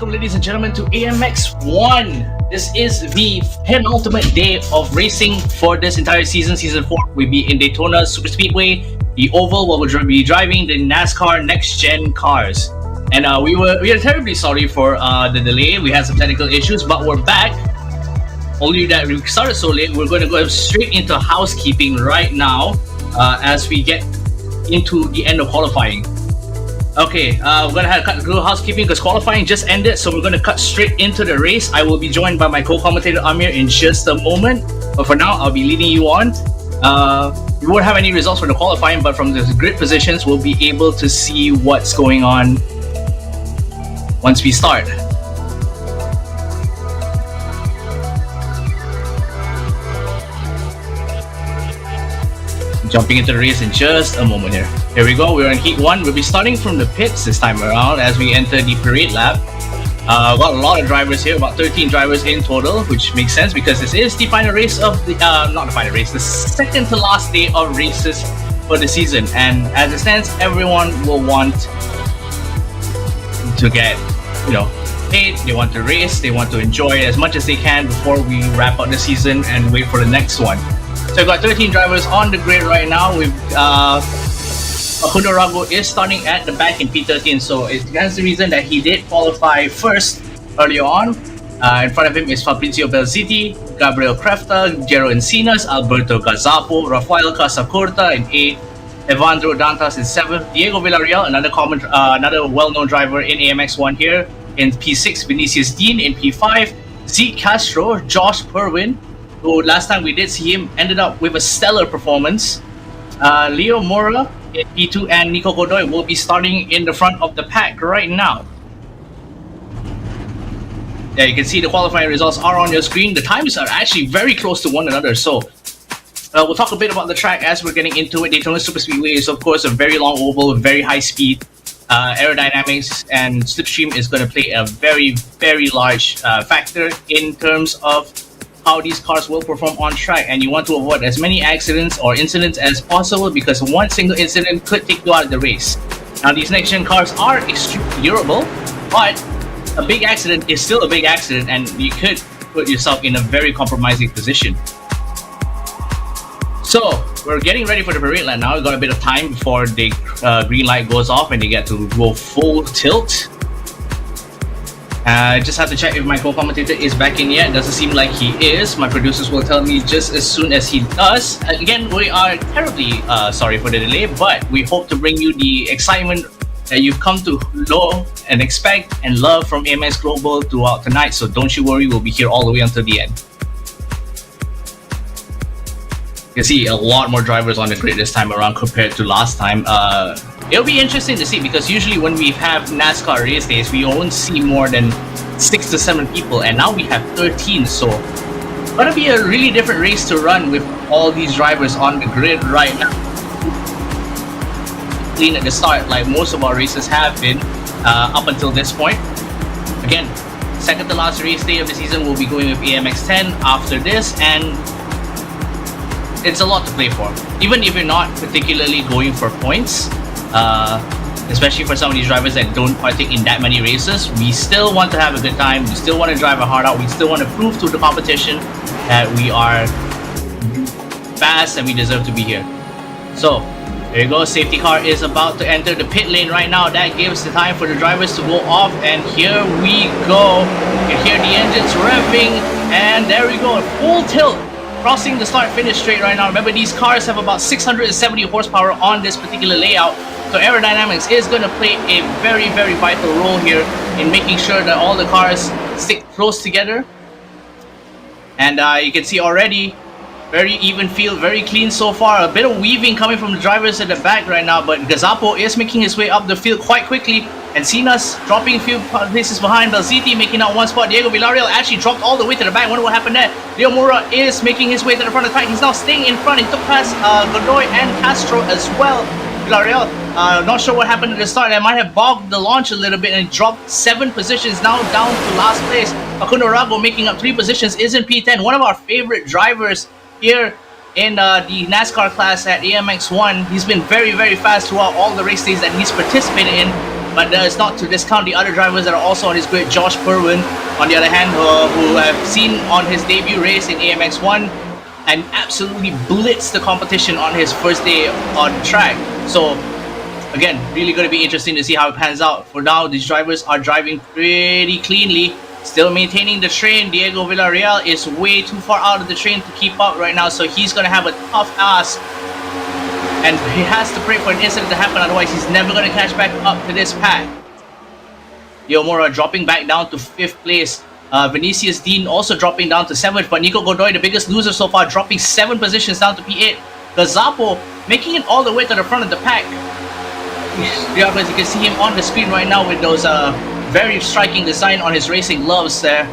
welcome, ladies and gentlemen, to AMX 1. This is the penultimate day of racing for this entire season. Season 4 will be in Daytona Super Speedway, the Oval, where we'll be driving the Nascar next-gen cars. And we are terribly sorry for the delay. We had some technical issues, but we're back. Only that we started so late, we're going to go straight into housekeeping right now as we get into the end of qualifying. Okay, we're going to have to cut through housekeeping because qualifying just ended, so we're going to cut straight into the race. I will be joined by my co-commentator Amir in just a moment, but for now, I'll be leading you on. We won't have any results from the qualifying, but from the grid positions, we'll be able to see what's going on once we start. Jumping into the race in just a moment here. Here we go, we're in Heat 1. We'll be starting from the pits this time around as we enter the parade lap. Got a lot of drivers here, about 13 drivers in total, which makes sense because this is the final race of the, not the final race, the second to last day of races for the season. And as it stands, everyone will want to get, paid, they want to race, they want to enjoy as much as they can before we wrap up the season and wait for the next one. So we've got 13 drivers on the grid right now. We've INTERLAGOS is starting at the back in P13, so that's the reason that he did qualify first earlier on. In front of him is Fabrizio Belziti, Gabriel Crefta, Jero Encinas, Alberto Gazzapo, Rafael Casacorta in 8th, Evandro Dantas in 7th, Diego Villarreal, another well-known driver in AMX1 here, in P6, Vinicius Dean in P5, Zeke Castro, Josh Perwin, who last time we did see him ended up with a stellar performance. Leo Mora in P2 and Nico Godoy will be starting in the front of the pack right now. Yeah, you can see the qualifying results are on your screen. The times are actually very close to one another, so we'll talk a bit about the track as we're getting into it. Daytona Super Speedway is of course a very long oval, very high speed. Aerodynamics and slipstream is going to play a very, very large factor in terms of how these cars will perform on track, and you want to avoid as many accidents or incidents as possible because one single incident could take you out of the race. Now, these next-gen cars are extremely durable, but a big accident is still a big accident, and you could put yourself in a very compromising position. So, we're getting ready for the parade lap now. We've got a bit of time before the green light goes off and they get to go full tilt. Just have to check if my co-commentator is back in yet. Doesn't seem like he is. My producers will tell me just as soon as he does. Again, we are terribly sorry for the delay, but we hope to bring you the excitement that you've come to know and expect and love from AMX Global throughout tonight. So don't you worry, we'll be here all the way until the end. You can see a lot more drivers on the grid this time around compared to last time. It'll be interesting to see because usually when we have NASCAR race days, we won't see more than 6 to 7 people, and now we have 13. So it's gonna be a really different race to run with all these drivers on the grid right now. Clean at the start, like most of our races have been up until this point. Again, second to last race day of the season, we'll be going with AMX 10 after this, and it's a lot to play for. Even if you're not particularly going for points, especially for some of these drivers that don't partake in that many races, we still want to have a good time. We still want to drive our heart out. We still want to prove to the competition that we are fast and we deserve to be here. So, there you go. Safety car is about to enter the pit lane right now. That gives the time for the drivers to go off, and here we go. You can hear the engines revving, and there we go. Full tilt. Crossing the start-finish straight right now. Remember, these cars have about 670 horsepower on this particular layout. So aerodynamics is going to play a very, very vital role here in making sure that all the cars stick close together. And you can see already, very even feel, very clean so far. A bit of weaving coming from the drivers at the back right now, but Gazzapo is making his way up the field quite quickly. And Cena's dropping a few places behind. Belziti making out one spot. Diego Villarreal actually dropped all the way to the back. I wonder what happened there. Leo Mora is making his way to the front of the pack. He's now staying in front. He took past Godoy and Castro as well. Villarreal, not sure what happened at the start. I might have bogged the launch a little bit and dropped 7 positions, now down to last place. INTERLAGOS making up 3 positions is in P10. One of our favorite drivers here in the NASCAR class at AMX1. He's been very, very fast throughout all the race days that he's participated in. But it's not to discount the other drivers that are also on his grid. Josh Purwin, on the other hand, who I've seen on his debut race in AMX 1 and absolutely blitzed the competition on his first day on track. So again, really going to be interesting to see how it pans out. For now, these drivers are driving pretty cleanly, still maintaining the train. Diego Villarreal is way too far out of the train to keep up right now, so he's going to have a tough ask. And he has to pray for an incident to happen, otherwise he's never going to catch back up to this pack. Yomura dropping back down to 5th place. Vinicius Dean also dropping down to 7th, but Nico Godoy, the biggest loser so far, dropping 7 positions down to P8. Gazapo making it all the way to the front of the pack. Yeah, as you can see him on the screen right now with those very striking design on his racing gloves there.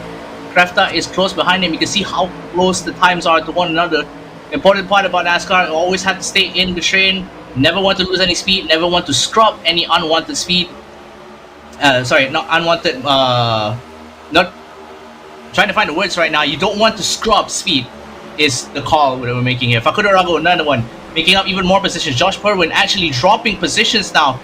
Krafta is close behind him. You can see how close the times are to one another. The important part about NASCAR, you always have to stay in the train, never want to lose any speed, never want to scrub any unwanted speed. Sorry, not unwanted, not trying to find the words right now. You don't want to scrub speed is the call that we're making here. Facundo Rago, another one, making up even more positions. Josh Purwin actually dropping positions now.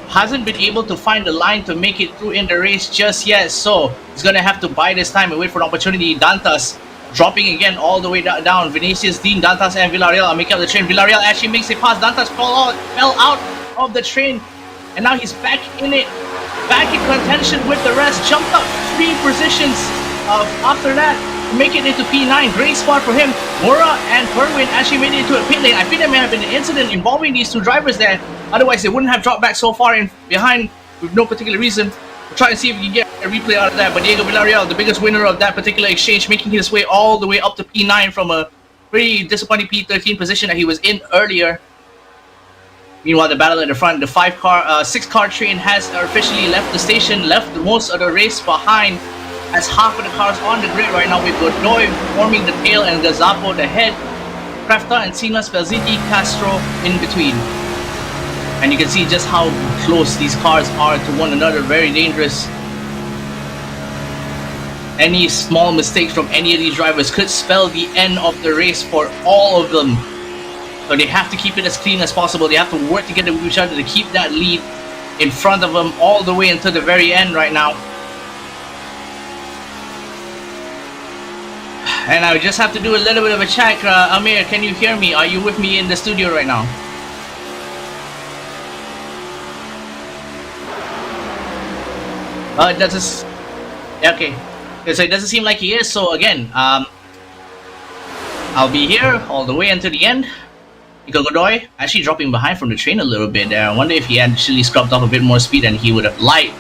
Hasn't been able to find the line to make it through in the race just yet, so he's going to have to bide his time and wait for an opportunity. Dantas dropping again all the way down. Vinicius Dean, Dantas, and Villarreal are making up the train. Villarreal actually makes it past. Dantas fell out of the train, and now he's back in it, back in contention with the rest. Jumped up 3 positions after that, make it into P9. Great spot for him. Mora and Purwin actually made it into a pit lane. I think there may have been an incident involving these 2 drivers there. Otherwise, they wouldn't have dropped back so far in behind with no particular reason. We'll try and see if we can get a replay out of that. But Diego Villarreal, the biggest winner of that particular exchange, making his way all the way up to P9 from a pretty disappointing P13 position that he was in earlier. Meanwhile, the battle at the front, the 6-car train has officially left the station, left most of the race behind, as half of the cars on the grid right now, with Godoy forming the tail and Gazapo the head, Krafta and Sinas, Belziti, Castro in between. And you can see just how close these cars are to one another, very dangerous. Any small mistakes from any of these drivers could spell the end of the race for all of them. So they have to keep it as clean as possible. They have to work together with each other to keep that lead in front of them all the way until the very end right now. And I just have to do a little bit of a check. Amir, can you hear me? Are you with me in the studio right now? It doesn't. Okay. So it doesn't seem like he is. So again, I'll be here all the way until the end. Nico Godoy actually dropping behind from the train a little bit there. I wonder if he actually scrubbed off a bit more speed than he would have liked.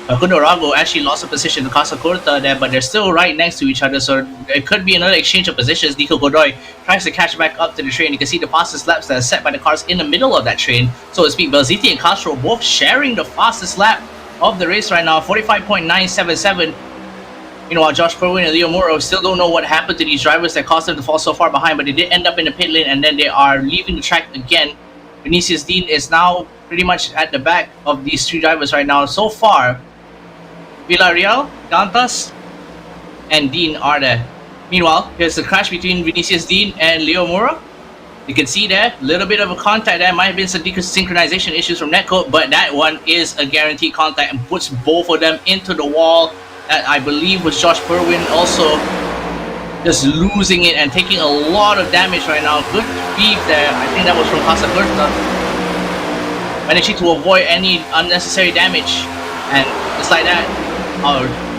Facundo Rago actually lost a position to Casa Corta there, but they're still right next to each other, so it could be another exchange of positions. Nico Godoy tries to catch back up to the train. You can see the fastest laps that are set by the cars in the middle of that train, so to speak. Belziti and Castro both sharing the fastest lap of the race right now, 45.977. Meanwhile, Josh Purwin and Leo Moro still don't know what happened to these drivers that caused them to fall so far behind, but they did end up in the pit lane, and then they are leaving the track again. Vinicius Dean is now pretty much at the back of these 3 drivers right now. So far, Villarreal, Dantas, and Dean are there. Meanwhile, here's the crash between Vinicius Dean and Leo Moro. You can see there, a little bit of a contact there. Might have been some synchronization issues from Netcode, but that one is a guaranteed contact and puts both of them into the wall. That I believe was Josh Purwin also just losing it and taking a lot of damage right now. Good beef there. I think that was from Casa Corta. Managing to avoid any unnecessary damage. And just like that,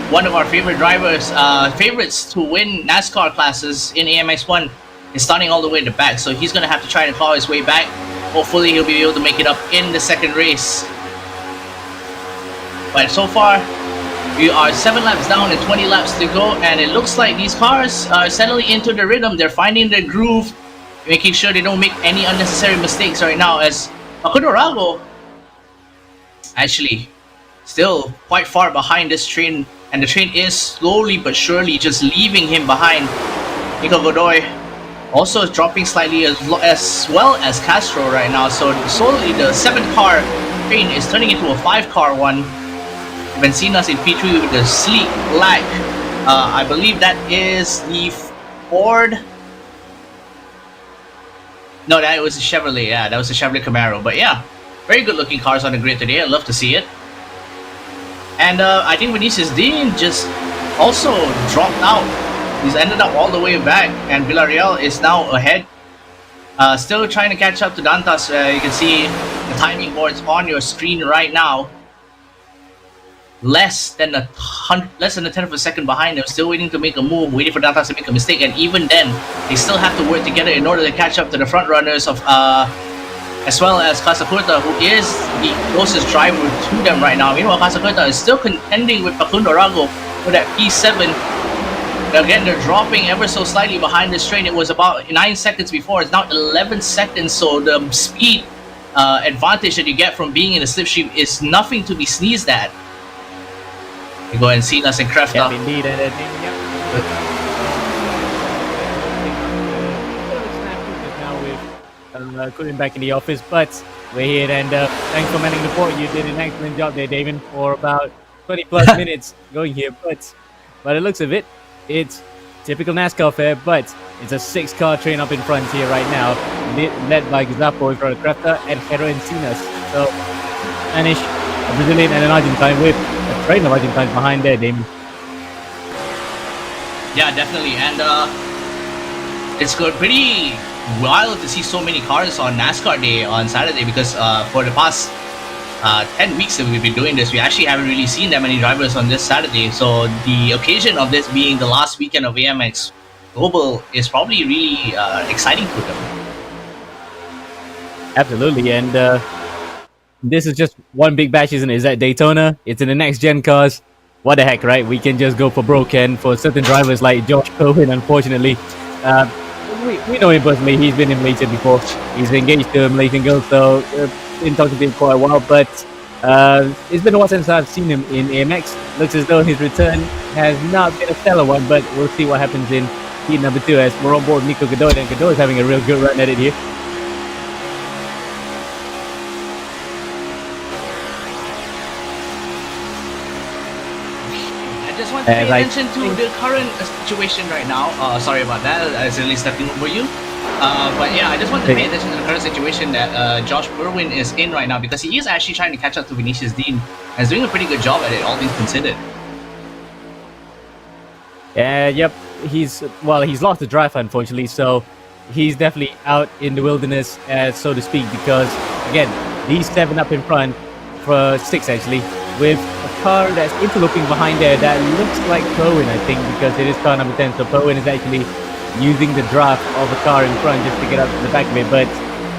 one of our favorite drivers, favorites to win NASCAR classes in AMX1 is starting all the way at the back. So he's going to have to try and claw his way back. Hopefully he'll be able to make it up in the second race. But so far, we are 7 laps down and 20 laps to go, and it looks like these cars are settling into the rhythm. They're finding their groove, making sure they don't make any unnecessary mistakes right now, as Facundo Rago actually still quite far behind this train, and the train is slowly but surely just leaving him behind. Nico Godoy also dropping slightly as well as Castro right now, so slowly the 7-car train is turning into a 5-car one. Bencinas in P3 with the sleek black. I believe that is the Ford. No, that was a Chevrolet. Yeah, that was a Chevrolet Camaro. But yeah, Very good looking cars on the grid today. I'd love to see it. And I think Vinicius Dean just also dropped out. He's ended up all the way back, and Villarreal is now ahead. Still trying to catch up to Dantas. You can see the timing boards on your screen right now. Less than a tenth of a second behind them, still waiting to make a move, waiting for Dantas to make a mistake, and even then, they still have to work together in order to catch up to the front runners of as well as Casacuerta, who is the closest driver to them right now. Meanwhile, Casacuerta is still contending with Facundo Rago for that P7. Again, they're dropping ever so slightly behind the straight. It was about 9 seconds before. It's now 11 seconds, so the speed advantage that you get from being in a slipstream is nothing to be sneezed at. You go and see us in Krefta. Yeah, indeed, and I think, Couldn't back in the office, but we're here, and thanks for manning the fort. You did an excellent job there, David, for about 20 plus minutes going here. But by the looks of it, it's typical NASCAR fare, but it's a 6-car train up in front here right now, led by Gazzapo in front of Krefta and Hero Encinas. So Spanish, a Brazilian, and an Argentine with a train of Argentines behind there, Damon. Yeah, definitely, and it's good. Pretty wild to see so many cars on NASCAR Day on Saturday, because for the past 10 weeks that we've been doing this, we actually haven't really seen that many drivers on this Saturday. So the occasion of this being the last weekend of AMX Global is probably really exciting for them. Absolutely, and this is just one big bash, isn't it? It's at Daytona. It's in the next gen cars. What the heck, right? We can just go for broke, and for certain drivers like Josh Cohen, unfortunately, we know him personally. He's been in Malaysia before. He's engaged to a Malaysian girl, so been talking to him for a while. But it's been a while since I've seen him in AMX. Looks as though his return has not been a stellar one, but we'll see what happens in heat number 2 as we're on board Nico Godoy, and Godoy is having a real good run at it here. I just want to pay attention to the current situation right now. Sorry about that, I accidentally stepping over you. But yeah, I just want to pay attention to the current situation that Josh Berwin is in right now, because he is actually trying to catch up to Vinicius Dean and is doing a pretty good job at it, all things considered. Yep, he's lost the drive, unfortunately, so he's definitely out in the wilderness, so to speak, because again, these 7 up in front, for 6 actually, with a car that's interloping behind there that looks like Cohen, I think, because it is car number 10, so Cohen is actually using the draft of a car in front just to get up to the back of it. But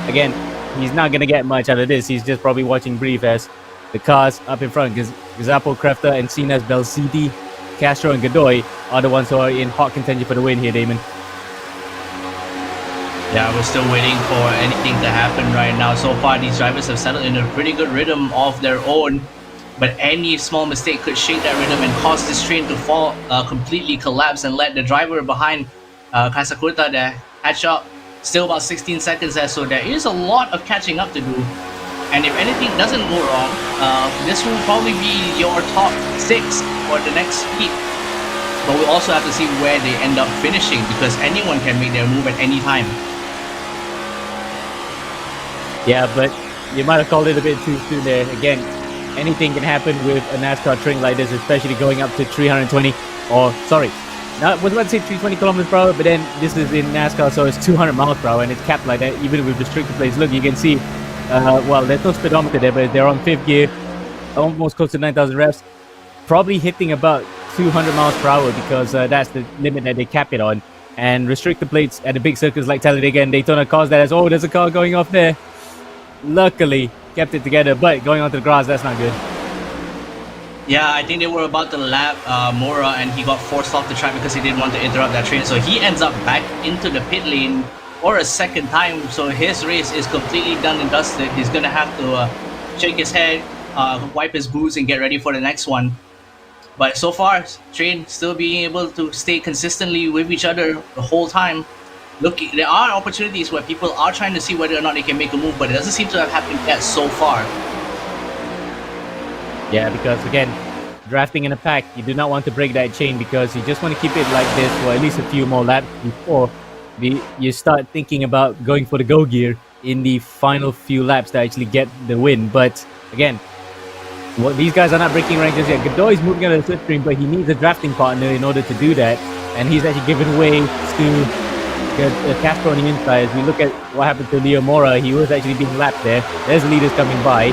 again, he's not going to get much out of this. He's just probably watching brief as the cars up in front, because Gazzapo, Krefta, Encinas, Belcidi, Castro, and Godoy are the ones who are in hot contention for the win here, Damon. Yeah, we're still waiting for anything to happen right now. So far, these drivers have settled in a pretty good rhythm of their own, but any small mistake could shake that rhythm and cause this train to fall, completely collapse, and let the driver behind Casacuerta there catch up. Still about 16 seconds there, so there is a lot of catching up to do. And if anything doesn't go wrong, this will probably be your top 6 for the next week. But we'll also have to see where they end up finishing, because anyone can make their move at any time. Yeah, but you might have called it a bit too soon there. Again, anything can happen with a NASCAR train like this, especially going up to 320, or sorry, I was about to say 320 kilometers per hour, but then this is in NASCAR, so it's 200 miles per hour, and it's capped like that, even with restricted plates. Look, you can see, well, there's no speedometer there, but they're on 5th gear, almost close to 9,000 reps, probably hitting about 200 miles per hour, because that's the limit that they cap it on. And restricted plates at the big circuits like Talladega and Daytona cause that as, oh, there's a car going off there. Luckily, kept it together, but going onto the grass, that's not good. Yeah, I think they were about to lap Mora, and he got forced off the track because he didn't want to interrupt that train. So he ends up back into the pit lane for a second time. So his race is completely done and dusted. He's going to have to shake his head, wipe his boots, and get ready for the next one. But so far, train still being able to stay consistently with each other the whole time. Look, there are opportunities where people are trying to see whether or not they can make a move, but it doesn't seem to have happened yet so far. Yeah, because again, drafting in a pack, you do not want to break that chain, because you just want to keep it like this for at least a few more laps before you start thinking about going for the go gear in the final few laps to actually get the win. But again, these guys are not breaking rank just yet. Godoy's moving out of the slipstream, but he needs a drafting partner in order to do that. And he's actually given way to Castro on the inside. As we look at what happened to Leo Mora, he was actually being lapped there. There's leaders coming by.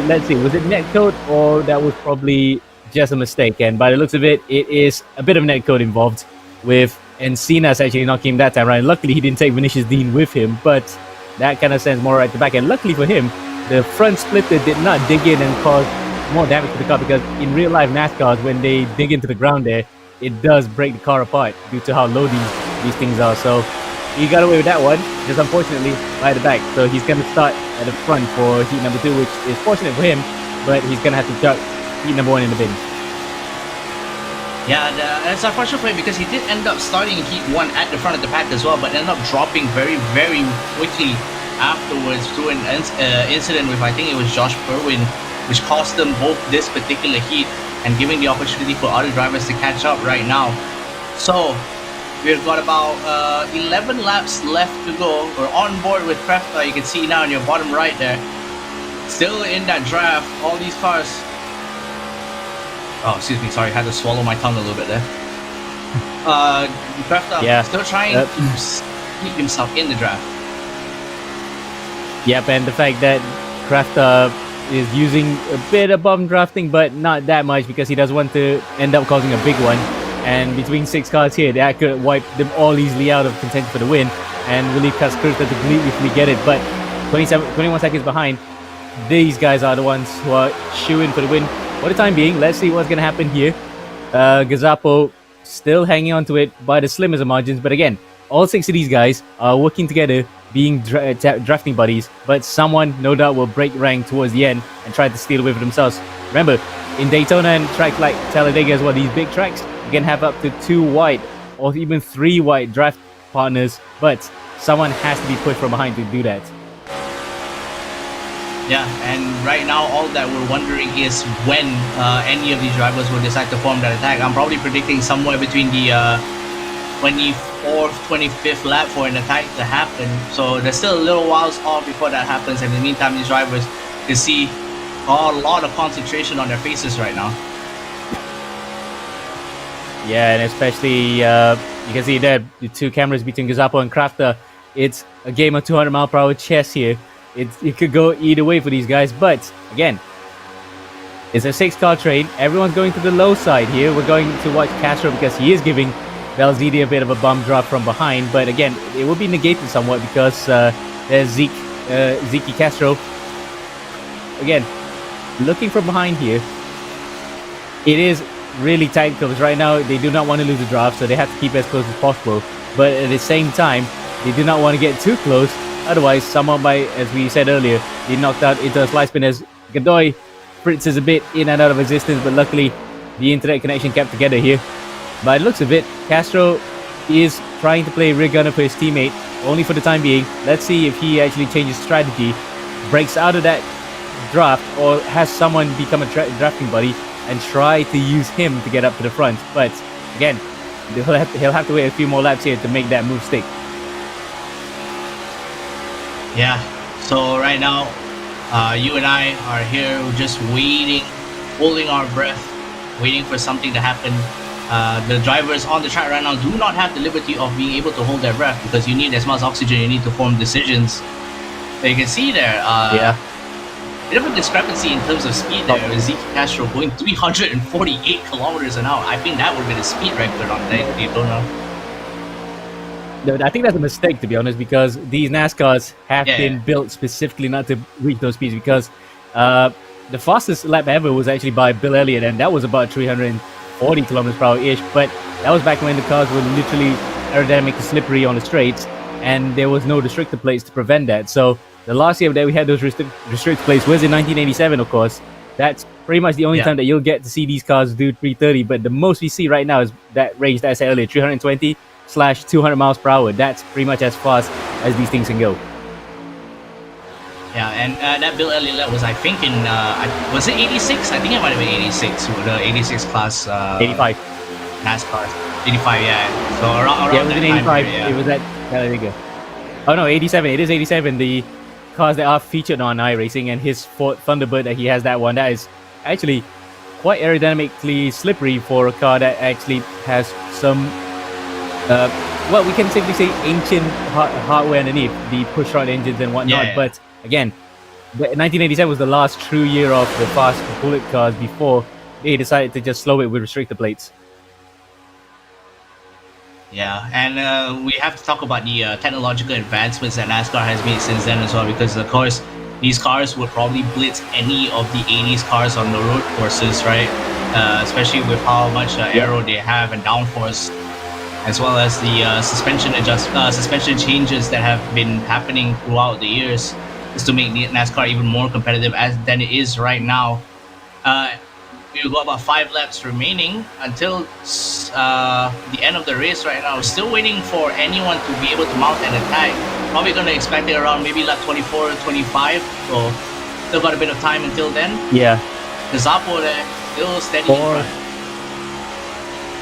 Let's see, was it netcode or that was probably just a mistake? And by the looks of it, it is a bit of netcode involved with Encinas actually knocking him that time around. Luckily, he didn't take Vinicius Dean with him, but that kind of sends Mora right to back. And luckily for him, the front splitter did not dig in and cause more damage to the car, because in real life NASCARs, when they dig into the ground there, it does break the car apart due to how low these things are. So he got away with that one, just unfortunately by the back. So he's going to start at the front for heat number 2, which is fortunate for him, but he's going to have to chuck heat number 1 in the bin. Yeah, it's unfortunate for him because he did end up starting heat 1 at the front of the pack as well, but ended up dropping very, very quickly afterwards through an incident with, I think it was Josh Perwin, which cost them both this particular heat and giving the opportunity for other drivers to catch up right now. So we've got about 11 laps left to go. We're on board with Krefta. You can see now in your bottom right there, still in that draft. All these cars. Oh, excuse me. Sorry, I had to swallow my tongue a little bit there. Krefta still trying to keep himself in the draft. Yep, and the fact that Krefta is using a bit of bum drafting, but not that much, because he doesn't want to end up causing a big one. And between 6 cars here, that could wipe them all easily out of contention for the win, and really Kaskurta to completely get it. But 21 seconds behind, these guys are the ones who are shooing for the win for the time being. Let's see what's going to happen here. Gazapo still hanging on to it by the slimmest of margins, but again, all 6 of these guys are working together, being drafting buddies, but someone no doubt will break rank towards the end and try to steal away for themselves. Remember, in Daytona and tracks like Talladega as well, these big tracks, you can have up to 2 wide or even 3 wide draft partners, but someone has to be pushed from behind to do that. Yeah, and right now all that we're wondering is when any of these drivers will decide to form that attack. I'm probably predicting somewhere between the 24th, 25th lap for an attack to happen. So there's still a little whiles off before that happens. And in the meantime, these drivers can see a lot of concentration on their faces right now. Yeah, and especially you can see there the 2 cameras between Gazapo and Krafter. It's a game of 200-mile-per-hour chess here. It could go either way for these guys, but again, it's a 6-car train. Everyone's going to the low side here. We're going to watch Castro because he is giving Belzidi a bit of a bum drop from behind, but again, it will be negated somewhat because there's Zeke Castro. Again, looking from behind here, it is really tight because right now they do not want to lose the draft, so they have to keep as close as possible. But at the same time, they do not want to get too close. Otherwise, someone might, as we said earlier, be knocked out into a slice spin as Godoy fritzes a bit in and out of existence, but luckily the internet connection kept together here. By the looks of it, Castro is trying to play rear gunner for his teammate, only for the time being. Let's see if he actually changes strategy, breaks out of that draft, or has someone become a drafting buddy and try to use him to get up to the front. But again, he'll have to wait a few more laps here to make that move stick. Yeah, so right now, you and I are here just waiting, holding our breath, waiting for something to happen. The drivers on the track right now do not have the liberty of being able to hold their breath because you need as much oxygen you need to form decisions. So you can see there, bit of a discrepancy in terms of speed there. Zeke Castro going 348 kilometers an hour. I think that would have been a speed record on Daytona. I think that's a mistake, to be honest, because these NASCARs have been built specifically not to reach those speeds, because the fastest lap ever was actually by Bill Elliott, and that was about 340 kilometers per hour-ish, but that was back when the cars were literally aerodynamically slippery on the straights, and there was no restrictor plates to prevent that. So the last year that we had those restrictor plates was in 1987, of course. That's pretty much the only time that you'll get to see these cars do 330, but the most we see right now is that range that I said earlier, 320/200 miles per hour. That's pretty much as fast as these things can go. Yeah, and that Bill Elliott lap was, I think, in was it 86? I think it might have been 86, with the 86 class 85 NASCAR. 85, yeah. So around it was that in 85. Time period, It was at Talladega. Oh no, 87. It is 87. The cars that are featured on iRacing, and his Ford Thunderbird that he has, that one, that is actually quite aerodynamically slippery for a car that actually has some well, we can safely say ancient hardware underneath, the push-rod engines and whatnot. Yeah. But again, 1987 was the last true year of the fast bullet cars before they decided to just slow it with restrictor plates. Yeah, and we have to talk about the technological advancements that NASCAR has made since then as well, because of course these cars would probably blitz any of the 80s cars on the road courses, right? Especially with how much aero they have and downforce, as well as the suspension changes that have been happening throughout the years, just to make NASCAR even more competitive than it is right now. We've got about 5 laps remaining until the end of the race right now. Still waiting for anyone to be able to mount an attack. Probably going to expect it around maybe lap 24 or 25. So still got a bit of time until then. Yeah. The Zappo there, still steady in front.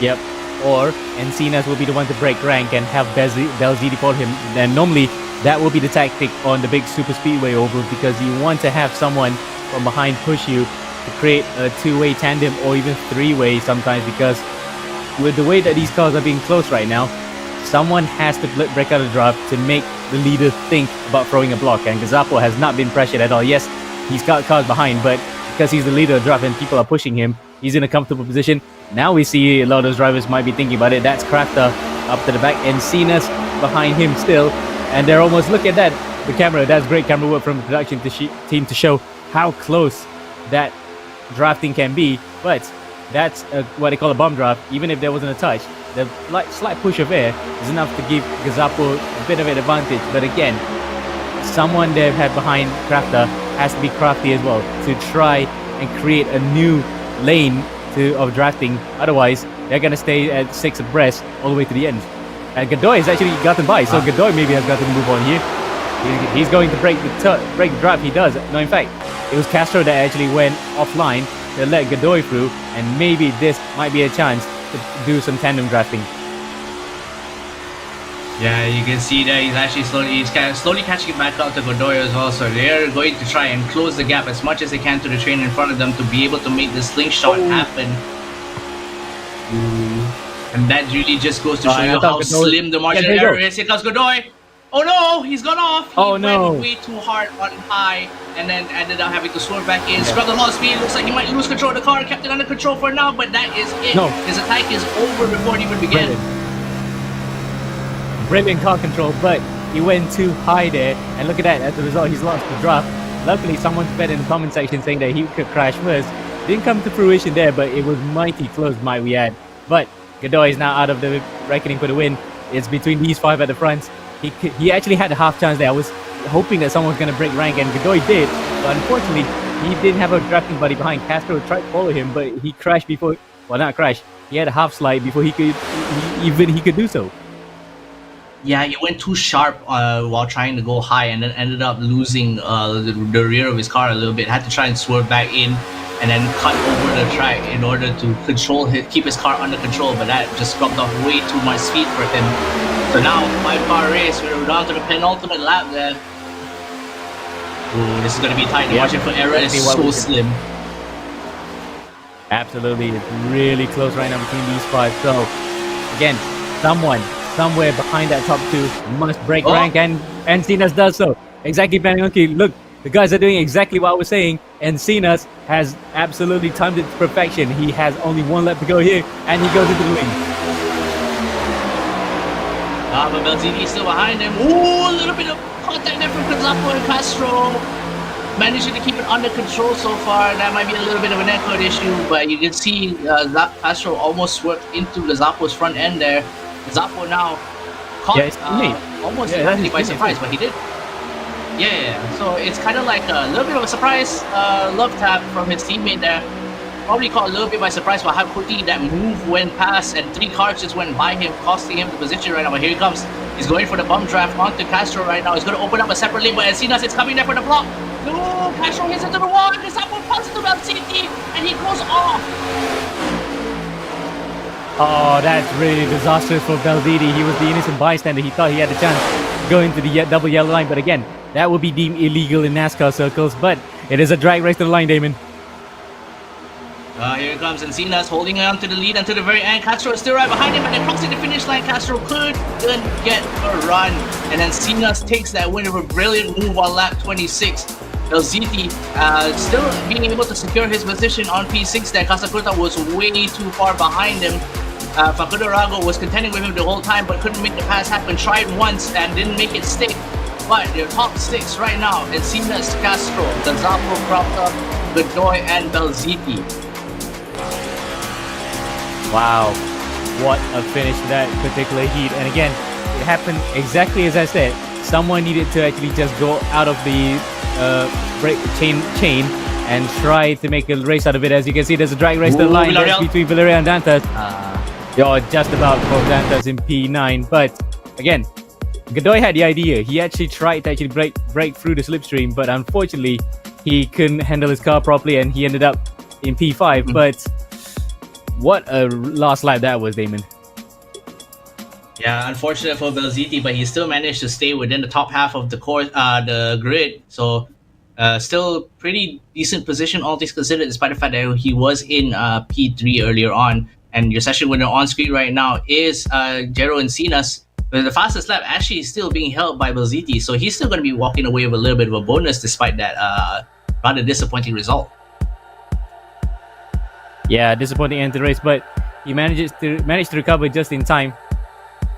Yep. Or Encinas will be the one to break rank and have Belzi deport him. And normally that will be the tactic on the big super speedway oval, because you want to have someone from behind push you to create a two-way tandem or even three-way sometimes, because with the way that these cars are being close right now, someone has to break out a draft to make the leader think about throwing a block. And Gazzapo has not been pressured at all. Yes, he's got cars behind, but because he's the leader of draft and people are pushing him, he's in a comfortable position. Now we see a lot of those drivers might be thinking about it. That's Crafter up to the back, and Cena's behind him still, and they're almost, look at that, the camera, that's great camera work from the production team to show how close that drafting can be. But that's what they call a bomb draft. Even if there wasn't a touch, the slight push of air is enough to give Gazzapo a bit of an advantage. But again, someone they've had behind Crafter has to be crafty as well to try and create a new lane of drafting. Otherwise, they're going to stay at 6 abreast all the way to the end. And Godoy has actually gotten by, so Godoy maybe has got to move on here. He's going to break the draft. He does. No, in fact, it was Castro that actually went offline to let Godoy through, and maybe this might be a chance to do some tandem drafting. Yeah, you can see that he's actually slowly catching back up to Godoy as well. So they're going to try and close the gap as much as they can to the train in front of them to be able to make the slingshot happen. And that really just goes to show you how slim the margin of error is. Here comes Godoy. Oh no, he's gone off. He went way too hard on high and then ended up having to swerve back in. Scrubbed a lot of speed. Looks like he might lose control of the car. Kept it under control for now, but that is it. No. His attack is over before it even began. Brilliant car control, but he went too high there, and look at that. As a result, he's lost the draft. Luckily, someone fed in the comment section saying that he could crash first. Didn't come to fruition there, but it was mighty close, might we add. But Godoy is now out of the reckoning for the win. It's between these 5 at the front. He actually had a half chance there. I was hoping that someone was going to break rank, and Godoy did, but unfortunately, he didn't have a drafting buddy behind. Castro tried to follow him, but he crashed before. Well, not crash. He had a half slide before he could do so. Yeah, he went too sharp while trying to go high, and then ended up losing the rear of his car a little bit. Had to try and swerve back in, and then cut over the track in order to keep his car under control. But that just scrubbed off way too much speed for him. So now, 5-car race. We're down to the penultimate lap there. Ooh, this is going to be tight. The margin for error is so slim. Absolutely, it's really close right now between these 5. So again, someone somewhere behind that top 2 must break rank, and Encinas does so. Exactly, okay, look, the guys are doing exactly what I was saying. Encinas has absolutely timed it to perfection. He has only 1 lap to go here, and he goes into the wing. But Belzini is still behind him. Ooh, a little bit of contact there from Gazzapo and Castro. Managing to keep it under control so far. That might be a little bit of an echo issue, but you can see Castro almost swerved into Gazzapo's front end there. Gazzapo now caught almost by surprise, but he did. Yeah, so it's kind of like a little bit of a surprise love tap from his teammate there. Probably caught a little bit by surprise by how quickly that move went past, and 3 cars just went by him, costing him the position right now. But here he comes. He's going for the bump draft onto Castro right now. He's going to open up a separate lane, but Encinas is coming there for the block. No, Castro hits into the wall. Gazzapo punches to Belzini, and he goes off. Oh, that's really disastrous for Belvidi. He was the innocent bystander. He thought he had a chance to go into the double yellow line, but again, that would be deemed illegal in NASCAR circles. But it is a drag race to the line, Damon. Here comes Encinas holding on to the lead until the very end. Castro is still right behind him, and then crossing the finish line. Castro couldn't get a run, and Encinas takes that win with a brilliant move on lap 26. Belziti still being able to secure his position on P6 there. Casacuta was way too far behind him. Facundo Rago was contending with him the whole time, but couldn't make the pass happen. Tried once and didn't make it stick. But their top six right now, Encinas, Castro, Gonzalo, Krapta, Godoy, and Belziti. Wow, what a finish to that particular heat. And again, it happened exactly as I said. Someone needed to actually just go out of the break chain and try to make a race out of it. As you can see, there's a drag race to the line between Villarreal and Dantas. You're just about for Dantas in P9. But again, Godoy had the idea. He actually tried to actually break through the slipstream, but unfortunately, he couldn't handle his car properly and he ended up in P5. But what a last lap that was, Damon. Yeah, unfortunate for Belziti, but he still managed to stay within the top half of the course, the grid. So, still pretty decent position, all things considered, despite the fact that he was in P3 earlier on. And your session winner on screen right now is Jero Encinas. But the fastest lap actually is still being held by Belziti, so he's still going to be walking away with a little bit of a bonus despite that rather disappointing result. Yeah, disappointing end to the race, but he managed to recover just in time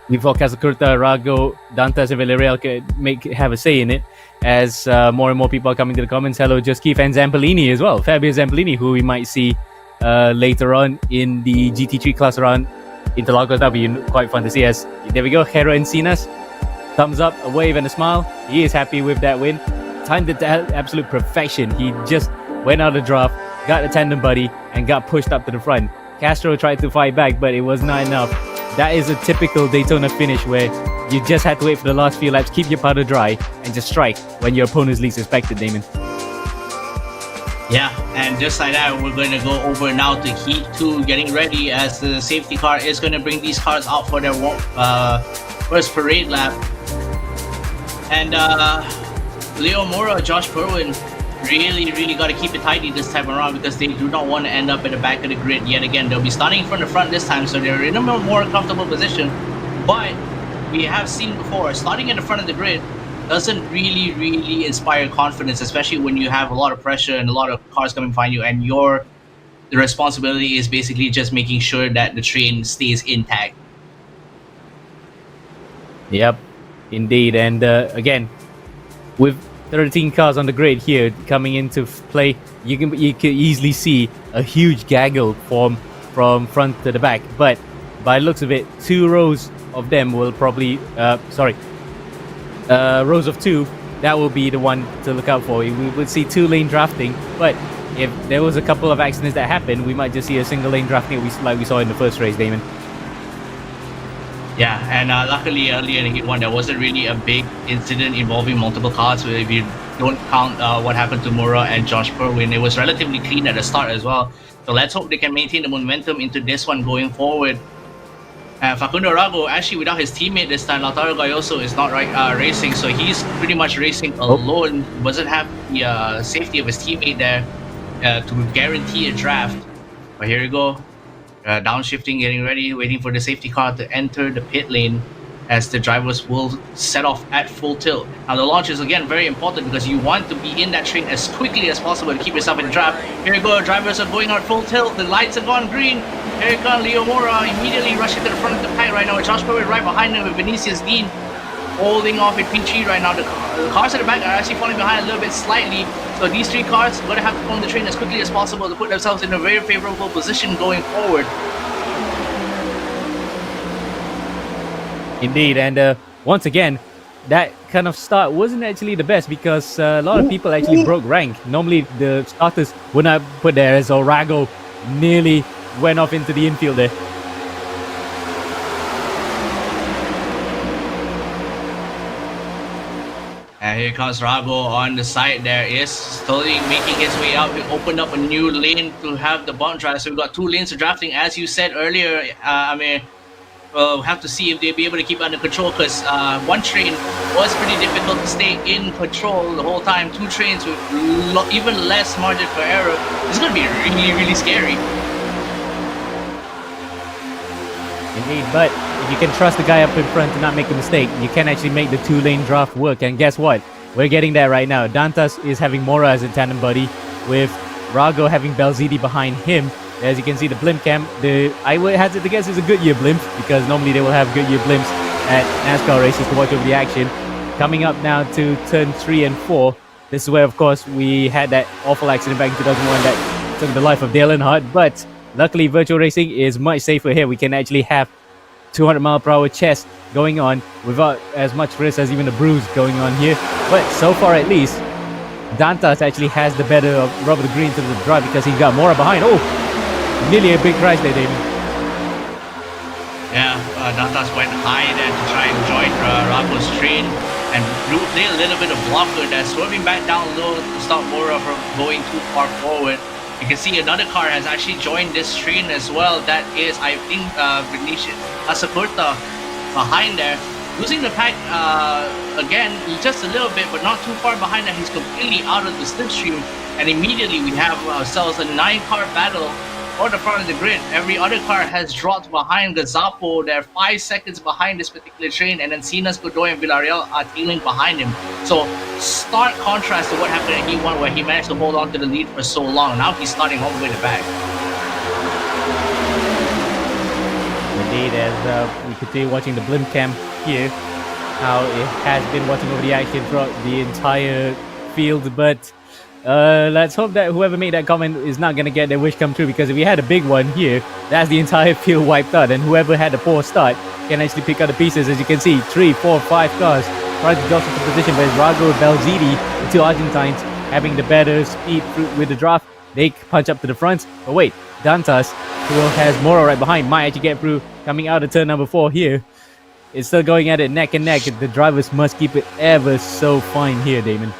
before Casacuta, Rago, Dantas, and Villarreal could have a say in it. As more and more people are coming to the comments. Hello, Just Keith and Zampolini as well. Fabio Zampolini, who we might see later on in the GT3 class around Interlagos. That'll be quite fun to see. As there we go, Jero Encinas, thumbs up, a wave, and a smile. He is happy with that win. Timed it to absolute perfection. He just went out of the draft, got a tandem buddy, and got pushed up to the front. Castro tried to fight back, but it was not enough. That is a typical Daytona finish where you just had to wait for the last few laps, keep your powder dry, and just strike when your opponent's least expected, Damon. Yeah, and just like that, we're going to go over now to Heat 2, getting ready as the safety car is going to bring these cars out for their first parade lap. And Leo Mora, Josh Perwin, really got to keep it tidy this time around because they do not want to end up at the back of the grid yet again. They'll be starting from the front this time, so they're in a more comfortable position. But we have seen before, starting in the front of the grid doesn't really inspire confidence, especially when you have a lot of pressure and a lot of cars coming behind you, and the responsibility is basically just making sure that the train stays intact. Yep, indeed. And again, with 13 cars on the grid here coming into play, you can easily see a huge gaggle form from front to the back. But by the looks of it, 2 rows of them will probably rows of 2, that will be the one to look out for. We would see 2-lane drafting, but if there was a couple of accidents that happened, we might just see a single lane drafting like we saw in the first race, Damon. Yeah, and luckily earlier in Heat 1, there wasn't really a big incident involving multiple cars. So if you don't count what happened to Mura and Josh Perwin, it was relatively clean at the start as well. So let's hope they can maintain the momentum into this one going forward. Facundo Rago, actually without his teammate this time, Lautaro Gayoso is not racing, so he's pretty much racing alone. Doesn't have the safety of his teammate there to guarantee a draft. But here we go. Downshifting, getting ready, waiting for the safety car to enter the pit lane as the drivers will set off at full tilt. Now the launch is again very important because you want to be in that train as quickly as possible to keep yourself in the draft. Here we go, drivers are going on full tilt, the lights have gone green. Here comes Leo Mora immediately rushing to the front of the pack right now with Josh Perwin right behind him with Vinicius Dean holding off in P3 right now. The cars at the back are actually falling behind a little bit slightly. So these 3 cars are going to have to form the train as quickly as possible to put themselves in a very favorable position going forward. Indeed, and once again, that kind of start wasn't actually the best because a lot of people actually broke rank. Normally, the starters would not put there, as Orago nearly went off into the infield there. Yeah, here comes Rago on the side there. Is slowly making his way out. We opened up a new lane to have the bump drive. So we've got 2 lanes of drafting. As you said earlier, I mean, we'll have to see if they'll be able to keep under control because one train was pretty difficult to stay in control the whole time. 2 trains with even less margin for error. It's going to be really, really scary. Indeed, but if you can trust the guy up in front to not make a mistake, you can actually make the 2-lane draft work. And guess what? We're getting there right now. Dantas is having Mora as a tandem buddy, with Rago having Belzidi behind him. As you can see, the blimp cam, I would hazard to guess is a Goodyear blimp, because normally they will have Goodyear blimps at NASCAR races to watch over the action. Coming up now to turn 3 and 4. This is where, of course, we had that awful accident back in 2001 that took the life of Dale Earnhardt, but luckily, virtual racing is much safer here. We can actually have 200-mile-per-hour chest going on without as much risk as even a bruise going on here. But so far, at least, Dantas actually has the better of Robert Green to the drive because he's got Mora behind. Oh, nearly a big crash there, David. Yeah, Dantas went high there to try and join Rago's train and played a little bit of blocker there, swerving back down low to stop Mora from going too far forward. You can see another car has actually joined this train as well. That is, I think, Assetto behind there. Losing the pack again, just a little bit, but not too far behind that. He's completely out of the slipstream. And immediately we have ourselves a 9-car battle for the front of the grid. Every other car has dropped behind Gazapo. They're 5 seconds behind this particular train. And then Sinas, Godoy, and Villarreal are tailing behind him. So, stark contrast to what happened at E1, where he managed to hold on to the lead for so long. Now he's starting all the way to back. Indeed, as we continue watching the blimp cam here, how it has been watching over the action throughout the entire field. But let's hope that whoever made that comment is not going to get their wish come true, because if we had a big one here, that's the entire field wiped out, and whoever had a poor start can actually pick up the pieces. As you can see, 3, 4, 5 cars trying to jostle for position, but it's Rago and Belzidi, the 2 Argentines, having the better speed with the draft. They punch up to the front, but wait, Dantas, who has Mora right behind, might actually get through coming out of turn number 4 here. It's still going at it neck and neck. The drivers must keep it ever so fine here, Damon.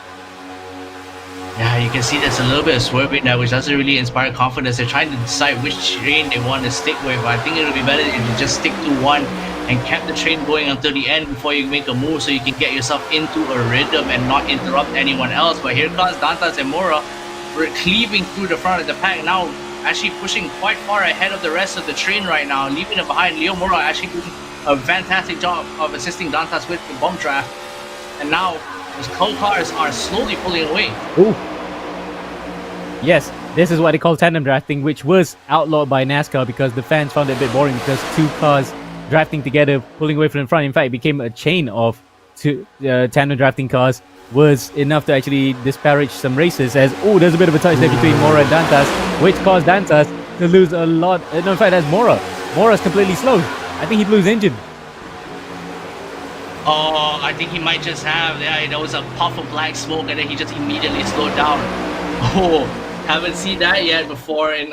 Yeah, you can see there's a little bit of swerving there, which doesn't really inspire confidence. They're trying to decide which train they want to stick with. I think it'll be better if you just stick to one and kept the train going until the end before you make a move, so you can get yourself into a rhythm and not interrupt anyone else. But here comes Dantas and Mora. We're cleaving through the front of the pack now, actually pushing quite far ahead of the rest of the train right now, leaving it behind. Leo Mora actually doing a fantastic job of assisting Dantas with the bump draft. And now his co-cars are slowly pulling away. Ooh. Yes, this is what they call tandem drafting, which was outlawed by NASCAR because the fans found it a bit boring, because 2 cars drafting together, pulling away from the front. In fact, it became a chain of 2 tandem drafting cars was enough to actually disparage some races. As, oh, there's a bit of a touch there between Mora and Dantas, which caused Dantas to lose a lot. No, in fact, that's Mora. Mora's completely slowed. I think he blew his engine. Oh, I think he might just have. Yeah, there was a puff of black smoke, and then he just immediately slowed down. Oh, haven't seen that yet before in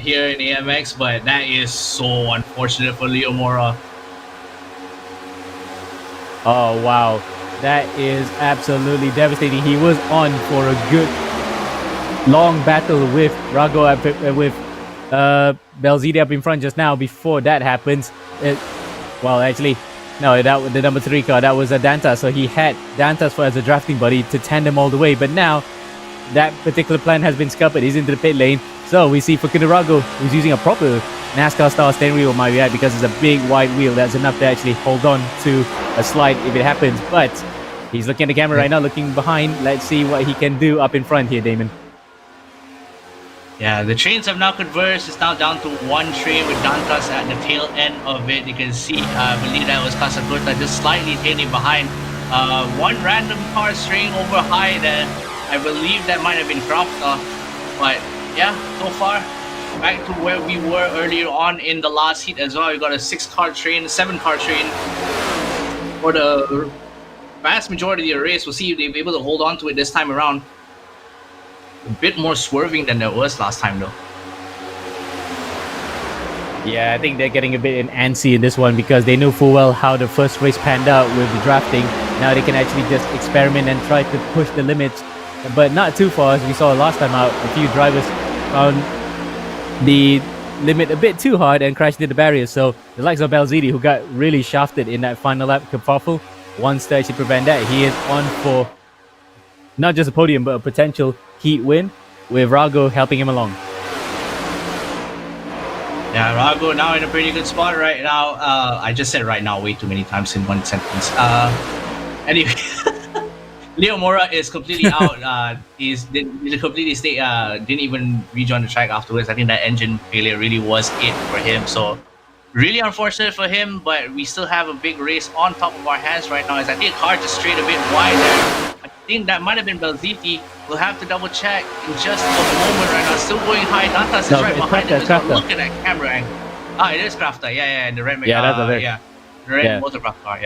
here in AMX, but that is so unfortunate for Leo Mora. Oh, wow. That is absolutely devastating. He was on for a good long battle with Rago, with Belzidi up in front just now. Before that happens, well, actually, no, that was the number 3 car. That was a Dantas, so he had Dantas as a drafting buddy to tandem all the way. But now that particular plan has been scuppered. He's into the pit lane. So we see Facundo Rago, who's using a proper NASCAR-style steering wheel, might be right, because it's a big wide wheel that's enough to actually hold on to a slide if it happens. But he's looking at the camera right now, looking behind. Let's see what he can do up in front here, Damon. Yeah, the trains have now converged. It's now down to 1 train with Dantas at the tail end of it. You can see, I believe that was Casacorta just slightly tailing behind. 1 random car straying over high there. I believe that might have been Krafta. But yeah, so far, back to where we were earlier on in the last heat as well. We got a 6-car train, 7-car train for the vast majority of the race. We'll see if they'll be able to hold on to it this time around. A bit more swerving than there was last time, though. Yeah, I think they're getting a bit antsy in this one because they know full well how the first race panned out with the drafting. Now they can actually just experiment and try to push the limits, but not too far. As we saw last time out, a few drivers found the limit a bit too hard and crashed into the barrier. So the likes of Belzidi, who got really shafted in that final lap kerfuffle, wants to actually prevent that. He is on for not just a podium, but a potential heat win, with Rago helping him along. Yeah, Rago now in a pretty good spot right now. I just said right now way too many times in one sentence. Anyway, Leo Mora is completely out. He's completely didn't even rejoin the track afterwards. I think that engine failure really was it for him. So really unfortunate for him, but we still have a big race on top of our hands right now. As I think car just strayed a bit wide there. I think that might have been Belziti. We'll have to double check in just a moment right now. Still going high. Dantas is right behind him. Look at that camera angle. Ah, it is Crafter. Yeah, the red. Yeah, that's a the red Motorcraft car.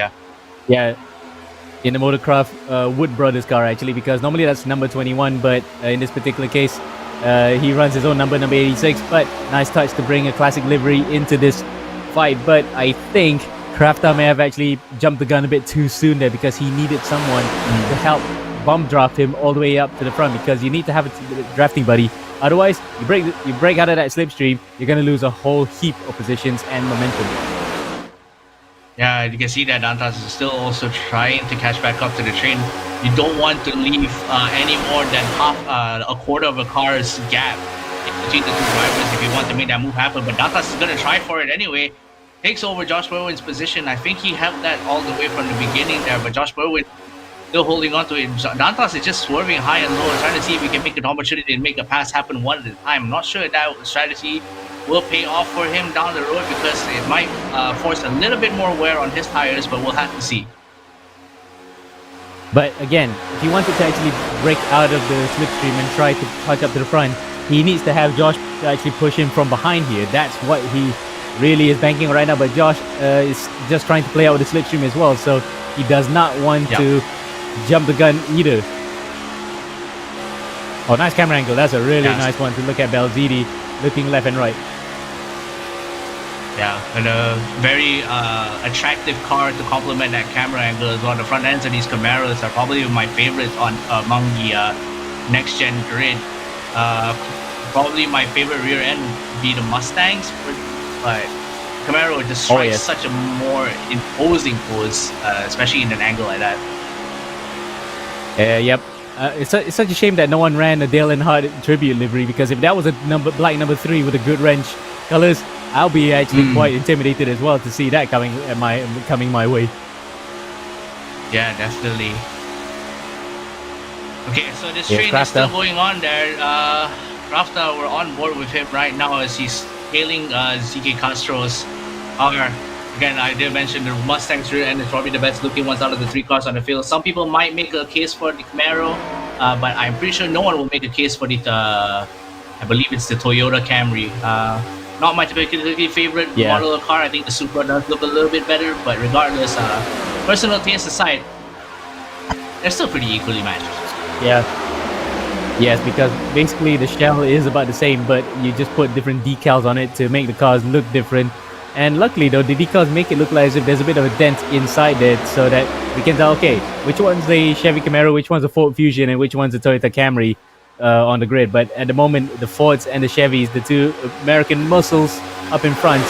Yeah. In the Motorcraft Wood Brothers car, actually, because normally that's number 21, but in this particular case, he runs his own number 86. But nice touch to bring a classic livery into this fight. But I think Crafter may have actually jumped the gun a bit too soon there because he needed someone to help bump draft him all the way up to the front, because you need to have a drafting buddy. Otherwise, you break out of that slipstream, you're going to lose a whole heap of positions and momentum. Yeah, you can see that Dantas is still also trying to catch back up to the train. You don't want to leave any more than a quarter of a car's gap between the two drivers if you want to make that move happen. But Dantas is going to try for it anyway. Takes over Josh Berwin's position. I think he held that all the way from the beginning there, but Josh Berwin still holding on to it. Dantas is just swerving high and low, trying to see if he can make an opportunity and make a pass happen one at a time. I'm not sure if that strategy will pay off for him down the road, because it might force a little bit more wear on his tires, but we'll have to see. But again, if he wanted to actually break out of the slipstream and try to catch up to the front, he needs to have Josh actually push him from behind here. That's what he really is banking on right now. But Josh is just trying to play out with the slipstream as well, so he does not want to jump the gun either. Oh, nice camera angle. That's a really nice one to look at Belzidi looking left and right. Yeah, and a very attractive car to complement that camera angle as well. The front ends of these Camaros are probably my favorites among the next-gen grid. Probably my favorite rear end would be the Mustangs, but Camaro just strikes such a more imposing pose, especially in an angle like that. Yep. It's such a shame that no one ran a Dale Earnhardt tribute livery, because if that was a black number 3 with a good wrench colors, I'll be actually quite intimidated as well to see that coming my way. Yeah, definitely. Okay, so this train is still going on there. Rafta, we're on board with him right now as he's hailing ZK Castro's car. Again, I did mention the Mustang's rear end is probably the best looking ones out of the 3 cars on the field. Some people might make a case for the Camaro, but I'm pretty sure no one will make a case for the, I believe it's the Toyota Camry. Not my particularly favorite model of car. I think the Supra does look a little bit better, but regardless, personal taste aside, they're still pretty equally matched. Yeah. Yes, because basically the shell is about the same, but you just put different decals on it to make the cars look different. And luckily though, the decals make it look like as if there's a bit of a dent inside there, so that we can tell, okay, which one's the Chevy Camaro, which one's the Ford Fusion, and which one's the Toyota Camry on the grid. But at the moment, the Fords and the Chevys, the two American muscles up in front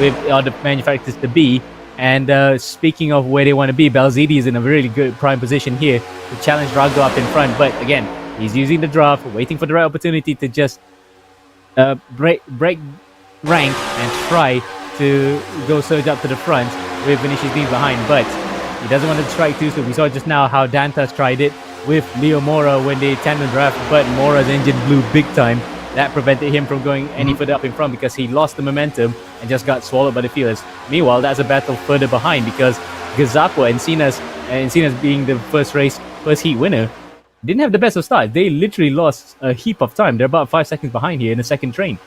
with other manufacturers to be. And speaking of where they want to be, Belzidi is in a really good prime position here to challenge Rago up in front. But again, he's using the draft, waiting for the right opportunity to just break rank and try to go surge up to the front with Vinicius being behind. But he doesn't want to strike too soon. We saw just now how Dantas tried it with Leo Mora when they tandem draft, but Mora's engine blew big time. That prevented him from going any further up in front because he lost the momentum and just got swallowed by the feelers. Meanwhile, that's a battle further behind because Gazapua and Cena's being the first heat winner, didn't have the best of starts. They literally lost a heap of time. They're about 5 seconds behind here in the second train.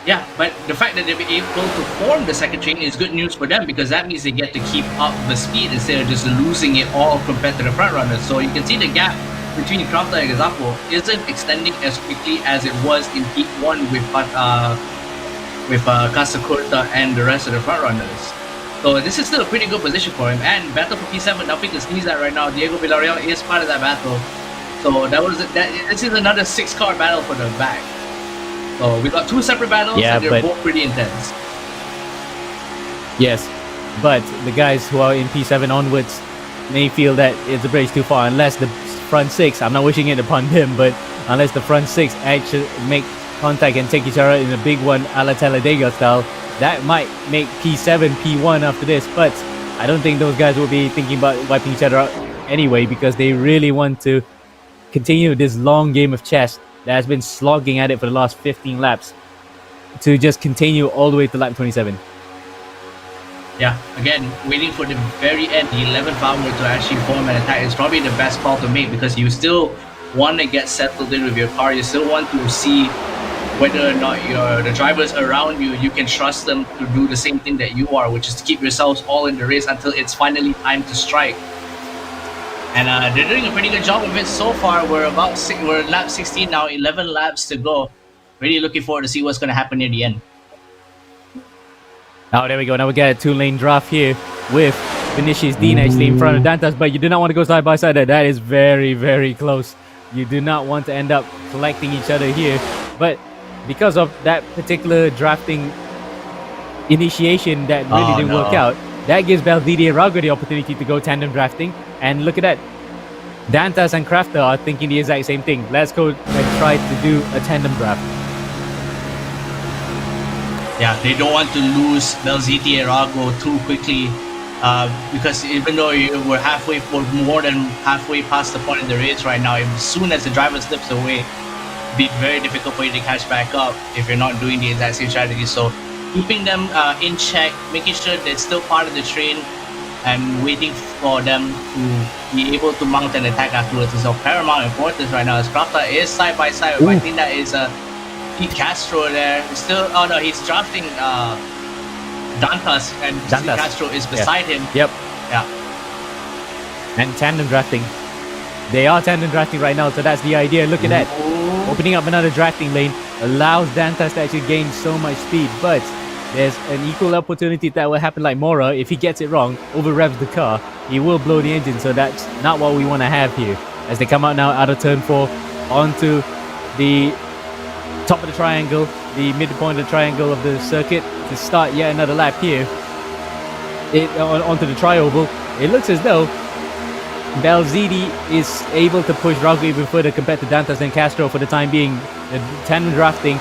Yeah, but the fact that they've been able to form the second train is good news for them, because that means they get to keep up the speed instead of just losing it all compared to the front runners. So you can see the gap between Crafter and Gazapo isn't extending as quickly as it was in Heat 1 with with Assetto Corsa and the rest of the front runners. So this is still a pretty good position for him. And battle for P7, nothing to sneeze at right now. Diego Villarreal is part of that battle. So this is another 6-car battle for the back. So we got 2 separate battles, and they're both pretty intense. Yes, but the guys who are in P7 onwards may feel that it's a bridge too far unless the front 6, I'm not wishing it upon them, but unless the front 6 actually make contact and take each other in a big one a la Talladega style, that might make P7 P1 after this. But I don't think those guys will be thinking about wiping each other out anyway, because they really want to continue this long game of chess that has been slogging at it for the last 15 laps to just continue all the way to lap 27. Yeah, again, waiting for the very end, the 11th hour to actually form an attack is probably the best call to make, because you still want to get settled in with your car. You still want to see whether or not the drivers around you can trust them to do the same thing that you are, which is to keep yourselves all in the race until it's finally time to strike. And they're doing a pretty good job of it so far. We're lap 16 now, 11 laps to go. Really looking forward to see what's going to happen near the end. Oh, there we go. Now we get a 2-lane draft here with Vinicius Dean actually in front of Dantas, but you do not want to go side by side there. That is very, very close. You do not want to end up collecting each other here. But because of that particular drafting initiation that really didn't work out, that gives Belzidi and Rago the opportunity to go tandem drafting. And look at that. Dantas and Crafter are thinking the exact same thing. Let's go and try to do a tandem draft. Yeah, they don't want to lose Belziti and Rago too quickly, because even though we're more than halfway past the point in the race right now, as soon as the driver slips away, it'd be very difficult for you to catch back up if you're not doing the exact same strategy. So keeping them in check, making sure they're still part of the train, and waiting for them to be able to mount an attack afterwards is of paramount importance right now. As Krafta is side by side, I think that is Pete Castro there. He's drafting Dantas, and Castro is beside him. Yep. Yeah. And tandem drafting. They are tandem drafting right now, so that's the idea. Look at that. Opening up another drafting lane allows Dantas to actually gain so much speed, but there's an equal opportunity that will happen like Mora. If he gets it wrong, over revs the car, he will blow the engine, so that's not what we want to have here. As they come out now out of turn 4 onto the top of the triangle, the midpoint of the triangle of the circuit, to start yet another lap here onto the tri-oval. It looks as though Belzidi is able to push Rago even further compared to Dantas and Castro for the time being. The tandem drafting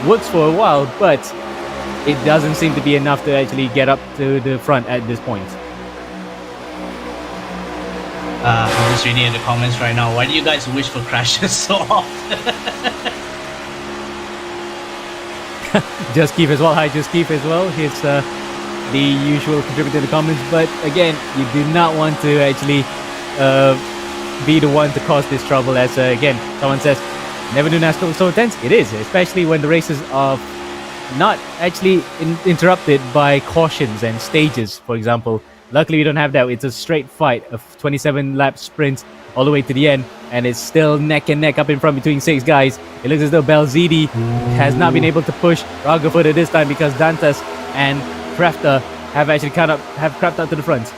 works for a while, but it doesn't seem to be enough to actually get up to the front at this point. I'm just reading in the comments right now. Why do you guys wish for crashes so often? Just Keith as well. Hi, Just Keith as well. He's the usual contributor in the comments. But again, you do not want to actually be the one to cause this trouble. As again, someone says, never knew NASCAR was so intense. It is, especially when the races are not actually interrupted by cautions and stages, for example. Luckily, we don't have that. It's a straight fight of 27-lap sprints all the way to the end, and it's still neck and neck up in front between 6 guys. It looks as though Belzidi has not been able to push Rago further this time because Dantas and Crafter have actually have crept out to the front.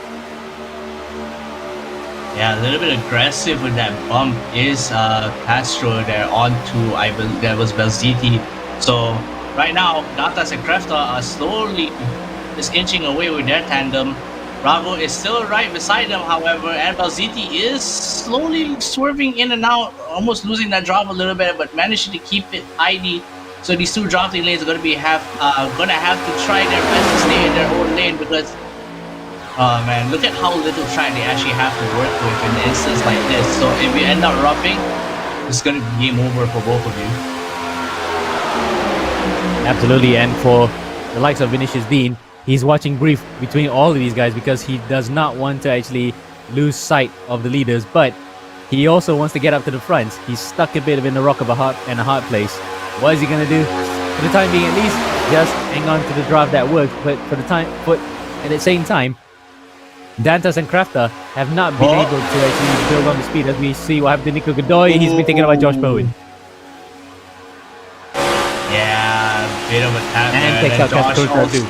Yeah, a little bit aggressive with that bump is Castro there onto, I believe that was Belziti. So right now, Dantas and Crafter are slowly just inching away with their tandem. Rago is still right beside them, however, and Belziti is slowly swerving in and out, almost losing that drop a little bit, but managing to keep it tidy. So these 2 drafting lanes are going to have to try their best to stay in their own lane, because oh man, look at how little track they actually have to work with in an instance like this. So if you end up roughing, it's going to be game over for both of you. Absolutely, and for the likes of Vinicius Dean, he's watching brief between all of these guys because he does not want to actually lose sight of the leaders, but he also wants to get up to the front. He's stuck a bit in a rock of a hard place. What is he going to do? For the time being, at least, just hang on to the draft that worked. But at the same time, Dantas and Crafter have not been able to actually build on the speed, as we see what happened to Nico Godoy. He's been taken out by Josh Bowen. Yeah, Bit of a tap And there. takes Then out Josh Casper also, too.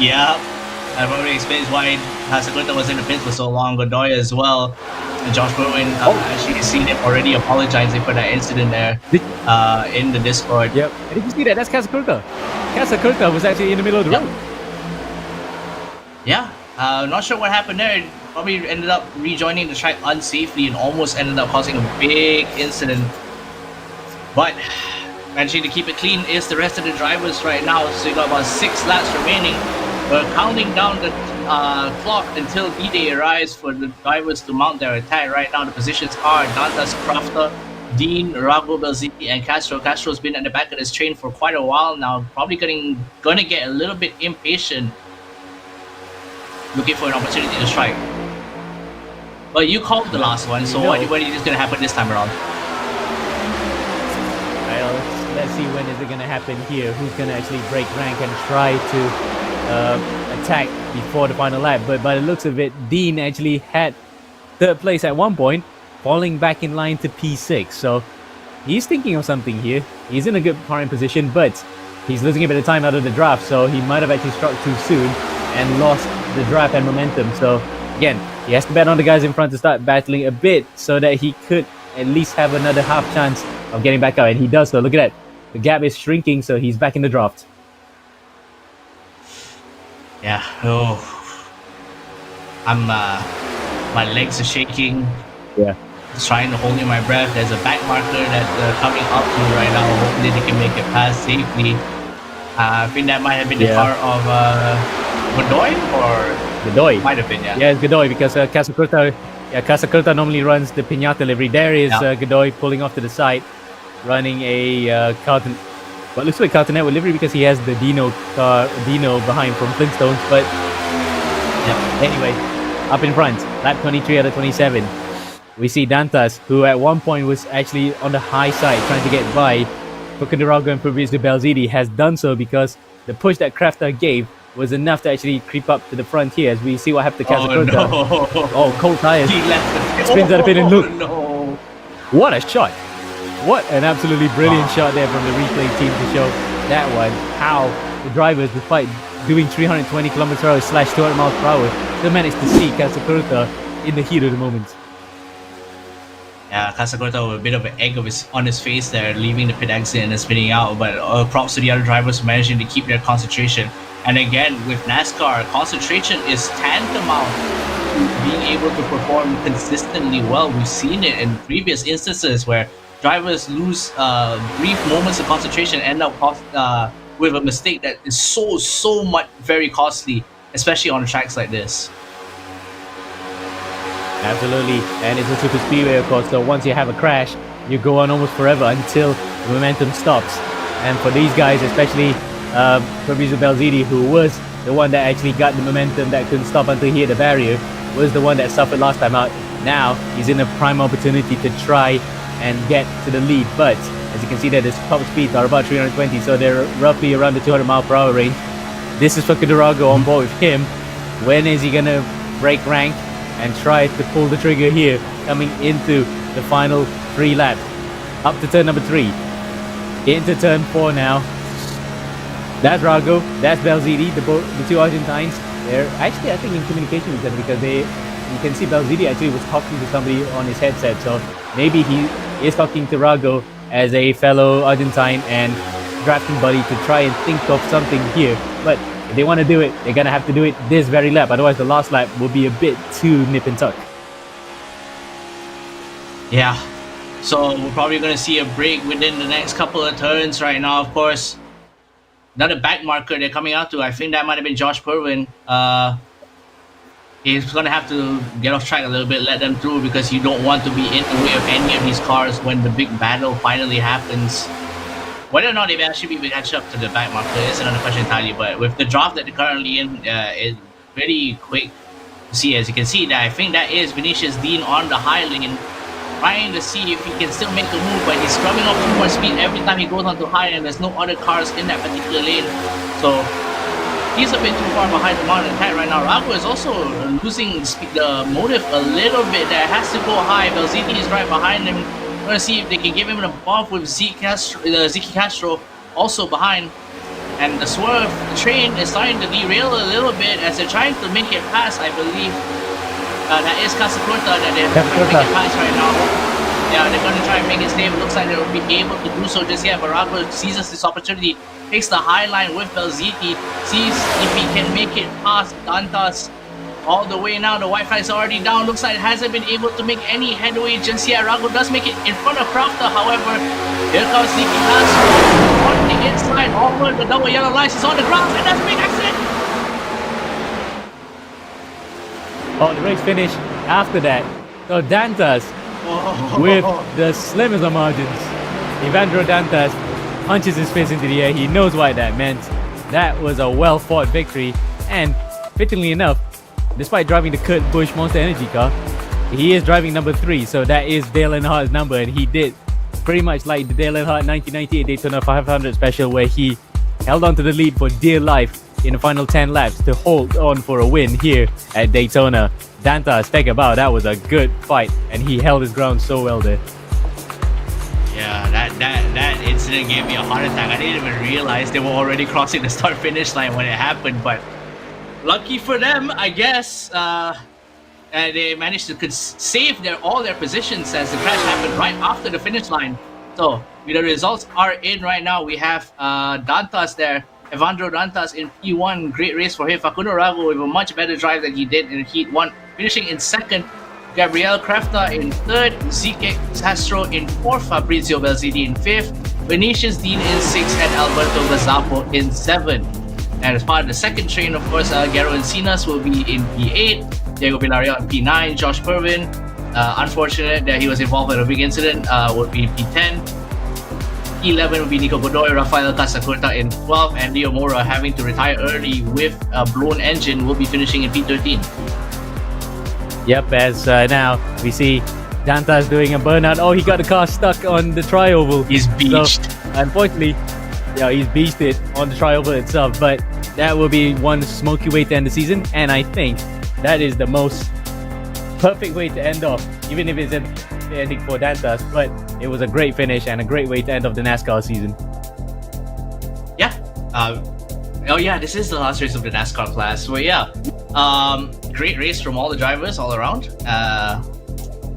yeah, that probably explains why Hasakuta was in the pits for so long. Godoy as well. And Josh Berwin, actually seen him already apologizing for that incident there Did- in the Discord. Yep. And did you see that? That's Kasakurta. Kasakurta was actually in the middle of the Yep. road. Yeah, not sure what happened there. Probably ended up rejoining the track unsafely and almost ended up causing a big incident. But managing to keep it clean is the rest of the drivers right now. So you got about 6 laps remaining. We're counting down the clock until D-Day arrives for the drivers to mount their attack. Right now, the positions are Dantas, Crafter, Dean, Rago, Belziti, and Castro. Castro's been at the back of this train for quite a while now. Probably gonna get a little bit impatient, looking for an opportunity to strike. But you called the last one, so what do you think is gonna happen this time around? Well, let's see when is it going to happen here. Who's going to actually break rank and try to attack before the final lap. But by the looks of it, Dean actually had third place at one point, falling back in line to P6. So he's thinking of something here. He's in a good current position, but he's losing a bit of time out of the draft. So he might have actually struck too soon and lost the draft and momentum. So again, he has to bet on the guys in front to start battling a bit so that he could at least have another half chance of getting back out, and he does so. Look at that. The gap is shrinking, so he's back in the draft. Yeah. Oh. My legs are shaking. Yeah. Trying to hold in my breath. There's a back marker that they're coming up to right now. Hopefully they can make it past safely. I think that might have been the car of Godoy or Godoy. Might have been, yeah. Yeah, it's Godoy because Casakurta normally runs the Pinata livery. There is Godoy pulling off to the side, running a Carlton. What looks like Carlton Network livery because he has the Dino behind from Flintstones. But anyway, up in front, lap 23 out of 27. We see Dantas, who at one point was actually on the high side trying to get by Fukudarago and Fabrizio Belzidi, has done so because the push that Crafter gave was enough to actually creep up to the front here as we see what happened to Casakurta. Oh, cold tires. He left it. Spins out of pit and look. No. What a shot. What an absolutely brilliant shot there from the replay team to show that one. How the drivers, despite doing 320 kilometers per hour / 200 miles per hour, still managed to see Casakurta in the heat of the moment. Yeah, Casakurta with a bit of an egg on his face there, leaving the pit exit and then spinning out. But props to the other drivers for managing to keep their concentration. And again, with NASCAR, concentration is tantamount to being able to perform consistently well. We've seen it in previous instances where drivers lose brief moments of concentration and end up with a mistake that is so much very costly, especially on tracks like this. Absolutely, and it's a super speedway, of course, so once you have a crash, you go on almost forever until the momentum stops. And for these guys, especially Fabrizio Belzidi, who was the one that actually got the momentum that couldn't stop until he hit the barrier, was the one that suffered last time out. Now, he's in a prime opportunity to try and get to the lead, but as you can see that his top speeds are about 320, so they're roughly around the 200 mile per hour range. This is for Fukudarago on board with him. When is he gonna break rank and try to pull the trigger here, coming into the final 3 laps? Up to turn number 3, into turn 4 now. That's Rago, that's Belzidi, the two Argentines. They're actually, I think, in communication with them because you can see Belzidi actually was talking to somebody on his headset, so maybe he is talking to Rago as a fellow Argentine and drafting buddy to try and think of something here. But if they want to do it, they're going to have to do it this very lap, otherwise the last lap will be a bit too nip and tuck. Yeah, so we're probably going to see a break within the next couple of turns right now, of course. Another back marker they're coming out to, I think that might have been Josh Perwin. He's going to have to get off track a little bit, let them through, because you don't want to be in the way of any of these cars when the big battle finally happens. Whether or not they actually be able to catch up to the back marker is another question entirely, but with the draft that they're currently in, it's pretty quick to see. As you can see, that I think that is Vinicius Dean on the high lane, trying to see if he can still make a move, but he's scrubbing up too much speed every time he goes onto high, and there's no other cars in that particular lane. So he's a bit too far behind the mountain attack right now. Rago is also losing the motive a little bit. That has to go high. Belziti is right behind him. We're going to see if they can give him a bump with Ziki Castro also behind. And the swerve train is starting to derail a little bit as they're trying to make it past, I believe. That is Casa Corta that they're trying to make it past right now. Yeah, they're going to try and make it stay. It looks like they'll be able to do so just yet. But Rago seizes this opportunity, takes the high line with Belziti, sees if he can make it past Dantas all the way now. The white flag is already down. Looks like it hasn't been able to make any headway just yet. Rago does make it in front of Crafter, however. Here comes Ziki Castro on the inside. Over the double yellow lines. He's on the ground, and that's a big accident. Oh, the race finish after that. So Dantas, with the slimmest of margins, Evandro Dantas punches his fist into the air. He knows what that meant. That was a well-fought victory. And fittingly enough, despite driving the Kurt Busch Monster Energy car, he is driving number 3. So that is Dale Earnhardt's number. And he did pretty much like the Dale Earnhardt 1998 Daytona 500 special, where he held on to the lead for dear life in the final 10 laps to hold on for a win here at Daytona. Dantas, take a bow. That was a good fight, and he held his ground so well there. Yeah, that incident gave me a heart attack. I didn't even realize they were already crossing the start-finish line when it happened, but lucky for them, I guess. They managed to save all their positions as the crash happened right after the finish line. So, the results are in right now. We have Dantas there, Evandro Dantas in P1. Great race for him. Facundo Rago with a much better drive than he did in Heat 1, finishing in second. Gabriel Crafta in third, Zeke Castro in fourth, Fabrizio Belziti in fifth, Vinicius Dean in sixth, and Alberto Gazzapo in seventh. And as part of the second train, of course, Garo Encinas will be in P8, Diego Villarreal in P9, Josh Pervin, unfortunate that he was involved in a big incident, would be in P10. P11 would be Nico Godoy, Rafael Casacorta in 12, and Leo Mora, having to retire early with a blown engine, will be finishing in P13. Yep, as now we see Dantas doing a burnout. Oh, he got the car stuck on the tri-oval. He's beached. So, unfortunately, yeah, he's beached it on the tri-oval itself, but that will be one smoky way to end the season, and I think that is the most perfect way to end off, even if it's an ending for Dantas, but it was a great finish and a great way to end off the NASCAR season. Yeah. Oh yeah, this is the last race of the NASCAR class. Well, yeah. Great race from all the drivers all around.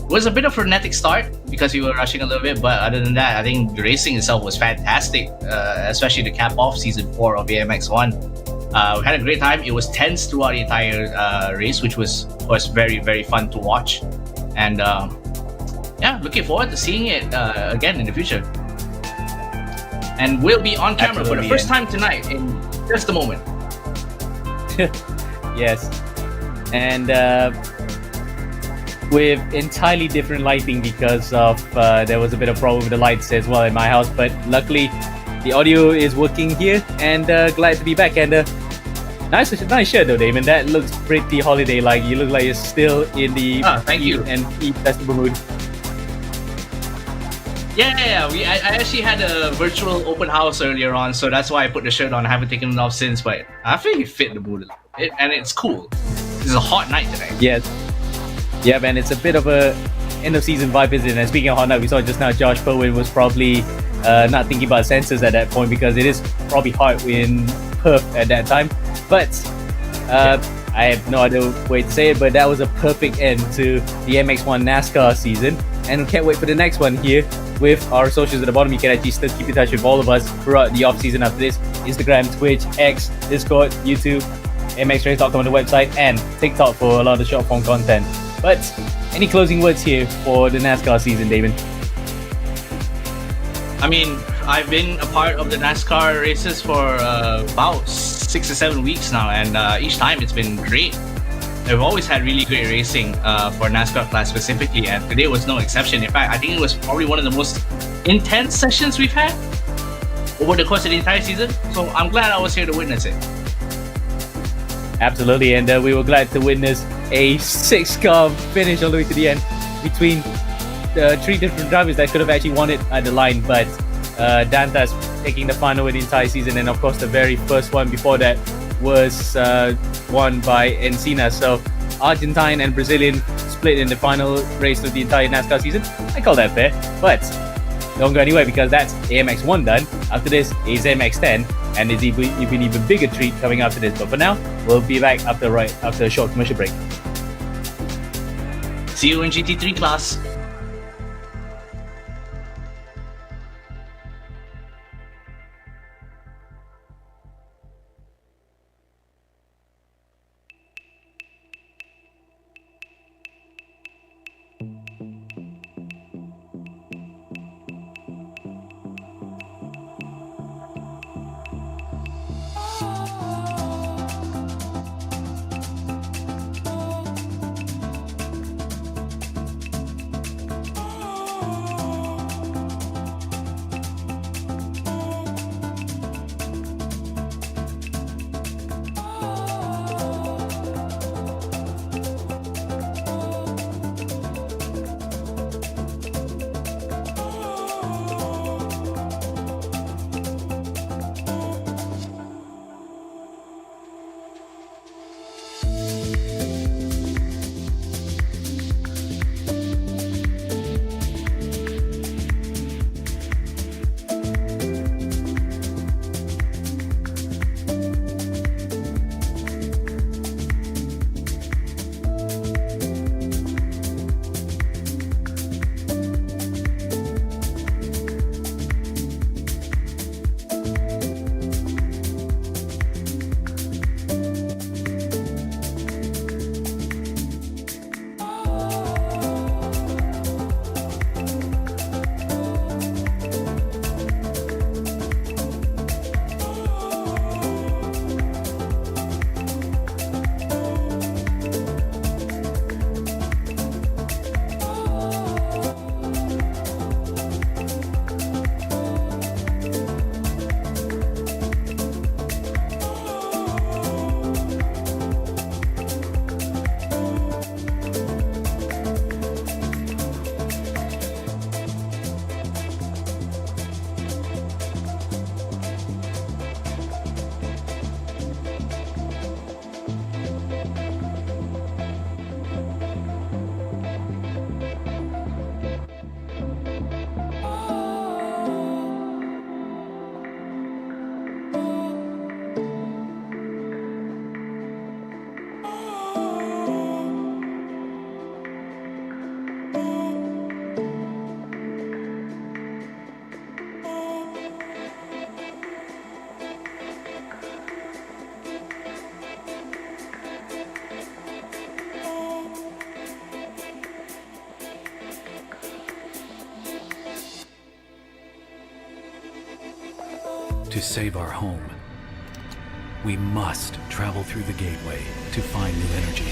Was a bit of a frenetic start because we were rushing a little bit, but other than that, I think the racing itself was fantastic, especially to cap off season 4 of AMX 1. We had a great time. It was tense throughout the entire race, which was very, very fun to watch. And yeah, looking forward to seeing it again in the future. And we'll be on camera for the first time tonight in just a moment. Yes. And with entirely different lighting because of there was a bit of problem with the lights as well in my house, but luckily the audio is working here, and glad to be back. And nice shirt though, Damon. That looks pretty holiday-like. You look like you're still in the thank you and Eid festival mood. Yeah. I actually had a virtual open house earlier on, so that's why I put the shirt on. I haven't taken it off since, but I think it fit the mood, and it's cool. It's a hot night today. Yes. Yeah, man, it's a bit of a end of season vibe, isn't it? And speaking of hot night, we saw just now Josh Perwin was probably not thinking about sensors at that point because it is probably hot in Perth at that time. But I have no other way to say it, but that was a perfect end to the MX1 NASCAR season, and can't wait for the next one here with our socials at the bottom. You can actually still keep in touch with all of us throughout the off season after this: Instagram, Twitch, X, Discord, YouTube, amxrace.com on the website, and TikTok for a lot of the short form content. But any closing words here for the NASCAR season, David? I mean, I've been a part of the NASCAR races for about 6 or 7 weeks now, and each time it's been great. They've always had really great racing for NASCAR class specifically, and today was no exception. In fact, I think it was probably one of the most intense sessions we've had over the course of the entire season. So I'm glad I was here to witness it. Absolutely, and we were glad to witness a 6-car finish all the way to the end between 3 different drivers that could have actually won it at the line, but Dantas taking the final with the entire season, and of course the very first one before that was won by Encinas. So Argentine and Brazilian split in the final race of the entire NASCAR season. I call that fair, but don't go anywhere because that's AMX 1 done. After this is AMX 10, and there's even bigger treat coming after this. But for now, we'll be back after a short commercial break. See you in GT3 class. To save our home, we must travel through the gateway to find new energy.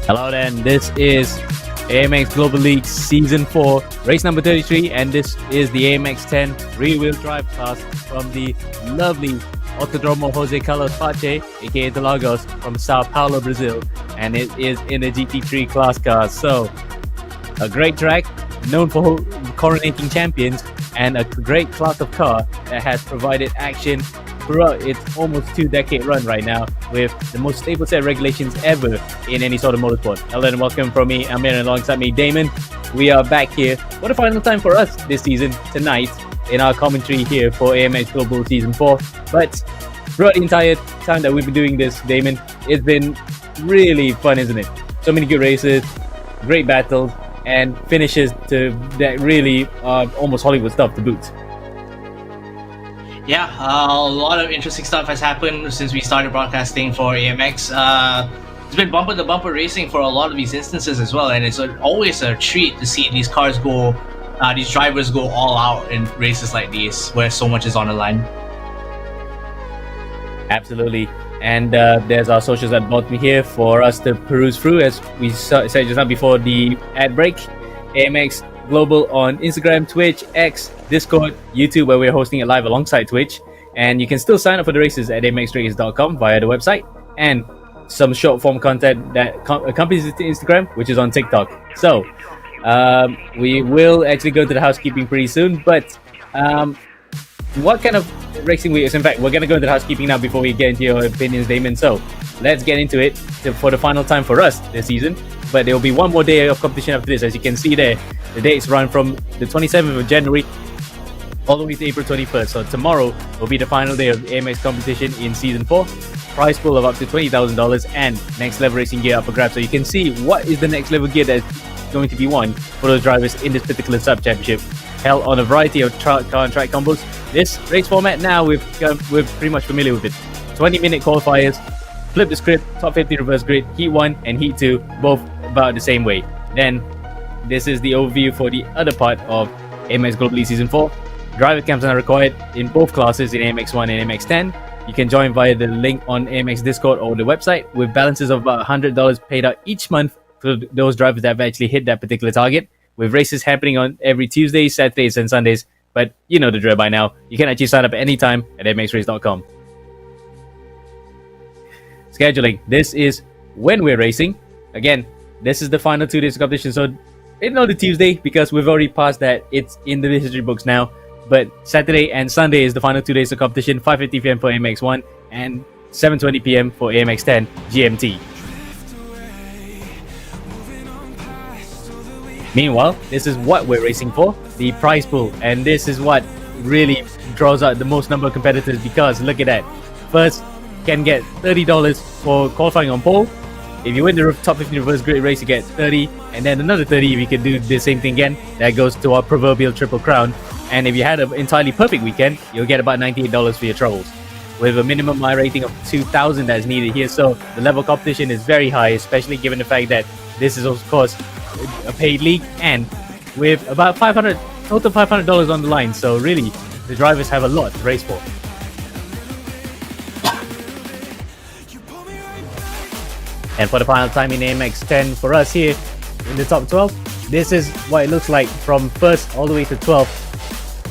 Hello then, this is AMX Global League Season 4, race number 33, and this is the AMX 10 rear-wheel drive class from the lovely Autodromo Jose Carlos Pache, aka INTERLAGOS, from Sao Paulo, Brazil, and it is in a GT3 class car. So, a great track, known for coronating champions, and a great class of car that has provided action throughout its almost 2-decade run right now, with the most stable set of regulations ever in any sort of motorsport. Hello and welcome from me, Amir, and alongside me, Damon. We are back here for the final time for us this season, tonight, in our commentary here for AMX Global Season 4. But throughout the entire time that we've been doing this, Damon, it's been really fun, isn't it? So many good races, great battles, and finishes that really are almost Hollywood stuff to boot. Yeah, a lot of interesting stuff has happened since we started broadcasting for AMX. It's been bumper-to-bumper racing for a lot of these instances as well, and it's always a treat to see these cars go, these drivers go all out in races like these, where so much is on the line. Absolutely. And there's our socials at the bottom here for us to peruse through, as we said just now before the ad break. AMX Global on Instagram, Twitch, X, Discord, YouTube, where we're hosting it live alongside Twitch. And you can still sign up for the races at amxraces.com via the website, and some short form content that accompanies it to Instagram, which is on TikTok. So we will actually go to the housekeeping pretty soon, but what kind of racing week is? In fact, we're going to go into the housekeeping now before we get into your opinions, Damon. So let's get into it for the final time for us this season. But there will be one more day of competition after this. As you can see there, the dates run from the 27th of January all the way to April 21st. So tomorrow will be the final day of AMX competition in Season 4. Prize pool of up to $20,000 and next level racing gear up for grabs. So you can see what is the next level gear that's going to be won for those drivers in this particular sub-championship, held on a variety of car and track combos. This race format now, we're pretty much familiar with it. 20-minute qualifiers, flip the script, top 50 reverse grid, Heat 1 and Heat 2, both about the same way. Then, this is the overview for the other part of AMX Global League Season 4. Driver camps are required in both classes in AMX 1 and AMX 10. You can join via the link on AMX Discord or the website, with balances of about $100 paid out each month for those drivers that have actually hit that particular target, with races happening on every Tuesdays, Saturdays, and Sundays. But you know the drill by now. You can actually sign up at any time at amxrace.com. Scheduling. This is when we're racing. Again, this is the final 2 days of competition. So it's not the Tuesday because we've already passed that. It's in the history books now. But Saturday and Sunday is the final 2 days of competition. 5:50 p.m. for AMX 1 and 7:20 p.m. for AMX 10 GMT. Meanwhile, this is what we're racing for, the prize pool, and this is what really draws out the most number of competitors, because look at that. First, can get $30 for qualifying on pole. If you win the top 15 reverse grid race, you get 30, and then another 30 if you can do the same thing again. That goes to our proverbial triple crown. And if you had an entirely perfect weekend, you'll get about $98 for your troubles, with a minimum rating of 2,000 that's needed here. So the level of competition is very high, especially given the fact that this is, of course, a paid league, and with about total $500 on the line. So really, the drivers have a lot to race for. And for the final time in AMX 10 for us here in the top 12, this is what it looks like from first all the way to 12th.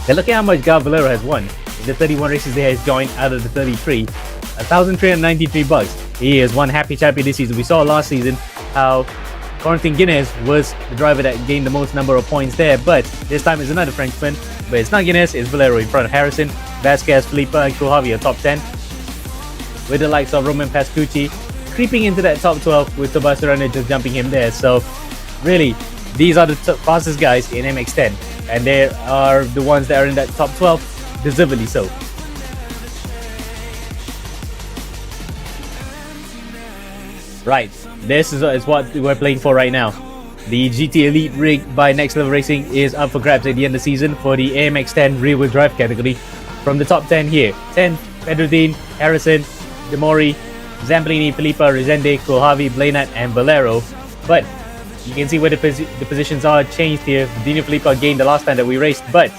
And look at how much Valero has won in the 31 races that he's joined out of the 33. $1,393. He is one happy champion this season. We saw last season how Corentin Guinness was the driver that gained the most number of points there, but this time it's another Frenchman. But it's not Guinness, it's Valero in front of Harrison, Vasquez, Felipe, and Kohavi are top 10, with the likes of Roman Pascucci creeping into that top 12, with Tobias Serrano just jumping him there. So really, these are the fastest guys in MX10, and they are the ones that are in that top 12, deservedly so. Right, this is what we're playing for right now. The GT Elite rig by Next Level Racing is up for grabs at the end of the season for the AMX 10 rear-wheel drive category. From the top 10 here, 10, Pedrodin, Harrison, Demori, Zambolini, Felipe, Resende, Kohavi, Blanat, and Valero. But you can see where the positions are changed here. Dino Felipe gained the last time that we raced, but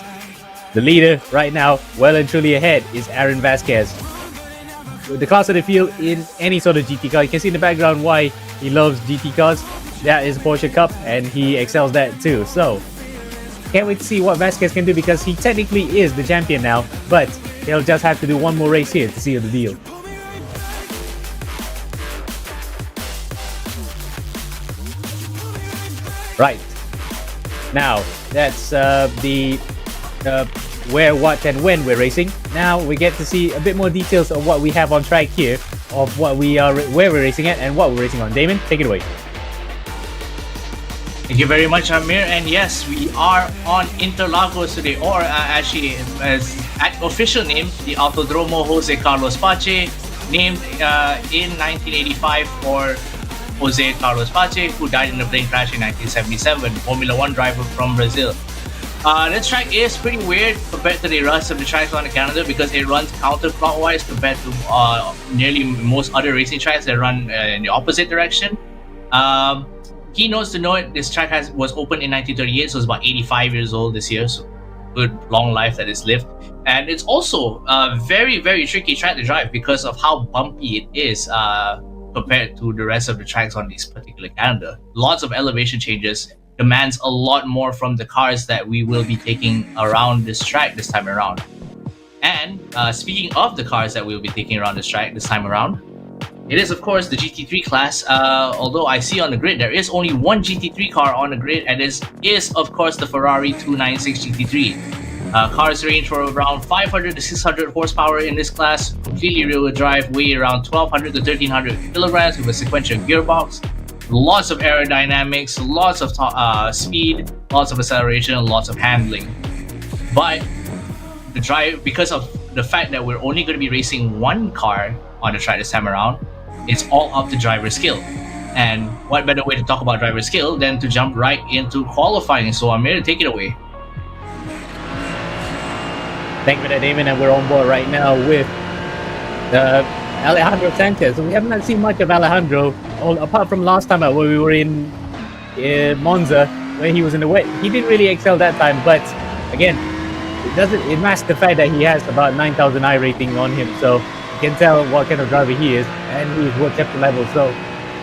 the leader right now, well and truly ahead, is Aaron Vasquez. The class of the field in any sort of GT car, you can see in the background why he loves GT cars. That is Porsche Cup, and he excels that too. So can't wait to see what Vasquez can do, because he technically is the champion now, but he'll just have to do one more race here to seal the deal. Right. Now, that's the where, what, and when we're racing. Now we get to see a bit more details of what we have on track here, of what we are, where we're racing at, and what we're racing on. Damon, take it away. Thank you very much, Amir. And yes, we are on Interlagos today, or actually, as official name, the Autodromo Jose Carlos Pache, named in 1985 for Jose Carlos Pache, who died in a plane crash in 1977, Formula One driver from Brazil. This track is pretty weird compared to the rest of the tracks on Canada, because it runs counterclockwise compared to nearly most other racing tracks that run in the opposite direction. Keynotes to note, this track was opened in 1938, so it's about 85 years old this year, so good long life that it's lived. And it's also a very, very tricky track to drive because of how bumpy it is compared to the rest of the tracks on this particular calendar. Lots of elevation changes, demands a lot more from the cars that we will be taking around this track this time around. And speaking of the cars that we'll be taking around this track this time around, it is, of course, the GT3 class. Although I see on the grid there is only one GT3 car on the grid, and this is, of course, the Ferrari 296 GT3. Cars range from around 500 to 600 horsepower in this class, completely rear-wheel drive, weigh around 1200 to 1300 kilograms with a sequential gearbox. Lots of aerodynamics, lots of speed, lots of acceleration, and lots of handling. But the drive, because of the fact that we're only going to be racing one car on the track this time around, it's all up to driver skill. And what better way to talk about driver skill than to jump right into qualifying? So I'm here to take it away. Thank you for that, Damon, and we're on board right now with Alejandro Sanchez. So we haven't seen much of Alejandro, apart from last time where we were in Monza, where he was in the wet. He didn't really excel that time, but again, it masks the fact that he has about 9,000 iRating on him, so you can tell what kind of driver he is, and he's world champion level. So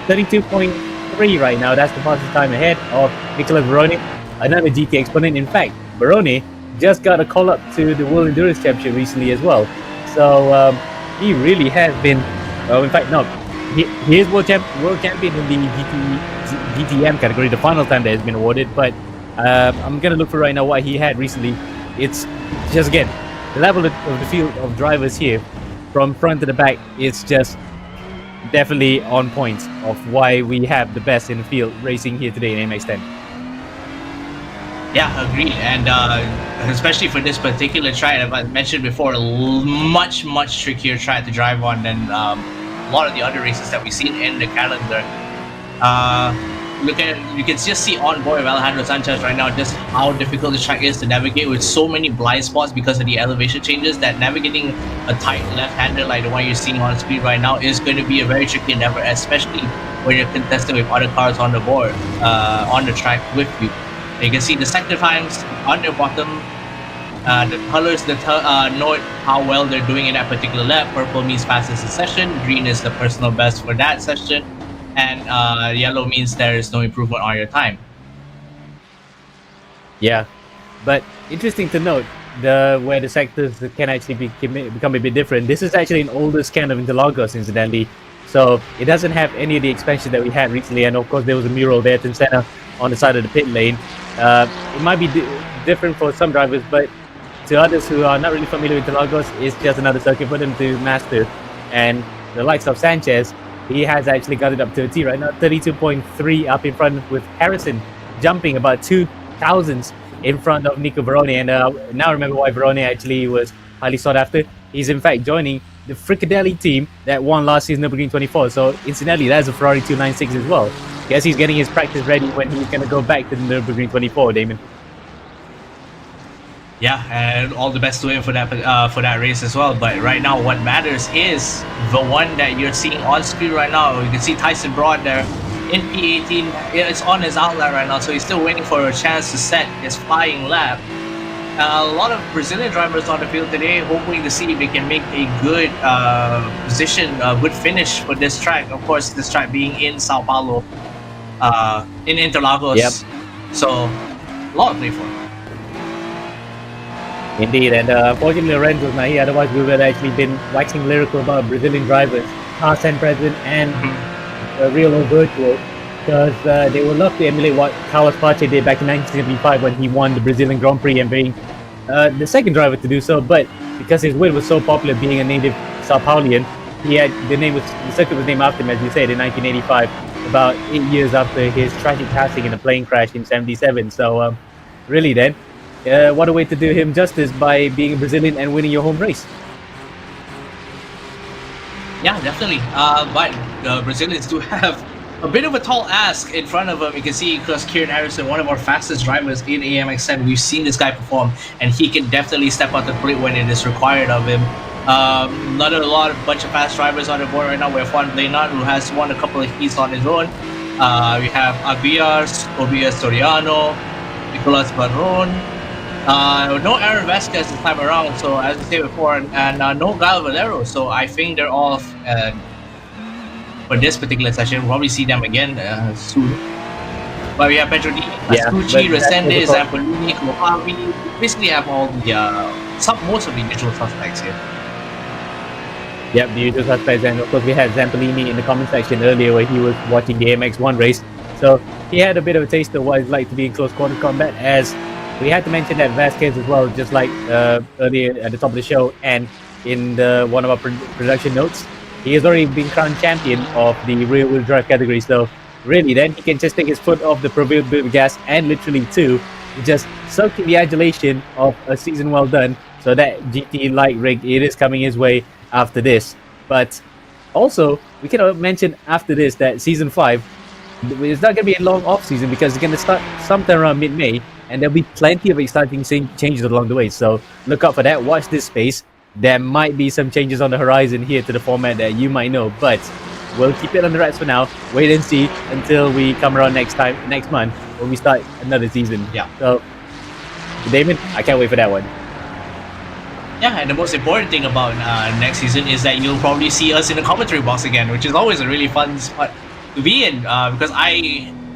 32.3 right now, that's the fastest time ahead of Nicolas Baroni, another GT exponent. In fact, Baroni just got a call up to the World Endurance Championship recently as well. So he really has been, in fact, no, he is world champion in the GTM category, the final time that has been awarded. But I'm going to look for right now what he had recently. It's just, again, the level of the field of drivers here, from front to the back, it's just definitely on point of why we have the best in the field racing here today in AMX 10. Yeah, agreed. And especially for this particular track, as I mentioned before, much trickier track to drive on than a lot of the other races that we've seen in the calendar. You can just see on board of Alejandro Sanchez right now just how difficult this track is to navigate, with so many blind spots because of the elevation changes, that navigating a tight left-hander like the one you're seeing on screen right now is going to be a very tricky endeavor, especially when you're contesting with other cars on the board, on the track with you. You can see the sector times on the bottom, the colors that note how well they're doing in that particular lap. Purple means fastest in session, green is the personal best for that session, and yellow means there is no improvement on your time. Yeah, but interesting to note where the sectors can actually become a bit different. This is actually an older scan of Interlagos, incidentally, so it doesn't have any of the expansion that we had recently. And of course, there was a mural there to center on the side of the pit lane. It might be different for some drivers, but to others who are not really familiar with Interlagos, it's just another circuit for them to master. And the likes of Sanchez, he has actually got it up to a T right now, 32.3 up in front, with Harrison jumping about 2 thousandths in front of Nico Baroni. And now remember why Baroni actually was highly sought after. He's in fact joining the Fricadelli team that won last season Nürburgring 24. So incidentally, that's a Ferrari 296 as well. Guess he's getting his practice ready when he's going to go back to the Nürburgring 24, Damon. Yeah, and all the best to him for that race as well. But right now, what matters is the one that you're seeing on screen right now. You can see Tyson Broad there in P18. It's on his outlet right now, so he's still waiting for a chance to set his flying lap. a lot of Brazilian drivers on the field today, hoping to see if they can make a good position, a good finish for this track. Of course, this track being in Sao Paulo, in Interlagos. Yep. So, a lot to play for. Indeed, and fortunately Lorenzo's not here, otherwise we would have actually been waxing lyrical about Brazilian drivers, past and present, and real or virtual, because they would love to emulate what Carlos Pache did back in 1975 when he won the Brazilian Grand Prix and being the second driver to do so. But because his win was so popular, being a native Sao Paulian, he had the circuit was named after him, as you said, in 1985, about 8 years after his tragic passing in a plane crash in '77. So really then, what a way to do him justice by being a Brazilian and winning your home race. Yeah, definitely. But the Brazilians do have a bit of a tall ask in front of them. You can see because Kieran Harrison, one of our fastest drivers in AMX 10, we've seen this guy perform, and he can definitely step out the plate when it is required of him. Not a bunch of fast drivers on the board right now. We have Juan Blenat, who has won a couple of heats on his own. We have Aguiar, Tobias Soriano, Nicolas Barron. No Aaron Vasquez this time around, so as I said before, and no Gal Valero. So I think they're off for this particular session. We'll probably see them again soon. But we have Pedro D, Ascucci, Resende, Zampolini, Kohavi. Basically have all the most of the usual suspects here. Yep, the usual suspects, and of course we had Zampolini in the comment section earlier where he was watching the AMX1 race. So he had a bit of a taste of what it's like to be in close quarter combat, as we had to mention that Vasquez as well, just like earlier at the top of the show and in one of our production notes, he has already been crowned champion of the rear-wheel drive category. So really then he can just take his foot off the proverbial bit of gas and literally just soak in the adulation of a season well done. So that GT light rig, it is coming his way after this. But also we cannot mention after this that season 5, it's not going to be a long off season because it's going to start sometime around mid-May, and there'll be plenty of exciting changes along the way. So look out for that. Watch this space. There might be some changes on the horizon here to the format that you might know, but we'll keep it on the wraps for now. Wait and see until we come around next month when we start another season. Yeah. So, Damon, I can't wait for that one. Yeah, and the most important thing about next season is that you'll probably see us in the commentary box again, which is always a really fun spot to be in, because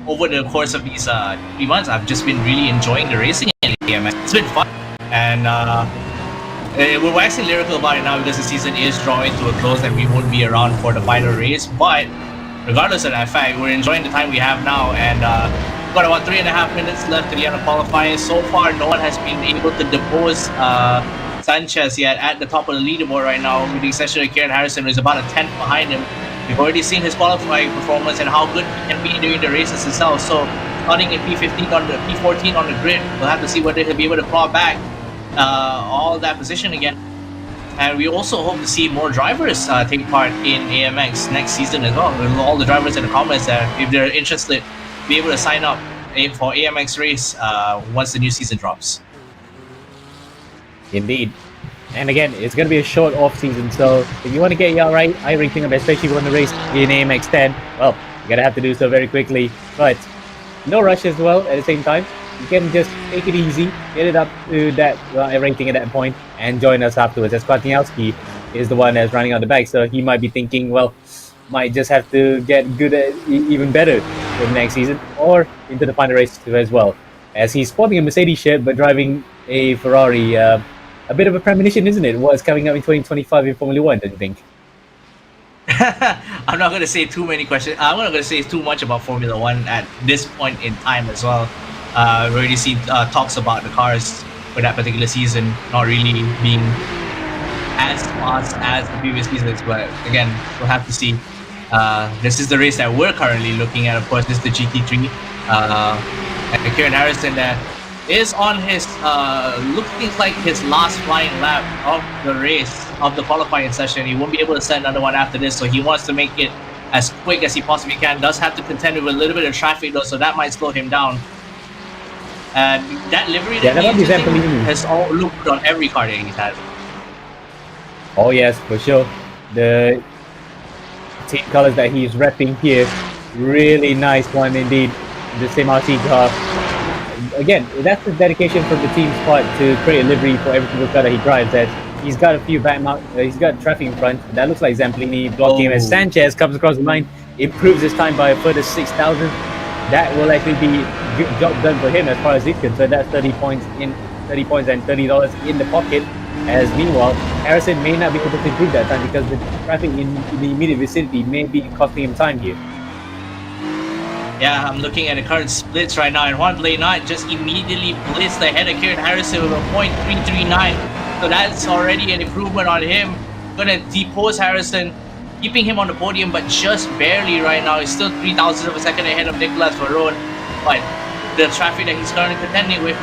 over the course of these 3 months, I've just been really enjoying the racing in AMX. It's been fun, and we're waxing lyrical about it now because the season is drawing to a close and we won't be around for the final race. But regardless of that fact, we're enjoying the time we have now, and we've got about 3.5 minutes left to the end of qualifying. So far, no one has been able to depose Sanchez yet at the top of the leaderboard right now, with the exception of Kieran Harrison, who is about a tenth behind him. We've already seen his qualifying performance and how good he can be during the races himself. So starting in P14 on the grid, we'll have to see whether he'll be able to claw back all that position again. And we also hope to see more drivers take part in AMX next season as well. All the drivers in the comments there, if they're interested, be able to sign up for AMX race once the new season drops. Indeed. And again, it's going to be a short off season, so if you want to get your iRacing up, especially if you want to race in AMX 10, well, you're going to have to do so very quickly. But no rush as well at the same time. You can just take it easy, get it up to that rating at that point, and join us afterwards. As Kwiatkowski is the one that's running on the back, so he might be thinking, well, might just have to get good at even better for the next season, or into the final race as well. As he's sporting a Mercedes shirt but driving a Ferrari. A bit of a premonition, isn't it? What's coming up in 2025 in Formula 1, don't you think? I'm not going to say too many questions. I'm not going to say too much about Formula 1 at this point in time as well. We already see talks about the cars for that particular season not really being as fast as the previous seasons. But again, we'll have to see. This is the race that we're currently looking at. Of course, this is the GT3. And Kieran Harrison there is on his looking like his last flying lap of the race, of the qualifying session. He won't be able to set another one after this, so he wants to make it as quick as he possibly can. Does have to contend with a little bit of traffic though, so that might slow him down. And that livery that has all looked on every car that he's had. Oh yes, for sure. The team colors that he's repping here, really nice one indeed. The same RC car. again, that's the dedication from the team's part to create a livery for every single car that he drives. As he's got a few he's got traffic in front. That looks like Zamplini blocking him as Sanchez comes across the line, improves his time by a further 6,000. That will actually be good job done for him as far as he's concerned. That's 30 points and $30 in the pocket. As meanwhile, Harrison may not be able to improve that time because the traffic in the immediate vicinity may be costing him time here. Yeah, I'm looking at the current splits right now, and Juan Blaynaud just immediately blitzed ahead of Kieran Harrison with a .339. So that's already an improvement on him. Gonna depose Harrison, keeping him on the podium, but just barely right now. He's still 3,000 of a second ahead of Nicolas Varone, but the traffic that he's currently contending with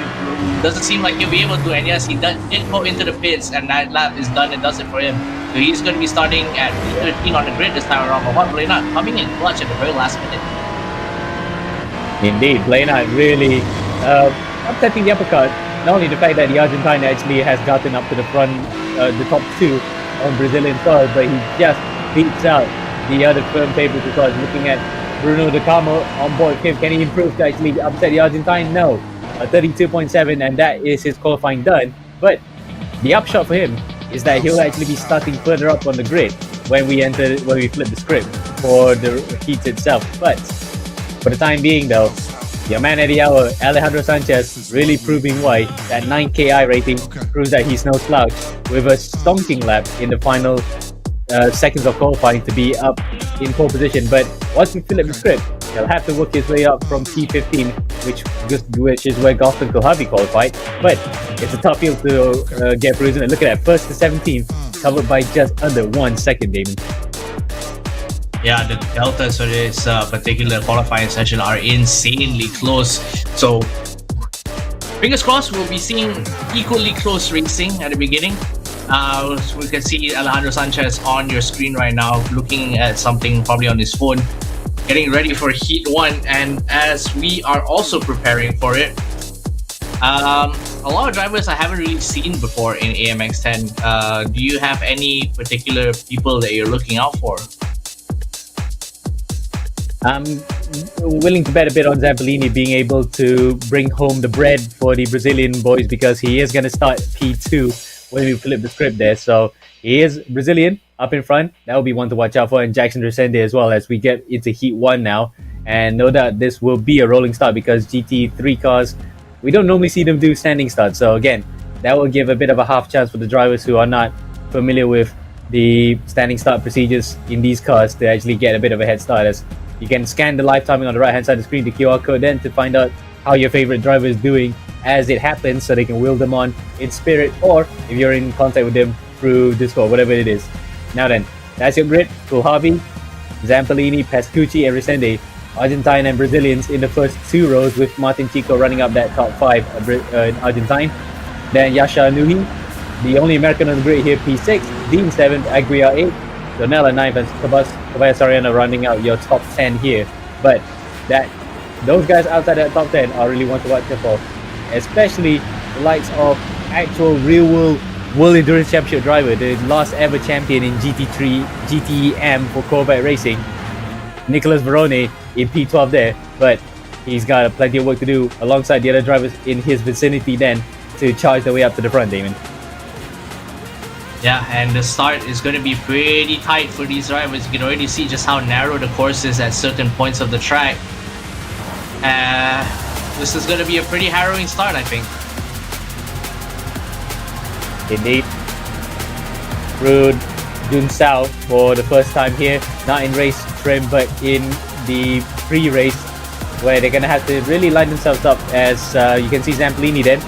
doesn't seem like he'll be able to. And yes, he did go into the pits, and that lap is done and does it for him. So he's going to be starting at 13 on the grid this time around, but Juan Blaynaud coming in clutch at the very last minute. Indeed, Blaynaud really upsetting the uppercut. Not only the fact that the Argentine actually has gotten up to the front, the top two on Brazilian soil, but he just beats out the other firm favorites because looking at Bruno De Carmo on board him. Can he improve to actually upset the Argentine? No. 32.7, and that is his qualifying done. But the upshot for him is that he'll actually be starting further up on the grid when we flip the script for the heat itself. But for the time being though, your man at the hour, Alejandro Sanchez, really proving why that 9K iRating proves that he's no slouch with a stonking lap in the final seconds of qualifying to be up in pole position. But once we flip the script, he'll have to work his way up from P15, which is where Gaston Kohavi qualified. But it's a tough field to get through, isn't it? Look at that, 1st to 17th, covered by just under 1 second, Damon. Yeah, the deltas for this particular qualifying session are insanely close. So, fingers crossed, we'll be seeing equally close racing at the beginning. We can see Alejandro Sanchez on your screen right now, looking at something probably on his phone, getting ready for Heat 1. And as we are also preparing for it, a lot of drivers I haven't really seen before in AMX 10. Do you have any particular people that you're looking out for? I'm willing to bet a bit on Zamplini being able to bring home the bread for the Brazilian boys because he is going to start P2 when we flip the script there. So he is Brazilian up in front. That will be one to watch out for. And Jackson Resende as well as we get into Heat 1 now. And no doubt this will be a rolling start because GT3 cars, we don't normally see them do standing starts. So again, that will give a bit of a half chance for the drivers who are not familiar with the standing start procedures in these cars to actually get a bit of a head start. As you can scan the live timing on the right hand side of the screen, the QR code then to find out how your favorite driver is doing as it happens so they can wheel them on in spirit or if you're in contact with them through Discord, whatever it is. Now then, that's your grid. Kohavi, Zamplini, Pascucci and Resende, Argentine and Brazilians in the first two rows with Martin Chico running up that top 5 in Argentine. Then Yasha Nuhi, the only American on the grid here, P6, Dean 7th, Agria 8, Donella 9th and Tobias Ariana running out your top 10 here. But those guys outside that top 10 are really one to watch for, especially the likes of actual real World Endurance Championship driver, the last ever champion in GTM for Corvette Racing, Nicolas Varone in P12 there. But he's got plenty of work to do alongside the other drivers in his vicinity then to charge their way up to the front, Damon. Yeah, and the start is going to be pretty tight for these drivers. You can already see just how narrow the course is at certain points of the track. This is going to be a pretty harrowing start, I think. Indeed. Rude Dunsao for the first time here, not in race trim but in the pre-race where they're going to have to really line themselves up as you can see Zamplini then.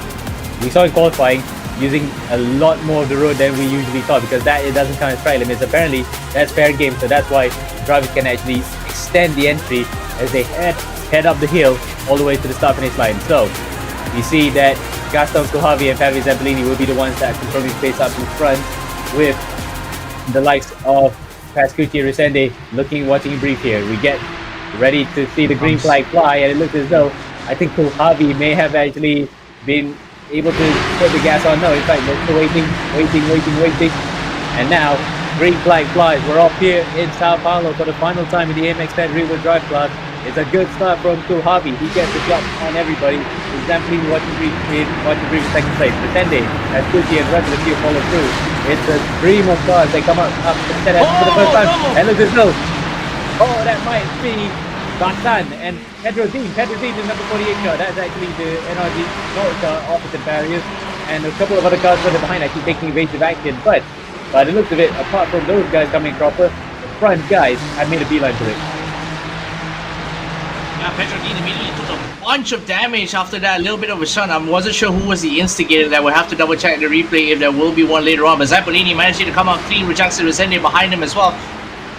We saw in qualifying using a lot more of the road than we usually thought because it doesn't count as track limits. Apparently that's fair game, so that's why drivers can actually extend the entry as they head up the hill all the way to the start finish line. So you see that Gaston Kohavi and Fabio Zamplini will be the ones that control his pace up in front with the likes of Pascucci and Resende watching brief here. We get ready to see the green flag fly and it looks as though I think Kohavi may have actually been able to put the gas on. No, in fact, they're still waiting. And now, green flag flies. We're off here in Sao Paulo for the final time in the AMX 10 rear-wheel drive class. It's a good start from Harvey. He gets the job on everybody. Zampolini watching previous second place. Pretende, as Gucci and rest of the field follow through. It's a stream of cars. They come up to the center for the first time. No. And look at this. Oh, that might be Batan and Pedro Dean. Pedro Dean is number 48 car. That's actually the NRG North opposite barriers. And a couple of other cars further behind actually taking evasive action. But by the looks of it, apart from those guys coming proper, the front guys have made a beeline for it. Yeah, Pedro Dean immediately took a bunch of damage after that, a little bit of a shot. I wasn't sure who was the instigator. That we'll have to double check the replay if there will be one later on. But Zampolini managed to come out clean with Jackson Resende behind him as well.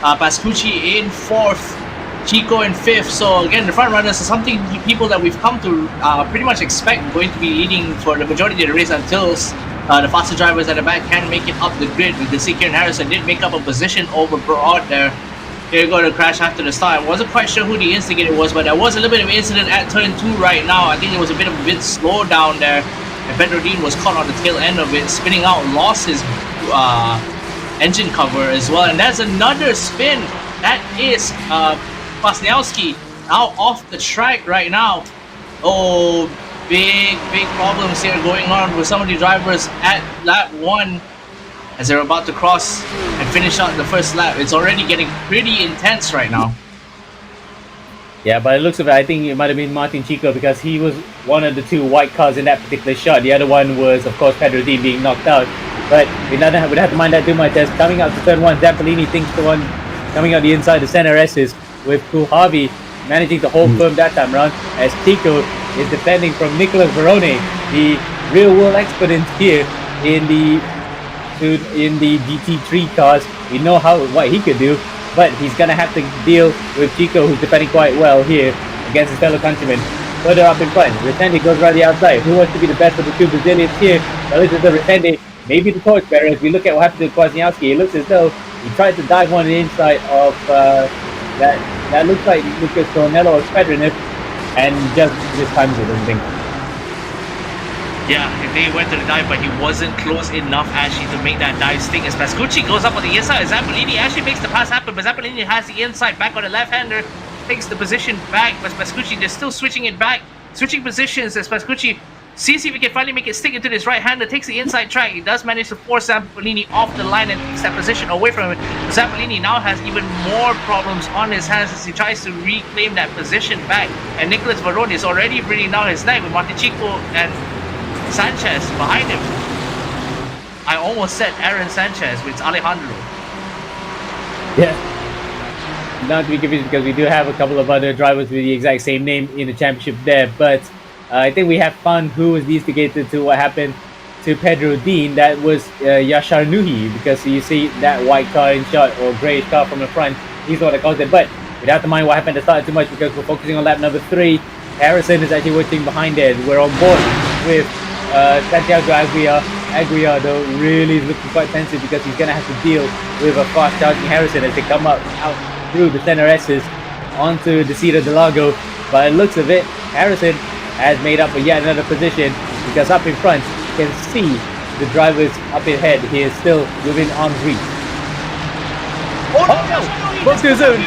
Pascucci in 4th, Chico in 5th. So again, the front runners are something people that we've come to pretty much expect going to be leading for the majority of the race until the faster drivers at the back can make it up the grid. We can see Kieran Harrison did make up a position over Broad there. They're going to crash after the start. I wasn't quite sure who the instigator was, but there was a little bit of incident at turn 2 right now. I think it was a bit slow down there. And Pedro Dean was caught on the tail end of it, spinning out, lost his engine cover as well. And that's another spin. That is Kwasniewski now off the track right now. Oh, big problems here going on with some of the drivers at lap 1. As they're about to cross and finish out the first lap. It's already getting pretty intense right now. Yeah, by the looks of it, I think it might have been Martin Chico because he was one of the 2 white cars in that particular shot. The other one was, of course, Pedro Dean being knocked out. But we don't have to mind that too much as coming out to turn 1, Zampolini thinks the one coming out the inside, the center S's, with Harvey managing to hold firm that time around as Chico is defending from Nicolas Verone, the real-world expert in here in the GT3 cars. We know what he could do, but he's gonna have to deal with Chico, who's defending quite well here against his fellow countrymen. Further up in front, Resende goes right the outside. Who wants to be the best of the 2 Brazilians here? Well, this is the Resende, maybe the torchbearer. As we look at what happened to Kwasniewski, it looks as though he tried to dive on the inside of that looks like Lucas Coronello or Fedrinov, and just this time it doesn't think. Yeah, they went to the dive, but he wasn't close enough actually to make that dive sting. As Pascucci goes up on the inside, Zampolini actually makes the pass happen, but Zampolini has the inside back on the left-hander, takes the position back, but Pascucci, they're still switching it back, switching positions as Pascucci sees if he can finally make it stick into this right-hander, takes the inside track. He does manage to force Zampolini off the line and takes that position away from him. Zampolini now has even more problems on his hands as he tries to reclaim that position back, and Nicolas Verone is already breathing down his neck with Montechico and Sanchez behind him. I almost said Aaron Sanchez, but it's Alejandro. Yeah. Not to be confused because we do have a couple of other drivers with the exact same name in the championship there, but I think we have found who was the instigator to what happened to Pedro Dean. That was Yashar Nuhi, because you see that white car in shot or greyish car from the front. He's the one that caused it, but we don't have to mind what happened at the start too much because we're focusing on lap number 3. Harrison is actually working behind it. We're on board with Santiago Aguiar, though, really is looking quite tensive because he's going to have to deal with a fast charging Harrison as they come out through the center S's onto the Cedar del Lago. By the looks of it, Harrison has made up for yet another position because up in front you can see the drivers up ahead. He is still within arm's reach. Spoke too soon.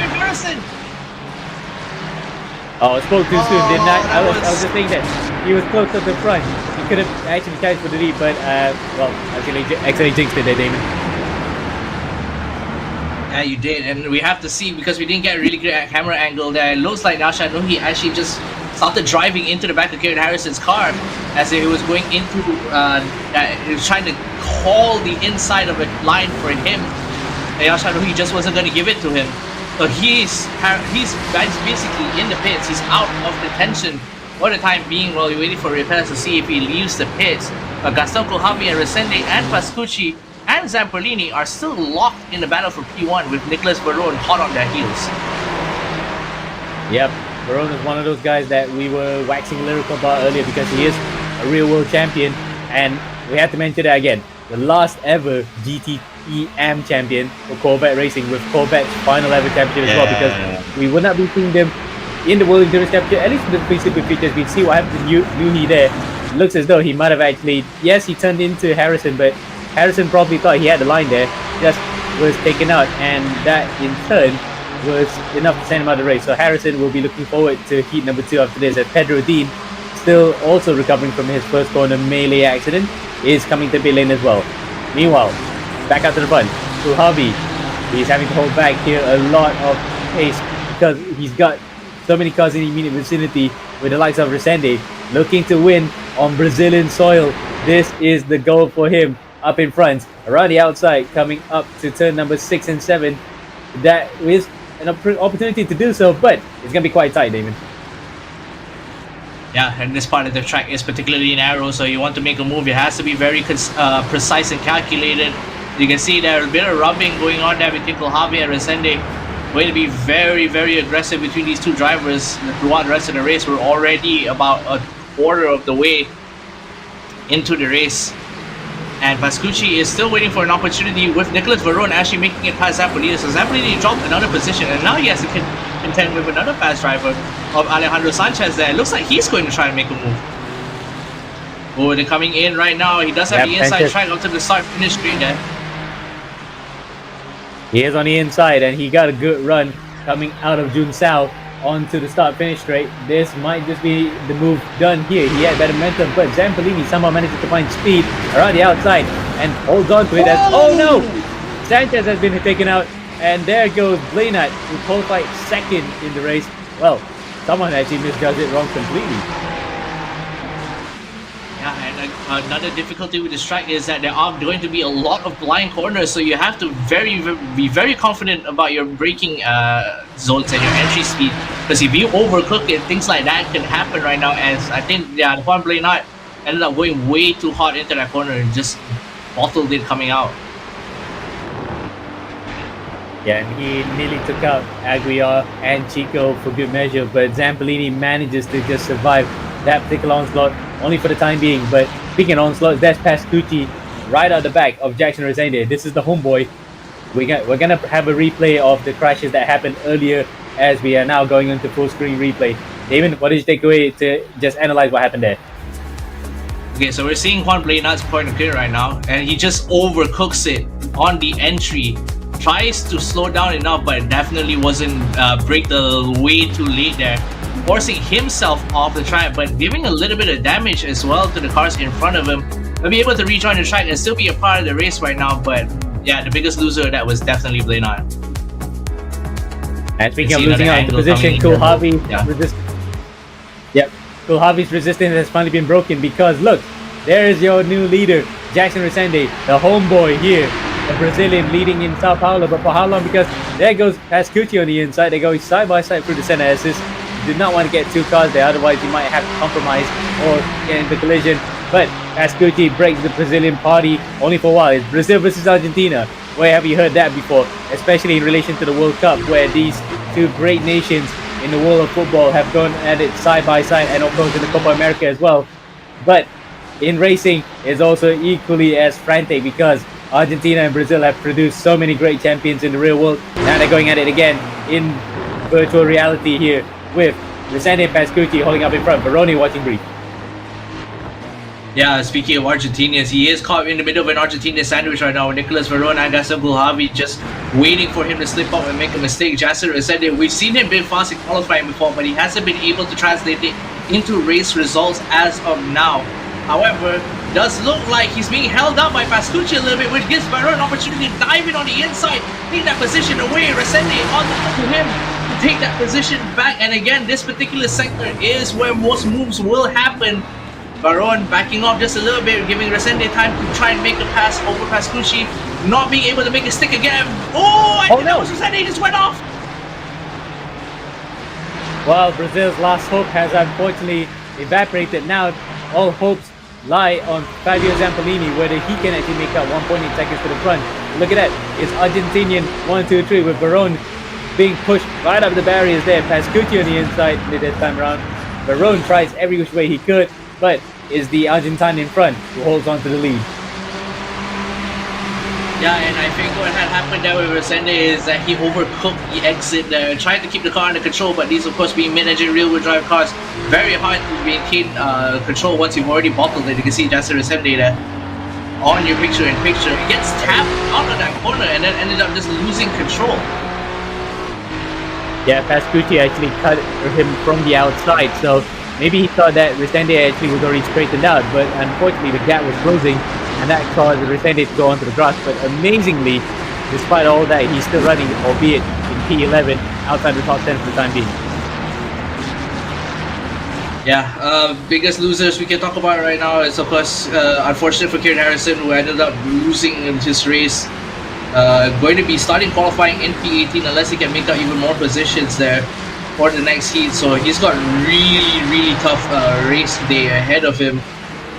Oh, spoke too soon, didn't I? I was just thinking that he was close to the front. He could have actually challenged for the lead, but well, actually jinxed it there, Damon. Yeah, you did, and we have to see because we didn't get a really good camera angle there. It looks like Nasha Nuhi actually just started driving into the back of Kieran Harrison's car as he was going into he was trying to call the inside of a line for him. And Nasha Nuhi just wasn't going to give it to him. So he's basically in the pits. He's out of contention for the time being while we're waiting for repairs to see if he leaves the pits. But Gaston Kohavi and Resende and Pascucci and Zampolini are still locked in the battle for P1 with Nicolas Verone hot on their heels. Yep, Verone is one of those guys that we were waxing lyrical about earlier because he is a real world champion, and we have to mention that again. The last ever GT3 champion for Corvette Racing, with Corvette's final ever championship as well, because we would not be seeing them in the World Endurance Championship, at least in the pre-super features. We see what happened to Nuhi there. It looks as though he might have actually, yes, he turned into Harrison, but Harrison probably thought he had the line there, just was taken out, and that in turn was enough to send him out of the race. So Harrison will be looking forward to heat number 2 after this, as Pedro Dean, still also recovering from his first corner melee accident, is coming to pit lane as well. Meanwhile, back out to the front, to Harvey. He's having to hold back here a lot of pace because he's got so many cars in the immediate vicinity with the likes of Resende looking to win on Brazilian soil. This is the goal for him up in front. Around the outside, coming up to turn number 6 and 7. That is an opportunity to do so, but it's going to be quite tight, Damon. Yeah, and this part of the track is particularly narrow, so you want to make a move, it has to be very precise and calculated. You can see there's a bit of rubbing going on there between Kohlhavi and Resende. Going to be very, very aggressive between these two drivers throughout the rest of the race. We're already about a quarter of the way into the race. And Pascucci is still waiting for an opportunity with Nicholas Varone actually making it past Zampolini. So Zampolini dropped another position, and now he has to contend with another fast driver of Alejandro Sanchez there. It looks like he's going to try to make a move. Oh, they're coming in right now. He does have the inside track up to the start finish screen there. He is on the inside, and he got a good run coming out of Junsao onto the start finish straight. This might just be the move done here. He had better momentum, but Zampolini somehow manages to find speed around the outside and holds on to it. Oh no! Sanchez has been taken out, and there goes Blainat, who qualified second in the race. Well, someone actually misjudged it wrong completely. Yeah, and another difficulty with this track is that there are going to be a lot of blind corners, so you have to be very confident about your braking zones and your entry speed. Because if you overcook it, things like that can happen right now. As I think, yeah, Juan Blainat ended up going way too hard into that corner and just bottled it coming out. Yeah, and he nearly took out Aguiar and Chico for good measure, but Zampolini manages to just survive that particular onslaught, only for the time being. But speaking of onslaught, that's Pascucci right out the back of Jackson Resende. This is the homeboy. We're gonna have a replay of the crashes that happened earlier, as we are now going into full screen replay. Damon, what did you take away to just analyze what happened there? Okay, so we're seeing Juan Blainat's point of clear right now, and he just overcooks it on the entry. Tries to slow down enough, but definitely wasn't brake the way too late there, forcing himself off the track, but giving a little bit of damage as well to the cars in front of him. He'll be able to rejoin the track and still be a part of the race right now, but yeah, the biggest loser of that was definitely Blainat. And speaking of losing out the position, Kohlhavi Kohlhavi's resistance has finally been broken, because look, there is your new leader, Jackson Resende, the homeboy here, the Brazilian leading in Sao Paulo. But for how long? Because there goes Pascucci on the inside. They're going side by side through the center assist. Did not want to get two cars there, otherwise you might have to compromise or get into collision. But Pascucci breaks the Brazilian party only for a while. It's Brazil versus Argentina. Where have you heard that before? Especially in relation to the World Cup, where these two great nations in the world of football have gone at it side by side, and of course in the Copa America as well. But in racing, it's also equally as frantic, because Argentina and Brazil have produced so many great champions in the real world. Now they're going at it again in virtual reality here, with Resende and Pascucci holding up in front. Baroni watching brief. Yeah, speaking of Argentinians, he is caught in the middle of an Argentinian sandwich right now with Nicholas Varone and Gaston Kohlhavi just waiting for him to slip up and make a mistake. Jason Resende, we've seen him been fast in qualifying before, but he hasn't been able to translate it into race results as of now. However, does look like he's being held up by Pascucci a little bit, which gives Varone an opportunity to dive in on the inside, take that position away. Resende on to him to take that position back, and again, this particular sector is where most moves will happen. Varone backing off just a little bit, giving Resende time to try and make a pass over Pascucci, not being able to make a stick again. Oh, I think that was Resende, he just went off. Well, Brazil's last hope has unfortunately evaporated. Now all hopes lie on Fabio Zampolini, whether he can actually make up 1.8 seconds to the front. Look at that, it's Argentinian 1, 2, 3 with Varone being pushed right up the barriers there. Pascucci on the inside this time around. Varone tries every which way he could, but is the Argentine in front who holds on to the lead. Yeah, and I think what had happened there with Resende is that he overcooked the exit there, tried to keep the car under control, but these of course being mid-engine rear-wheel drive cars, very hard to maintain control once you've already bottled it. You can see Jason Resende there on your picture-in-picture. He gets tapped out of that corner and then ended up just losing control. Yeah, Pascucci actually cut him from the outside, so maybe he thought that Resende actually was already straightened out, but unfortunately the gap was closing, and that caused Resende to go onto the grass. But amazingly, despite all that, he's still running, albeit in P11, outside the top 10 for the time being. Yeah, biggest losers we can talk about right now is, of course, unfortunate for Kieran Harrison, who ended up losing in his race. Going to be starting qualifying in P18 unless he can make up even more positions there for the next heat. So he's got really tough race today ahead of him.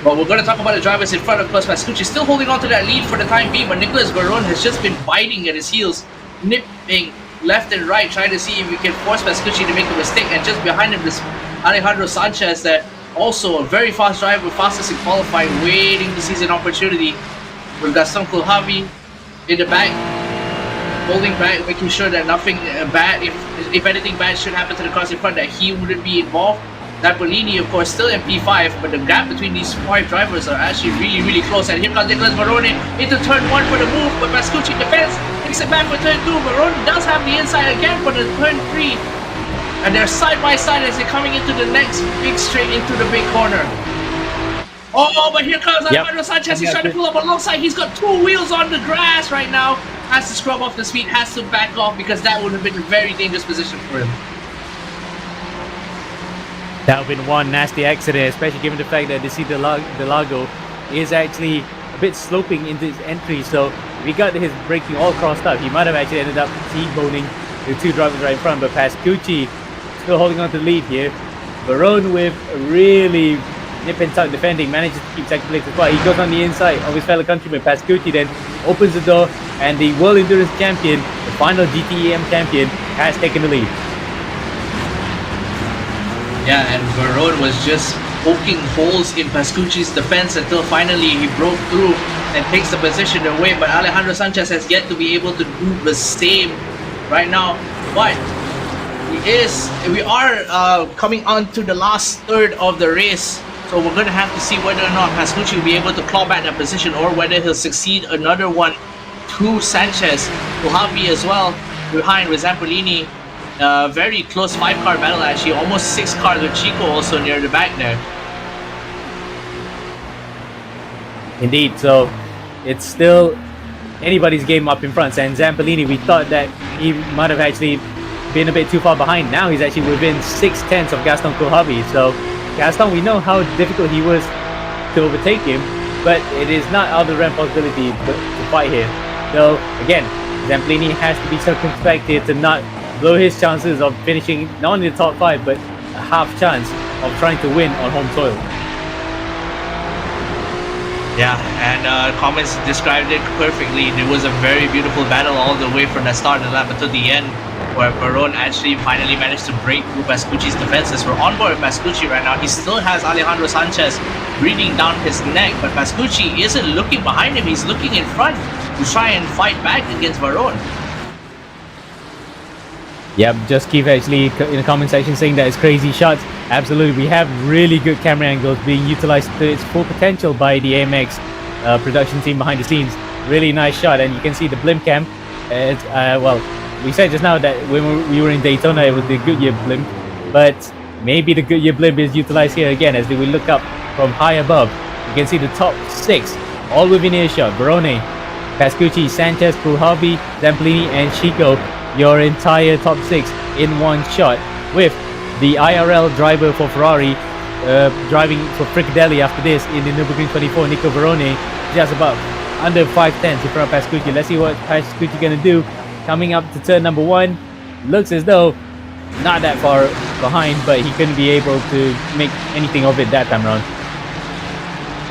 But we're going to talk about the drivers in front. Of course, Pascucci still holding on to that lead for the time being, but Nicolas Varone has just been biting at his heels, nipping left and right, trying to see if we can force Pascucci to make a mistake. And just behind him, this Alejandro Sanchez, that also a very fast driver, fastest in qualifying, waiting to seize an opportunity. We've got Gaston Kulhavi in the back, holding back, making sure that nothing bad, if anything bad should happen to the cars in front, that he wouldn't be involved. Zampolini, of course, still in P5, but the gap between these 5 drivers are actually really close. And here comes Nicolas Varone into turn 1 for the move, but Pascucci defends, takes it back for turn 2. Varone does have the inside again for the turn 3. And they're side by side as they're coming into the next big straight into the big corner. Oh, but here comes Alejandro Sanchez. He's trying to pull up alongside. He's got 2 wheels on the grass right now. Has to scrub off the speed, has to back off because that would have been a very dangerous position for him. That would have been one nasty accident, especially given the fact that Delago is actually a bit sloping into his entry. So if he got his braking all crossed up, he might have actually ended up T-boning the 2 drivers right in front. But Pascucci still holding on to the lead here. Varone with really nip and tuck defending, manages to keep second place as well. He goes on the inside of his fellow countryman. Pascucci then opens the door, and the World Endurance Champion, the final GTEM champion, has taken the lead. Yeah, and Varone was just poking holes in Pascucci's defense until finally he broke through and takes the position away. But Alejandro Sanchez has yet to be able to do the same right now. But we are coming on to the last third of the race. So we're going to have to see whether or not Pascucci will be able to claw back that position or whether he'll succeed another one to Sanchez. Kulhavi as well behind with Zampolini. Very close 5-car battle actually, almost 6 cars with Chico also near the back there. Indeed, so it's still anybody's game up in front. And Zampolini, we thought that he might have actually been a bit too far behind. Now he's actually within 6/10 of Gaston Kulhavi. So Gaston, we know how difficult he was to overtake him, but it is not out of the realm possibility to fight here. So again, Zampolini has to be circumspect here to not blow his chances of finishing not only the top 5, but a half chance of trying to win on home soil. Yeah, and comments described it perfectly. It was a very beautiful battle all the way from the start of the lap until the end, where Varone actually finally managed to break through Pascucci's defenses. We're on board with Pascucci right now. He still has Alejandro Sanchez breathing down his neck, but Pascucci isn't looking behind him. He's looking in front to try and fight back against Varone. Yeah, just keep actually in the comment section saying that it's crazy shots. Absolutely, we have really good camera angles being utilized to its full potential by the AMX production team behind the scenes. Really nice shot, and you can see the blimp cam. Well, we said just now that when we were in Daytona, it was the Goodyear blimp, but maybe the Goodyear blimp is utilized here again as we look up from high above. You can see the top 6 all within earshot. Varone, Pascucci, Sanchez, Kulhavi, Zampolini, and Chico. Your entire top 6 in one shot, with the IRL driver for Ferrari driving for Fricadelli after this in the Nürburgring 24, Nico Varone, just about under 5/10 in front of Pascucci. Let's see what Pascucci gonna do coming up to turn number 1. Looks as though not that far behind, but he couldn't be able to make anything of it that time around.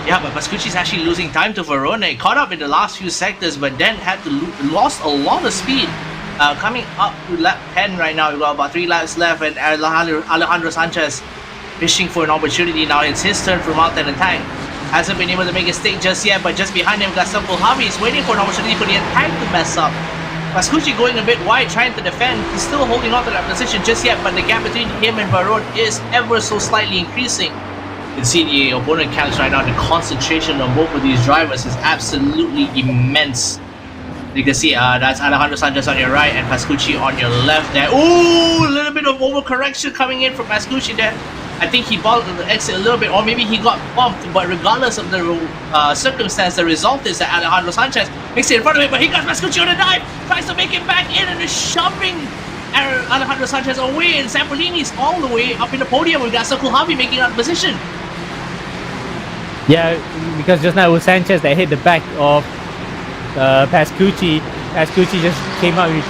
Yeah, but Pascucci's actually losing time to Varone. Caught up in the last few sectors, but then had to lost a lot of speed. Coming up to lap 10 right now, we've got about 3 laps left, and Alejandro Sanchez fishing for an opportunity now. It's his turn from out and attack. Hasn't been able to make a stake just yet, but just behind him, Gaston Kulhavi is waiting for an opportunity for the attack to mess up. Pascucci going a bit wide, trying to defend. He's still holding on to that position just yet, but the gap between him and Varone is ever so slightly increasing. You can see the opponent camps right now. The concentration on both of these drivers is absolutely immense. You can see that's Alejandro Sanchez on your right and Pascucci on your left there. Ooh, a little bit of overcorrection coming in from Pascucci there. I think he bumped the exit a little bit, or maybe he got bumped, but regardless of the circumstance, the result is that Alejandro Sanchez makes it in front of him, but he got Pascucci on a dive, tries to make it back in, and is shoving Alejandro Sanchez away, and Zampolini's all the way up in the podium. We've got Kulhavi making that position. Yeah, because just now it was Sanchez that hit the back of Pascucci. Pascucci just came out in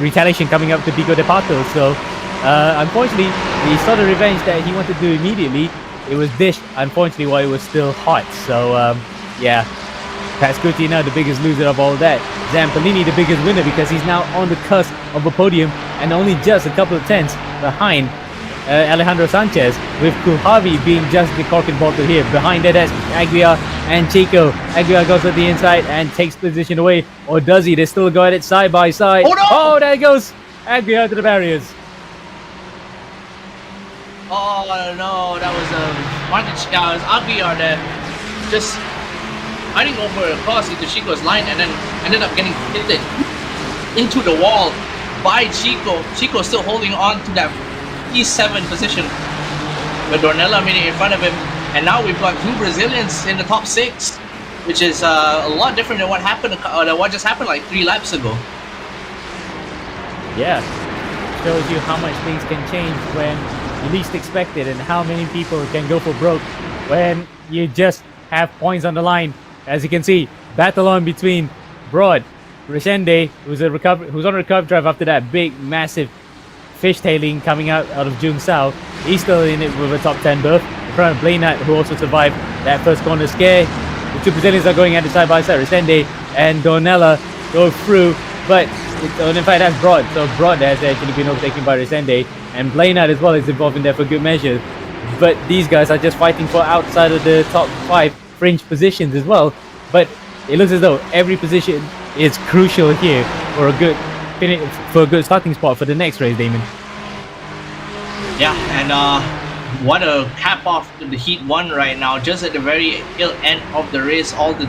retaliation coming up to Pico de Pato, so unfortunately, he saw the revenge that he wanted to do immediately. It was dished, unfortunately, while it was still hot. So, yeah, Pascucci now the biggest loser of all that. Zampolini the biggest winner because he's now on the cusp of a podium and only just a couple of tenths behind Alejandro Sanchez, with Kulhavi being just the cork and bottle here. Behind that is Aguiar and Chico. Aguiar goes to the inside and takes position away. Or does he? They still go at it side by side. Oh, no! Oh, there goes Aguiar to the barriers. Oh no, that was it was Aguiar there, just fighting over across into Chico's line and then ended up getting hit into the wall by Chico. Chico still holding on to that P7 position, with Dornella immediately in front of him, and now we've got two Brazilians in the top 6, which is a lot different than what just happened like 3 laps ago. Yeah, shows you how much things can change when you least expect it, and how many people can go for broke when you just have points on the line. As you can see, battle on between Broad, Reshende, who's on a recovery drive after that big, massive fishtailing coming out of June South. He's still in it with a top 10 berth. In front of Blainat, who also survived that first corner scare. The two Brazilians are going at it side by side. Reshende and Dornella go through, but in fact that's Broad. So Broad has actually been overtaken by Reshende, and Blainat as well is involved in there for good measure. But these guys are just fighting for outside of the top 5 fringe positions as well. But it looks as though every position is crucial here for a good starting spot for the next race, Damon. Yeah, and what a cap off to the Heat 1 right now. Just at the very end of the race, all the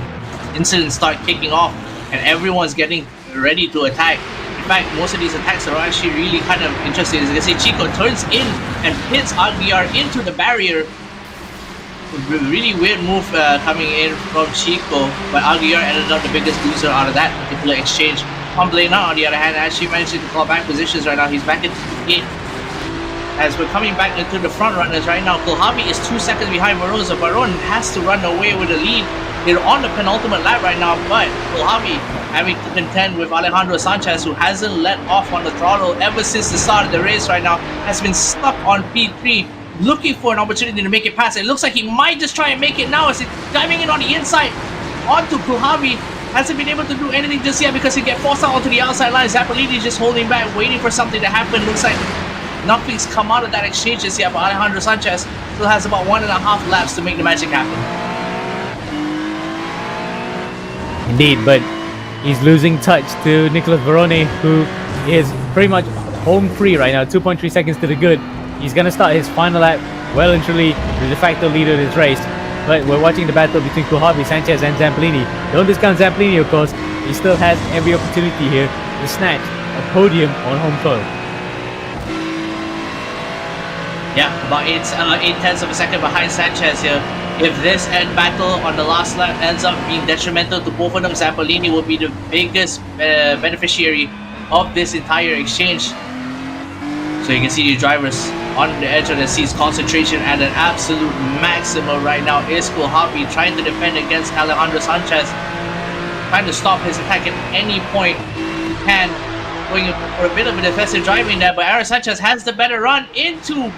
incidents start kicking off, and everyone's getting ready to attack. In fact, most of these attacks are actually really kind of interesting. As you can see, Chico turns in and hits Aguiar into the barrier. Really weird move coming in from Chico, but Aguiar ended up the biggest loser out of that particular exchange. Blainat, on the other hand, actually managed to claw back positions right now. He's back in 8th. As we're coming back into the front runners right now, Kulhavi is 2 seconds behind Baroza. Baron has to run away with the lead. They're on the penultimate lap right now, but Kulhavi having to contend with Alejandro Sanchez, who hasn't let off on the throttle ever since the start of the race right now, has been stuck on P3, looking for an opportunity to make it past. It looks like he might just try and make it now as he's diving in on the inside onto Kulhavi. Hasn't been able to do anything just yet because he gets forced out onto the outside line. Zampolini just holding back, waiting for something to happen. Looks like nothing's come out of that exchange just yet, but Alejandro Sanchez still has about 1.5 laps to make the magic happen. Indeed, but he's losing touch to Nicolas Verone, who is pretty much home free right now, 2.3 seconds to the good. He's going to start his final lap well and truly the de facto leader of this race. But we're watching the battle between Kulhavi, Sanchez and Zampolini. Don't discount Zampolini, of course. He still has every opportunity here to snatch a podium on home soil. Yeah, about 8/10 of a second behind Sanchez here. If this end battle on the last lap ends up being detrimental to both of them, Zampolini will be the biggest beneficiary of this entire exchange. So you can see the drivers on the edge of the seats, concentration at an absolute maximum right now. Is Kulhavi trying to defend against Alejandro Sanchez, trying to stop his attack at any point he can, going for a bit of a defensive driving there, but Aaron Sanchez has the better run into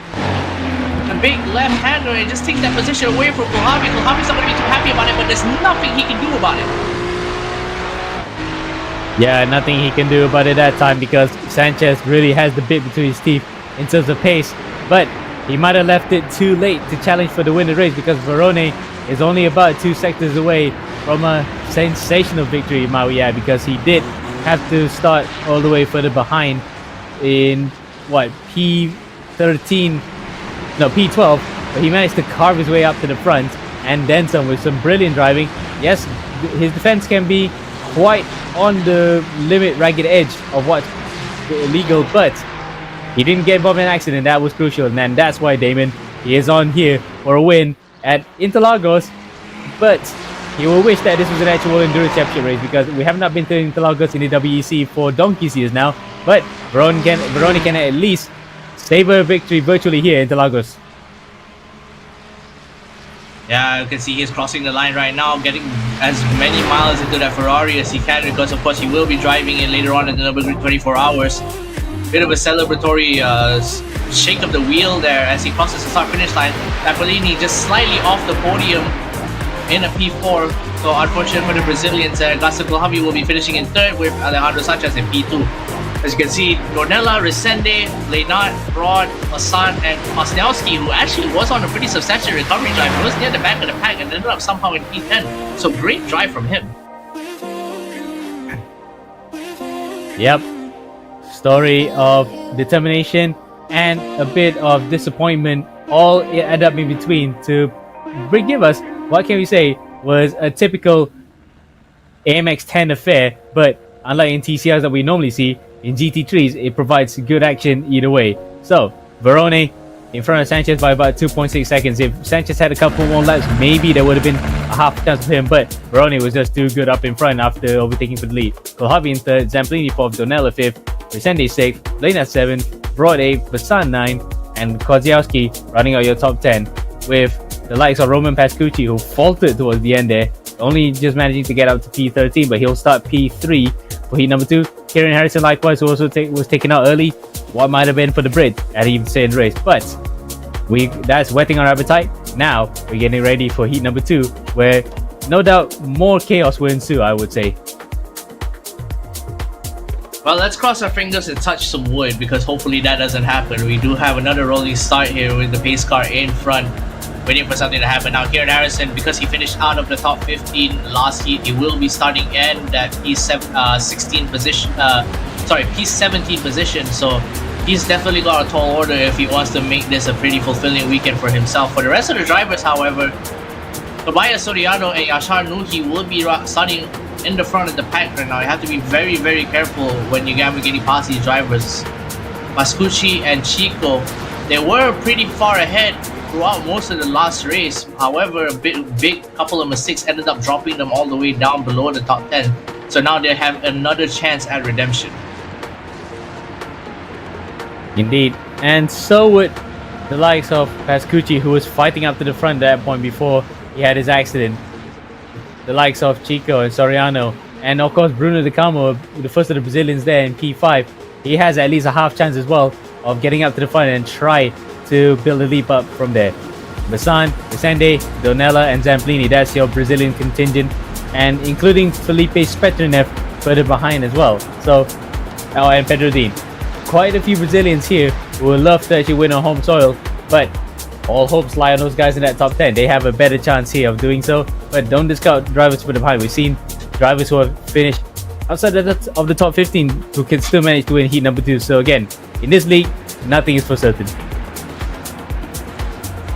the big left-hander and just take that position away from Kulhavi. Kulhavi's not going to be too happy about it, but there's nothing he can do about it. Yeah, nothing he can do about it that time because Sanchez really has the bit between his teeth in terms of pace. But he might have left it too late to challenge for the win of the race because Verone is only about 2 sectors away from a sensational victory, Maui, because he did have to start all the way further behind in, P12, but he managed to carve his way up to the front and then some with some brilliant driving. Yes, his defense can be quite on the limit, ragged edge of what's illegal, but he didn't get involved in an accident. That was crucial, and that's why Damon, he is on here for a win at Interlagos. But he will wish that this was an actual endurance championship race, because we have not been to Interlagos in the WEC for donkey's years now. But Veroni can at least savor a victory virtually here in Interlagos. Yeah, you can see he's crossing the line right now, getting as many miles into that Ferrari as he can, because of course he will be driving in later on in the number 24 hours. Bit of a celebratory shake of the wheel there as he crosses the start-finish line. Napolini just slightly off the podium in a P4. So unfortunate for the Brazilians, Gaston Kohlhavi will be finishing in third with Alejandro Sanchez in P2. As you can see, Dornella, Resende, Leynard, Broad, Hassan, and Kosniowski, who actually was on a pretty substantial recovery drive, he was near the back of the pack and ended up somehow in P10. So great drive from him. Yep. Story of determination and a bit of disappointment all add up in between to give us, what can we say, was a typical AMX 10 affair, but unlike in TCRs that we normally see, in GT3s, it provides good action either way. So, Verone in front of Sanchez by about 2.6 seconds. If Sanchez had a couple more laps, maybe there would have been a half chance of him, but Verone was just too good up in front after overtaking for the lead. Kohlhavi in third, Zamplini fourth, Donella fifth, Resende sixth, Lena seventh, Broad eighth, Basan 9, and Kosciuszki running out your top 10, with the likes of Roman Pascucci, who faltered towards the end there, only just managing to get up to P13, but he'll start P3 for heat number 2. Kieran Harrison likewise, who also was taken out early, what might have been for the Brit at the same race, but that's whetting our appetite. Now we're getting ready for heat number 2, where no doubt more chaos will ensue, I would say. Well, let's cross our fingers and touch some wood, because hopefully that doesn't happen. We do have another rolling start here with the pace car in front, waiting for something to happen. Now, Kieran Harrison, because he finished out of the top 15 last heat, he will be starting in that P17 position. So he's definitely got a tall order if he wants to make this a pretty fulfilling weekend for himself. For the rest of the drivers, however, Tobias Soriano and Yashar Nuhi will be starting in the front of the pack right now. You have to be very, very careful when you're getting past these drivers. Pascucci and Chico, they were pretty far ahead throughout most of the last race. However, a big couple of mistakes ended up dropping them all the way down below the top 10. So now they have another chance at redemption. Indeed. And so would the likes of Pascucci, who was fighting up to the front at that point before he had his accident. The likes of Chico and Soriano, and of course Bruno De Carmo, the first of the Brazilians there in P5. He has at least a half chance as well of getting up to the front and try to build a leap up from there. Basan, Resende, Donella, and Zamplini, that's your Brazilian contingent, and including Felipe Spetrinev further behind as well. So, and Pedro Dean. Quite a few Brazilians here who would love to actually win on home soil, but all hopes lie on those guys in that top 10. They have a better chance here of doing so, but don't discount drivers further behind. We've seen drivers who have finished outside of the top 15 who can still manage to win heat number 2. So again, in this league, nothing is for certain.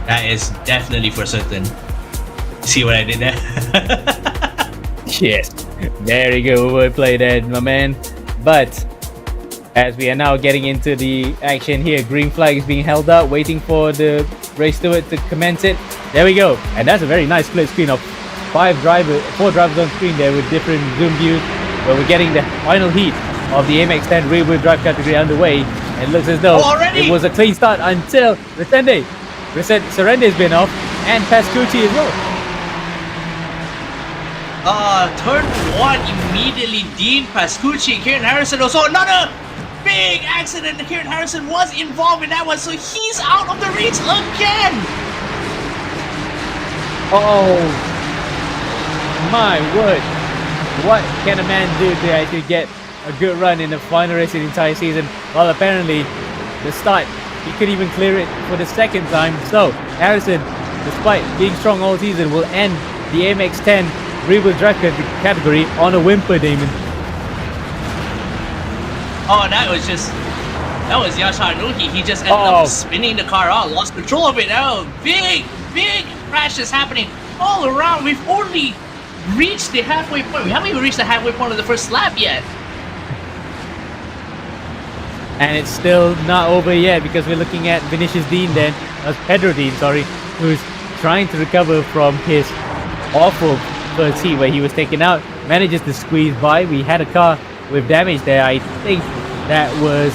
That is definitely for certain. See what I did there? Yes, there you go, wordplay there, my man. But as we are now getting into the action here, green flag is being held up, waiting for the race steward to commence it. There we go, and that's a very nice split screen of 4 drivers on screen there with different zoom views, where we're getting the final heat of the AMX 10 rear-wheel drive category underway. And it looks as though it was a clean start until Serende has been off, and Pascucci as well. Turn 1 immediately, Dean Pascucci, Kieran Harrison also another big accident. Kieran Harrison was involved in that one, so he's out of the race again. Oh my word, what can a man do to actually get a good run in the final race of the entire season? Well, apparently the start, he couldn't even clear it for the second time. So Harrison, despite being strong all season, will end the AMX 10 rear-wheel drive category on a whimper, Damon. Oh, that was Yashar Nuhi. He just ended up spinning the car out, lost control of it. Now, big crashes happening all around with only reached the halfway point. We haven't even reached the halfway point of the first lap yet. And it's still not over yet because we're looking at Vinicius Dean then, Pedro Dean, sorry, who's trying to recover from his awful first heat where he was taken out, manages to squeeze by. We had a car with damage there. I think that was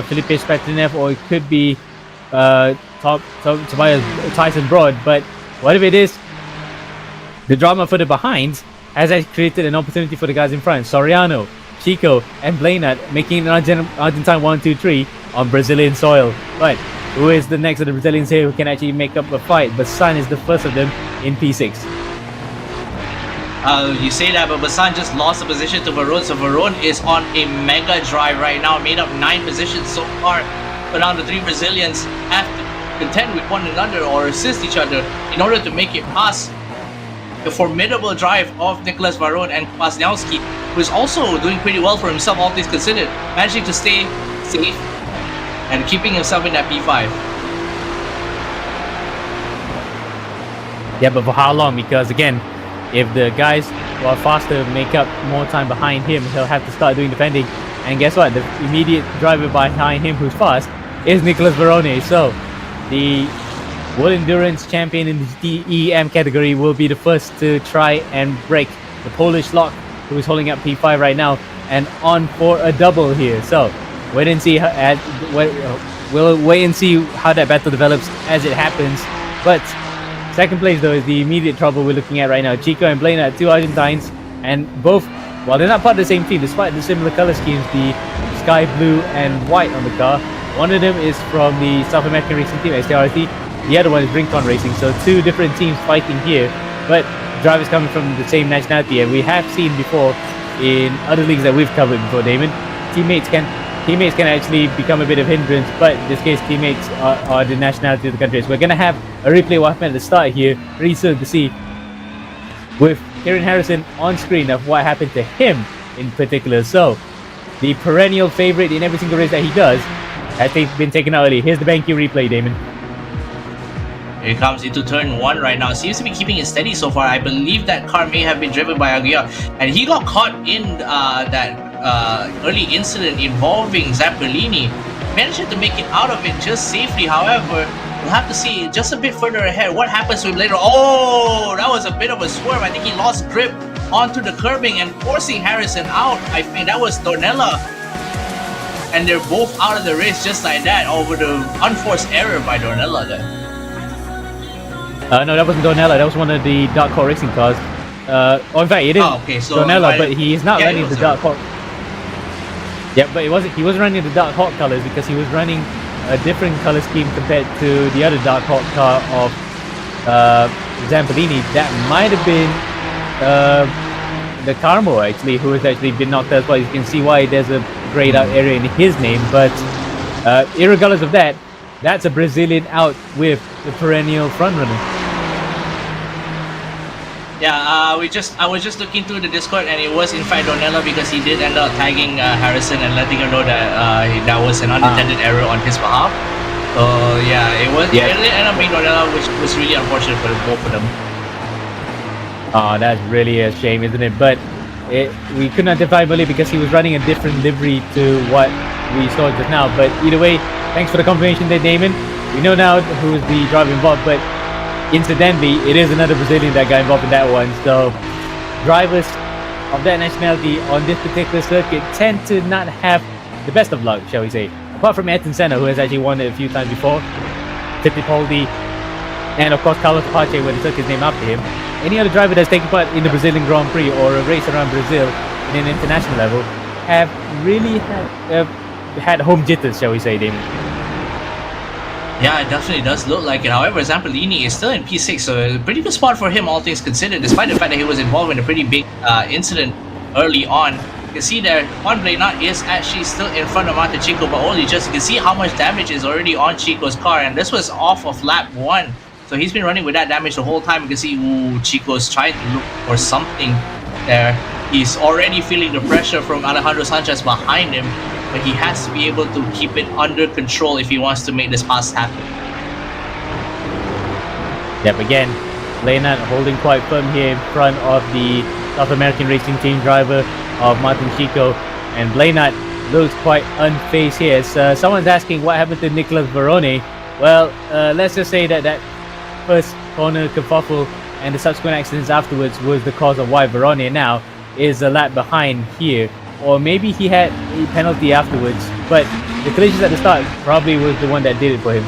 Felipe Spatinev, or it could be Tobias Tyson Broad, but whatever it is, the drama further behind has actually created an opportunity for the guys in front. Soriano, Chico, and Blainat making an Argentine 1-2-3 on Brazilian soil. But who is the next of the Brazilians here who can actually make up a fight? Basan is the first of them in P6. You say that, but Basan just lost the position to Varun, so Varun is on a mega drive right now, made up 9 positions so far. But now the 3 Brazilians have to contend with one another or assist each other in order to make it past the formidable drive of Nicolas Varun and Kwasniewski, who is also doing pretty well for himself, all things considered, managing to stay safe and keeping himself in that P5. Yeah, but for how long? Because again, if the guys who are faster make up more time behind him, he'll have to start doing defending. And guess what? The immediate driver behind him who's fast is Nicolas Varone. So the World Endurance Champion in the GTEM category will be the first to try and break the Polish lock, who is holding up P5 right now and on for a double here. So wait and see we'll wait and see how that battle develops as it happens. But second place though is the immediate trouble we're looking at right now. Chico and Blaine are 2 Argentines, and both, while they're not part of the same team, despite the similar color schemes, the sky blue and white on the car. One of them is from the South American racing team, STRT. The other one is Rincon Racing. So 2 different teams fighting here, but drivers coming from the same nationality. And we have seen before in other leagues that we've covered before, Damon, teammates can actually become a bit of hindrance, but in this case teammates are the nationality of the country. So we're going to have a replay of what happened at the start here pretty soon to see, with Kieran Harrison on screen, of what happened to him in particular. So the perennial favorite in every single race that he does has been taken out early. Here's the BenQ replay, Damon. Here he comes into turn 1 right now. Seems to be keeping it steady so far. I believe that car may have been driven by Aguiar, and he got caught in that early incident involving Zappellini. Managed to make it out of it just safely. However, we'll have to see just a bit further ahead what happens to him later. Oh, that was a bit of a swerve. I think he lost grip onto the curbing and forcing Harrison out. I think that was Dornella. And they're both out of the race just like that over the unforced error by Dornella there. No, that wasn't Dornella. That was one of the Dark Hawk racing cars. In fact, it is Dornella, but he is not running the Dark Hawk. Yeah, but he wasn't running the Dark Hawk colors because he was running a different color scheme compared to the other Dark Hawk car of Zampellini. That might have been the Carmo actually, who has actually been knocked out as well. You can see why there's a grayed out area in his name, but irregardless of that, that's a Brazilian out with the perennial frontrunner. Yeah, I was just looking through the Discord, and it was in fact Dornella, because he did end up tagging Harrison and letting him know that that was an unintended error on his behalf. So yeah, it ended up being Dornella, which was really unfortunate for both of them. Oh, that's really a shame, isn't it? But we couldn't identify Bully because he was running a different livery to what we saw just now. But either way, thanks for the confirmation there, Damon. We know now who's the driver involved, but incidentally, it is another Brazilian that got involved in that one. So drivers of that nationality on this particular circuit tend to not have the best of luck, shall we say. Apart from Ayrton Senna, who has actually won it a few times before, Fittipaldi, and of course Carlos Apache, where the circuit is named after him. Any other driver that's taken part in the Brazilian Grand Prix or a race around Brazil in an international level have really had home jitters, shall we say, Damon. Yeah, it definitely does look like it. However, Zampellini is still in P6, so a pretty good spot for him, all things considered, despite the fact that he was involved in a pretty big incident early on. You can see there, Juan Blainat is actually still in front of Mate Chico, but only just, you can see how much damage is already on Chico's car, and this was off of lap 1. So he's been running with that damage the whole time. You can see, Chico's trying to look for something there. He's already feeling the pressure from Alejandro Sanchez behind him, but he has to be able to keep it under control if he wants to make this pass happen. Yep, again, Leonard holding quite firm here in front of the South American racing team driver of Martin Chico, and Leonard looks quite unfazed here. Someone's asking what happened to Nicolas Verone. Well, let's just say that first corner kerfuffle and the subsequent accidents afterwards was the cause of why Verone now is a lap behind here. Or maybe he had a penalty afterwards, but the collisions at the start probably was the one that did it for him.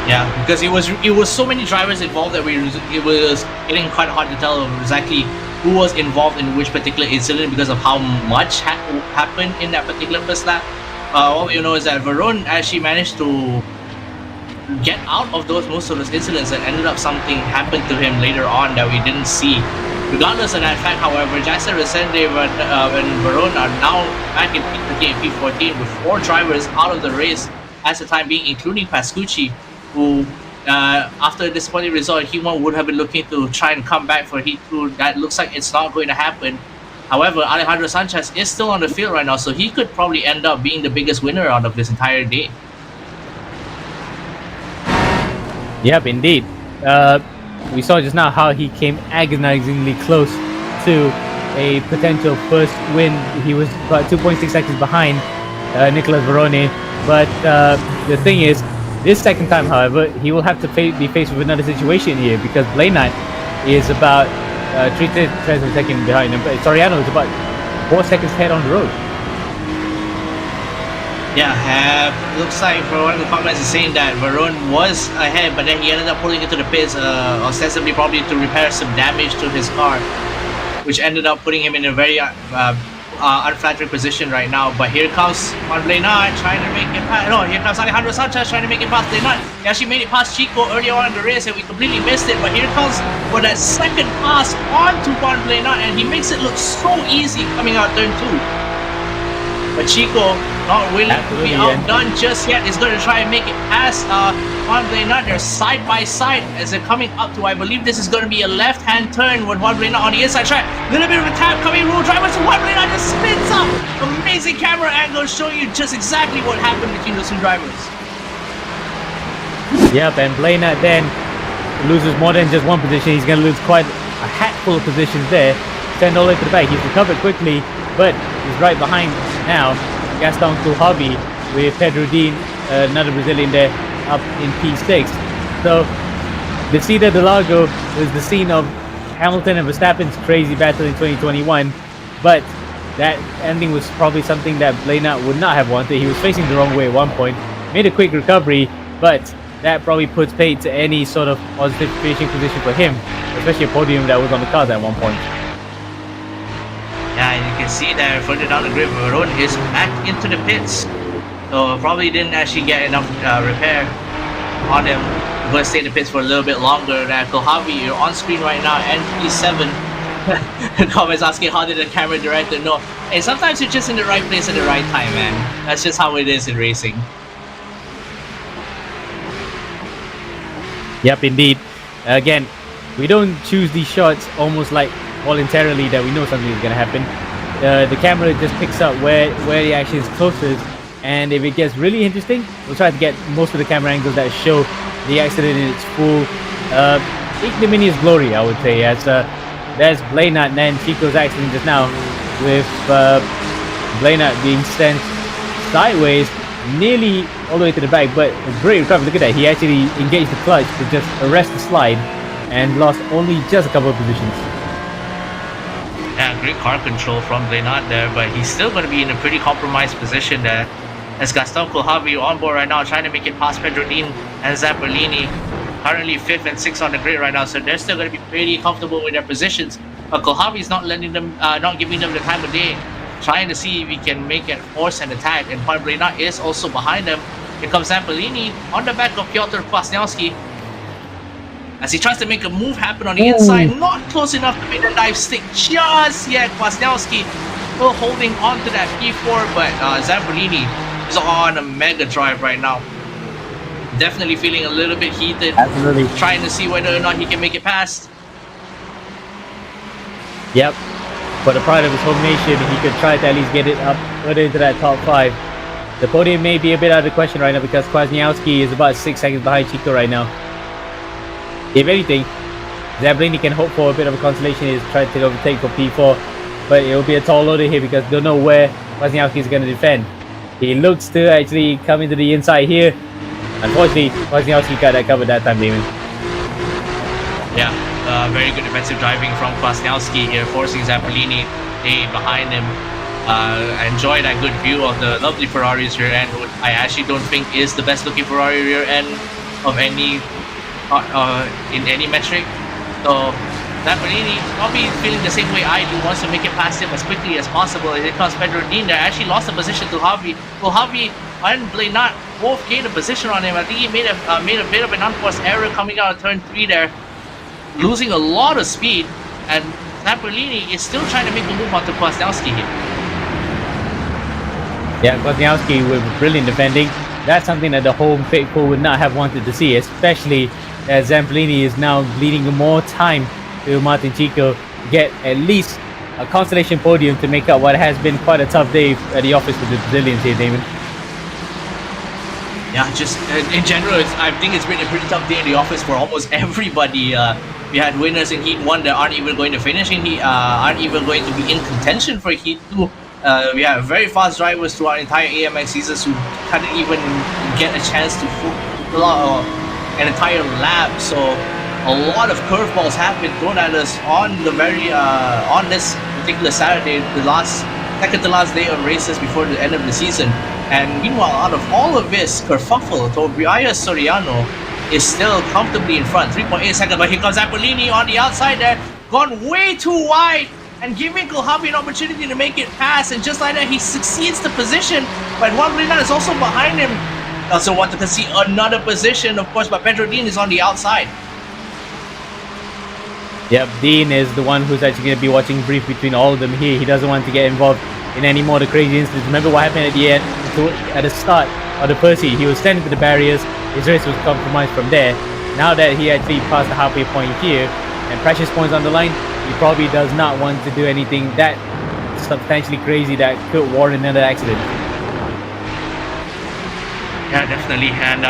Yeah, because it was so many drivers involved that it was getting quite hard to tell exactly who was involved in which particular incident because of how much happened in that particular first lap. What we know is that Verone actually managed to get out of most of those incidents, and ended up something happened to him later on that we didn't see. Regardless of that fact, however, Jackson Resende and Verone are now back in P14 with 4 drivers out of the race at the time being, including Pascucci, who after a disappointing result in Heat 1 would have been looking to try and come back for Heat 2. That looks like it's not going to happen. However, Alejandro Sanchez is still on the field right now, so he could probably end up being the biggest winner out of this entire day. Yep, indeed. We saw just now how he came agonizingly close to a potential first win. He was about 2.6 seconds behind Nicolas Verone. But the thing is, this second time, however, he will have to be faced with another situation here, because Blaney is about 3 seconds behind him. But Soriano is about 4 seconds ahead on the road. Yeah, looks like for one of the comments is saying that Verone was ahead, but then he ended up pulling into the pits, ostensibly probably to repair some damage to his car, which ended up putting him in a very unflattering position right now. But here comes Juan Blaney trying to make it past. No, here comes Alejandro Sanchez trying to make it past Blaney. He actually made it past Chico earlier on in the race, and we completely missed it. But here comes for that second pass onto Juan Blaney, and he makes it look so easy coming out turn 2. But Chico, not willing to be outdone just yet, is going to try and make it past Juan Blaney. They're side by side as they're coming up to, I believe this is going to be a left-hand turn with Juan Blaney on the inside track. Little bit of a tap coming, rule driver, so Juan Blaney just spins up. Amazing camera angle showing you just exactly what happened between those two drivers. Yep, and Blaney then loses more than just one position. He's going to lose quite a hatful of positions there. Send all the way to the back. He's recovered quickly, but he's right behind now Gaston Kulhavi with Pedro Dean, another Brazilian there, up in P6. So the Cida de Lago was the scene of Hamilton and Verstappen's crazy battle in 2021, but that ending was probably something that Blaney would not have wanted. He was facing the wrong way at one point, made a quick recovery, but that probably puts paid to any sort of positive finishing position for him, especially a podium that was on the cards at one point. Yeah, and you can see that further down the grid, Verone is back into the pits. So probably didn't actually get enough repair on him. We're going to stay in the pits for a little bit longer. Kohavi, you're on screen right now, and P7. Comments asking how did the camera director know? Hey, sometimes you're just in the right place at the right time, man. That's just how it is in racing. Yep, indeed. Again, we don't choose these shots almost like voluntarily that we know something is going to happen. The camera just picks up where the action is closest, and if it gets really interesting, we'll try to get most of the camera angles that show the accident in its full ignominious glory, I would say. As there's Blaney and then Chico's accident just now, with Blaney being sent sideways nearly all the way to the back, but a great recovery. Look at that, he actually engaged the clutch to just arrest the slide and lost only just a couple of positions. Yeah, great car control from Blaney there, but he's still going to be in a pretty compromised position there. As Gaston Kohavi on board right now, trying to make it past Pedro Dean and Zamperlini. Currently 5th and 6th on the grid right now, so they're still going to be pretty comfortable with their positions. But Kohavi's not letting them, not giving them the time of day, trying to see if he can make it force and attack. And Juan Blaney is also behind them. Here comes Zamperlini on the back of Piotr Kwasniewski, as he tries to make a move happen on the inside, not close enough to make the dive stick just yet. Kwasniewski still holding on to that P4, but Zamperlini is on a mega drive right now. Definitely feeling a little bit heated. Absolutely. Trying to see whether or not he can make it past. Yep. For the pride of his home nation, he could try to at least get it up further into that top 5. The podium may be a bit out of the question right now because Kwasniewski is about 6 seconds behind Chico right now. If anything, Zambolini can hope for a bit of a consolation. He's trying to overtake for P4, but it will be a tall order here because don't know where Kwasniewski is going to defend. He looks to actually come into the inside here. Unfortunately, Kwasniewski got that covered that time, Damon. Yeah, very good defensive driving from Kwasniewski here, forcing Zambolini behind him. I enjoy that good view of the lovely Ferrari's rear end, which I actually don't think is the best looking Ferrari rear end of any in any metric. So Zambolini probably feeling the same way I do, wants to make it past him as quickly as possible. Here comes Pedro Dean there, actually lost the position to Javi. Well, Javi and Blenat both gained a position on him. I think he made a bit of an unforced error coming out of turn 3 there, losing a lot of speed, and Zambolini is still trying to make a move onto Kwasniewski here. Yeah, Kwasniewski with brilliant defending. That's something that the home faithful would not have wanted to see, especially as Zambolini is now bleeding more time to Martin Chico to get at least a consolation podium to make up what has been quite a tough day at the office with the Brazilians here, Damon. Yeah, just in general, I think it's been a pretty tough day in the office for almost everybody. We had winners in Heat 1 that aren't even going to finish in Heat, aren't even going to be in contention for Heat 2. We have very fast drivers throughout entire AMX seasons who couldn't even get a chance to pull out an entire lap. So a lot of curveballs have been thrown at us on the on this particular Saturday, the second to last day of races before the end of the season. And meanwhile, out of all of this kerfuffle, Tobias Soriano is still comfortably in front, 3.8 seconds. But here comes Zambolini on the outside there, gone way too wide, and giving Kohlhavi an opportunity to make it pass, and just like that, he succeeds the position. But Juan Blenat is also behind him. Also wanted to see another position, of course, but Pedro Dean is on the outside. Yep, Dean is the one who's actually going to be watching brief between all of them here. He doesn't want to get involved in any more of the crazy incidents. Remember what happened at the end, at the start of the first heat? He was standing to the barriers. His race was compromised from there. Now that he actually passed the halfway point here and precious points on the line, he probably does not want to do anything that substantially crazy that could warrant another accident. Yeah, definitely, and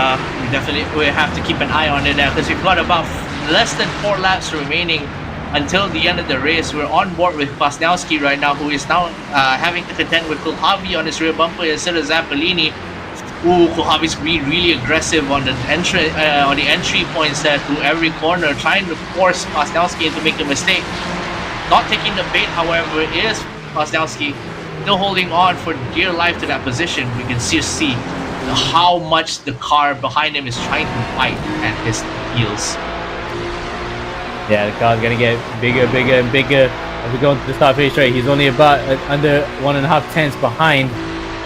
we have to keep an eye on it now because we've got about less than 4 laps remaining until the end of the race. We're on board with Kwasniewski right now, who is now having to contend with Kohlhavi on his rear bumper instead of Zambolini. Ooh, Kohlhavi's being really aggressive on the entry points there through every corner, trying to force Kwasniewski into making a mistake. Not taking the bait, however, is Kwasniewski still holding on for dear life to that position. We can see how much the car behind him is trying to fight at his heels. Yeah, the car's gonna get bigger, bigger, and bigger as we go into the start-finish straight. He's only about under 1.5 tenths behind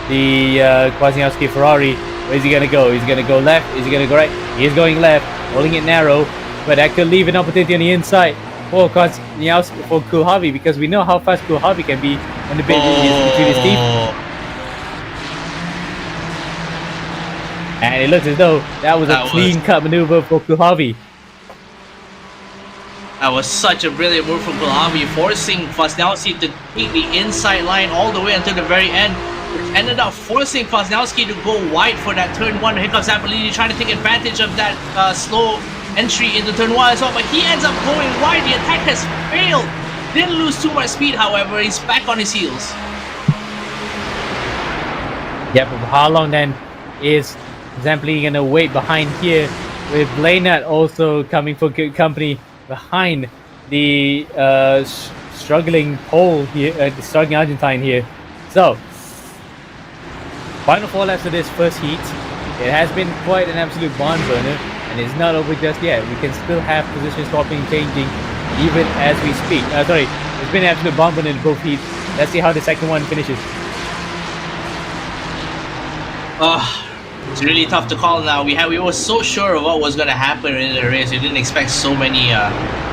the Kwasniewski Ferrari. Where's he gonna go? Is he gonna go left? Is he gonna go right? He is going left, holding it narrow, but that could leave an opportunity on the inside for Kwasniewski, for Kohlhavi, because we know how fast Kohlhavi can be when the bit is between his teeth. And it looks as though that was a clean-cut maneuver for Kohlhavi. That was such a brilliant move from Kohlhavi, forcing Kwasniewski to take the inside line all the way until the very end, which ended up forcing Kwasniewski to go wide for that turn 1. Here comes Zambolini trying to take advantage of that slow entry into turn 1 as well, but he ends up going wide. The attack has failed. Didn't lose too much speed, however. He's back on his heels. Yeah, but how long then is Zambolini gonna wait behind here, with Blenat also coming for good company behind the struggling Pole here, the struggling Argentine here. So, final 4 laps of this first heat. It has been quite an absolute barn burner, and it's not over just yet. We can still have position swapping changing even as we speak. Sorry, it's been an absolute barn burner in both heats. Let's see how the second one finishes. It's really tough to call now. We were so sure of what was going to happen in the race. We didn't expect so many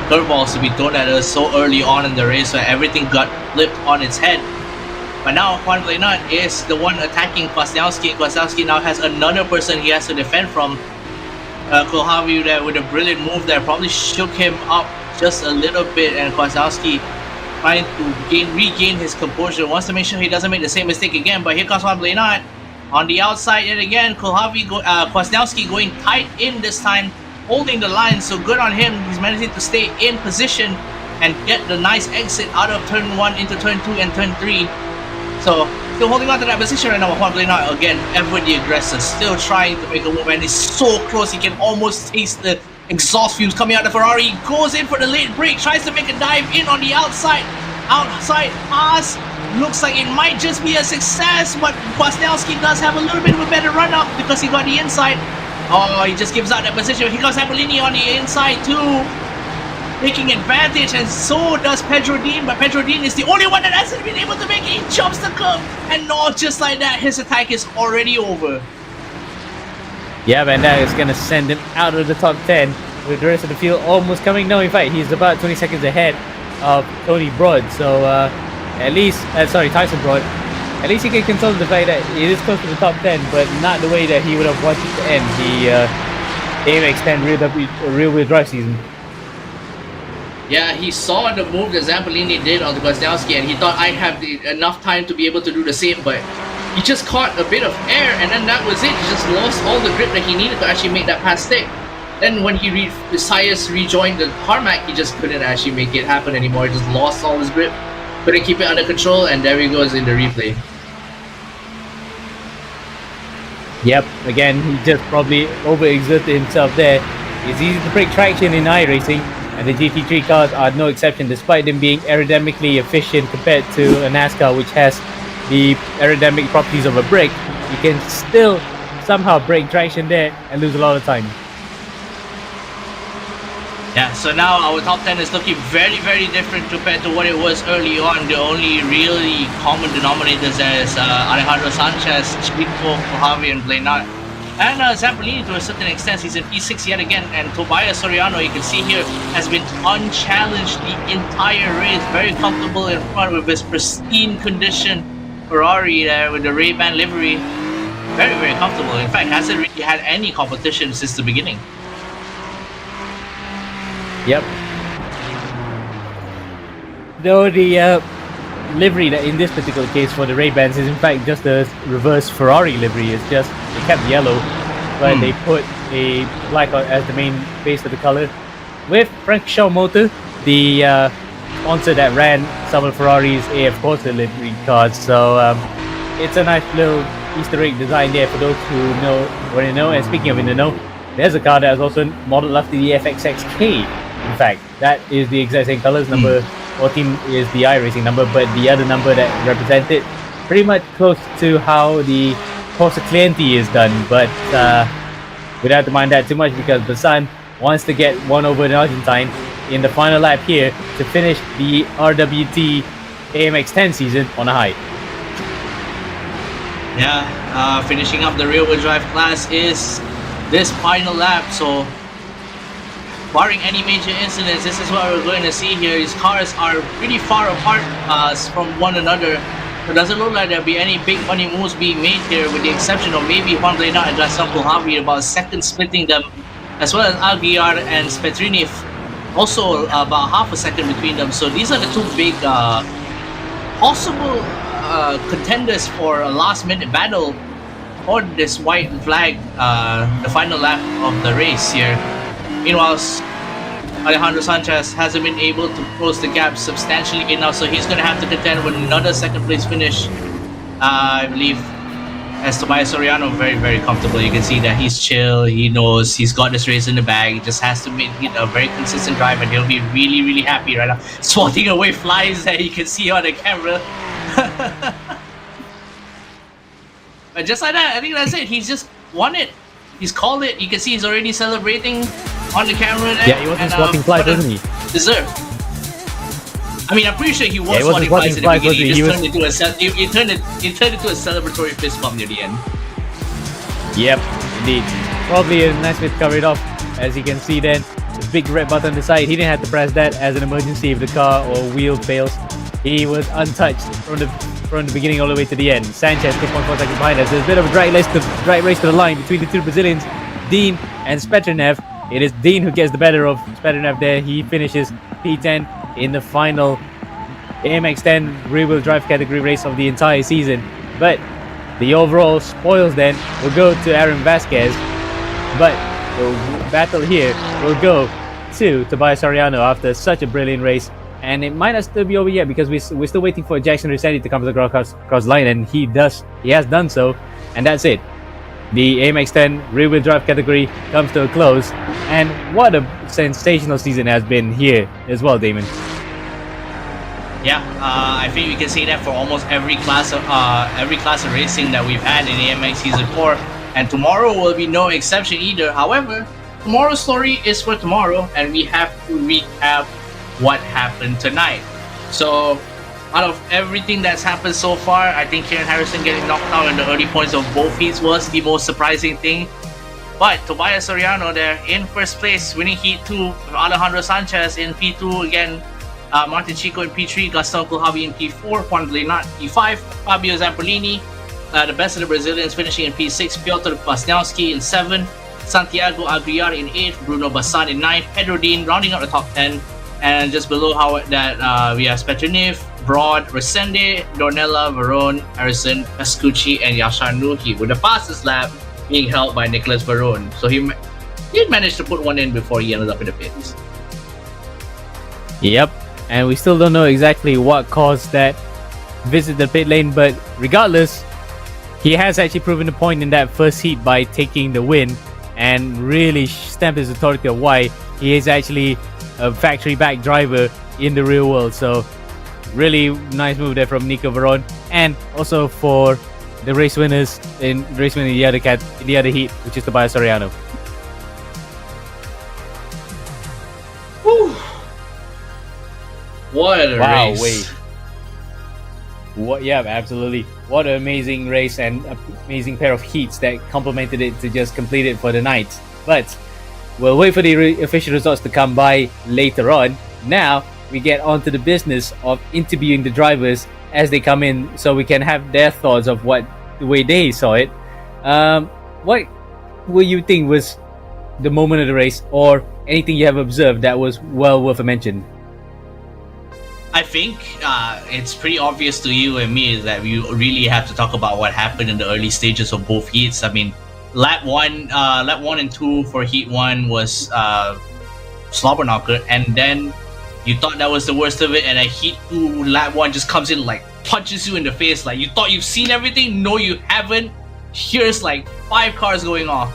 curveballs to be thrown at us so early on in the race, so everything got flipped on its head. But now Juan Blenat is the one attacking Kwasniewski. Kwasniewski now has another person he has to defend from. Kohlhavi there with a brilliant move there probably shook him up just a little bit, and Kwasniewski trying to regain his composure, wants to make sure he doesn't make the same mistake again. But here comes Juan Blenat on the outside yet again. Kwasniewski going tight in this time holding the line, so good on him. He's managing to stay in position and get the nice exit out of turn 1 into turn 2 and turn 3. So still holding on to that position right now. Juan Blenat again, ever the aggressor, still trying to make a move, and he's so close. He can almost taste the exhaust fumes coming out of the Ferrari. He goes in for the late break, tries to make a dive in on the outside pass. Looks like it might just be a success, but Kwasniewski does have a little bit of a better run up because he got the inside. Oh, he just gives out that position. Here comes Appolini on the inside too, taking advantage, and so does Pedro Dean, but Pedro Dean is the only one that hasn't been able to make it. He jumps the curb, and not just like that, his attack is already over. Yeah, man, that is going to send him out of the top 10 with the rest of the field almost coming. No, in fact, he's about 20 seconds ahead of Tony Broad. So at least, Tyson Broad, at least he can console the fact that it is close to the top 10, but not the way that he would have wanted to end the AMX 10 real wheel drive season. Yeah, he saw the move that Zampolini did on the Kwasniewski, and he thought I'd have enough time to be able to do the same, but he just caught a bit of air, and then that was it. He just lost all the grip that he needed to actually make that pass stick. Then when Isaias rejoined the tarmac, he just couldn't actually make it happen anymore. He just lost all his grip, couldn't keep it under control, and there he goes in the replay. Yep, again, he just probably overexerted himself there. It's easy to break traction in iRacing, and the GT3 cars are no exception, despite them being aerodynamically efficient compared to a NASCAR, which has the aerodynamic properties of a brake. You can still somehow break traction there and lose a lot of time. Yeah, so now our top 10 is looking very, very different compared to what it was early on. The only really common denominators there is Alejandro Sanchez, Chico, Mojave, and Blenat. And Zampolini, to a certain extent, he's in P6 yet again. And Tobias Soriano, you can see here, has been unchallenged the entire race. Very comfortable in front with his pristine condition Ferrari there with the Ray-Ban livery. Very, very comfortable. In fact, hasn't really had any competition since the beginning. Yep. Though the livery that in this particular case for the Ray-Bans is in fact just a reverse Ferrari livery. It's just they kept yellow, but they put a black as the main base of the color. With Frank Shaw Motor, the sponsor that ran some of Ferrari's AF Corsa livery cars, so it's a nice little Easter egg design there for those who already know. And speaking of in the know, there's a car that is also modeled after the FXXK. In fact, that is the exact same colors. Number 14 is the iRacing number, but the other number that represented pretty much close to how the Corsa Clienti is done. But we don't have to mind that too much because Basan wants to get one over in Argentine in the final lap here to finish the RWT AMX 10 season on a high. Yeah, finishing up the rear-wheel drive class is this final lap, so barring any major incidents, this is what we're going to see here. These cars are pretty far apart from one another. It doesn't look like there'll be any big money moves being made here, with the exception of maybe Juan Blenat and Gaston Kulhavi, about a second splitting them, as well as Aguiar and Spetrini, also about half a second between them. So these are the two big possible contenders for a last-minute battle for this white flag, the final lap of the race here. Meanwhile, Alejandro Sanchez hasn't been able to close the gap substantially enough, so he's going to have to contend with another second place finish, I believe, as Tobias Soriano very, very comfortable. You can see that he's chill, he knows he's got this race in the bag, he just has to make it a very consistent drive, and he'll be really, really happy right now. Swatting away flies that you can see on the camera. But just like that, I think that's it. He's just won it. He's called it. You can see he's already celebrating on the camera there. Yeah, he wasn't swatting flies, wasn't he? Deserved. I mean, I'm pretty sure he was he swatting flies in the beginning. He turned into a celebratory fist bump near the end. Yep, indeed. Probably a nice way to cover it off. As you can see then, the big red button on the side, he didn't have to press that as an emergency if the car or wheel fails. He was untouched from the beginning all the way to the end. Sanchez 2.4 seconds behind us. There's a bit of a drag race to the line between the two Brazilians, Dean and Spetrenev. It is Dean who gets the better of Spetrenev there. He finishes P10 in the final AMX 10 rear-wheel drive category race of the entire season. But the overall spoils then will go to Aaron Vasquez. But the battle here will go to Tobias Soriano after such a brilliant race. And it might not still be over yet because we're still waiting for Jackson Rossetti to come to the cross line, and he has done so, and that's it. The AMX 10 rear-wheel drive category comes to a close, and what a sensational season has been here as well, Damon. Yeah, I think we can say that for almost every class of racing that we've had in AMX Season 4, and tomorrow will be no exception either. However, tomorrow's story is for tomorrow, and we have to recap what happened tonight. So, out of everything that's happened so far, I think Kieran Harrison getting knocked out in the early points of both heats was the most surprising thing. But Tobias Soriano there in first place, winning Heat 2 with Alejandro Sanchez in P2 again. Martin Chico in P3, Gaston Kulhavi in P4, Juan Blenat P5, Fabio Zampolini, the best of the Brazilians, finishing in P6, Piotr Pasniowski in 7, Santiago Aguiar in 8, Bruno Bassan in 9, Pedro Dean rounding out the top 10, and just below we have Petroniv, Broad, Resende, Dornella, Varone, Harrison, Pascucci, and Yashar Nuhi, with the fastest lap being held by Nicholas Varone. So he managed to put one in before he ended up in the pits. Yep, and we still don't know exactly what caused that visit the pit lane, but regardless, he has actually proven the point in that first heat by taking the win and really stamped his authority of why he is actually a factory back driver in the real world. So really nice move there from Nico Varone, and also for the race winners in the other heat, which is Tobias Soriano. Whew. What a race! What? Yeah, absolutely. What an amazing race and amazing pair of heats that complemented it to just complete it for the night. But we'll wait for the official results to come by later on. Now we get on to the business of interviewing the drivers as they come in, so we can have their thoughts of the way they saw it. What will you think was the moment of the race, or anything you have observed that was well worth a mention? I think it's pretty obvious to you and me that we really have to talk about what happened in the early stages of both heats. I mean, lap one and two for heat 1 was slobber knocker, and then you thought that was the worst of it, and a heat 2 lap 1 just comes in, like punches you in the face, like you thought you've seen everything. No, you haven't. Here's like 5 cars going off.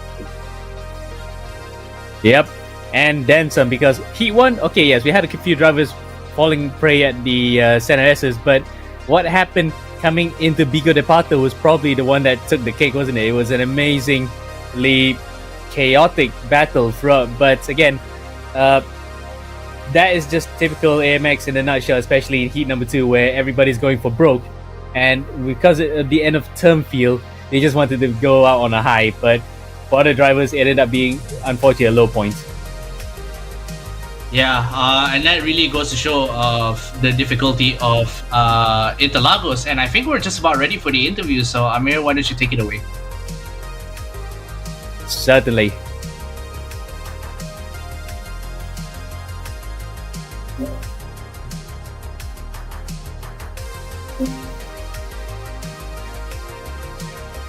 Yep, and then some, because heat 1, okay, yes, we had a few drivers falling prey at the San Andreas, but what happened coming into Bico de Pato was probably the one that took the cake, wasn't it? It was an amazingly chaotic battle throughout, but again, that is just typical AMX in a nutshell, especially in heat number 2, where everybody's going for broke, and because at the end of term field, they just wanted to go out on a high, but for other drivers, it ended up being, unfortunately, a low point. Yeah, and that really goes to show of the difficulty of Interlagos, and I think we're just about ready for the interview, so Amir, why don't you take it away? Certainly.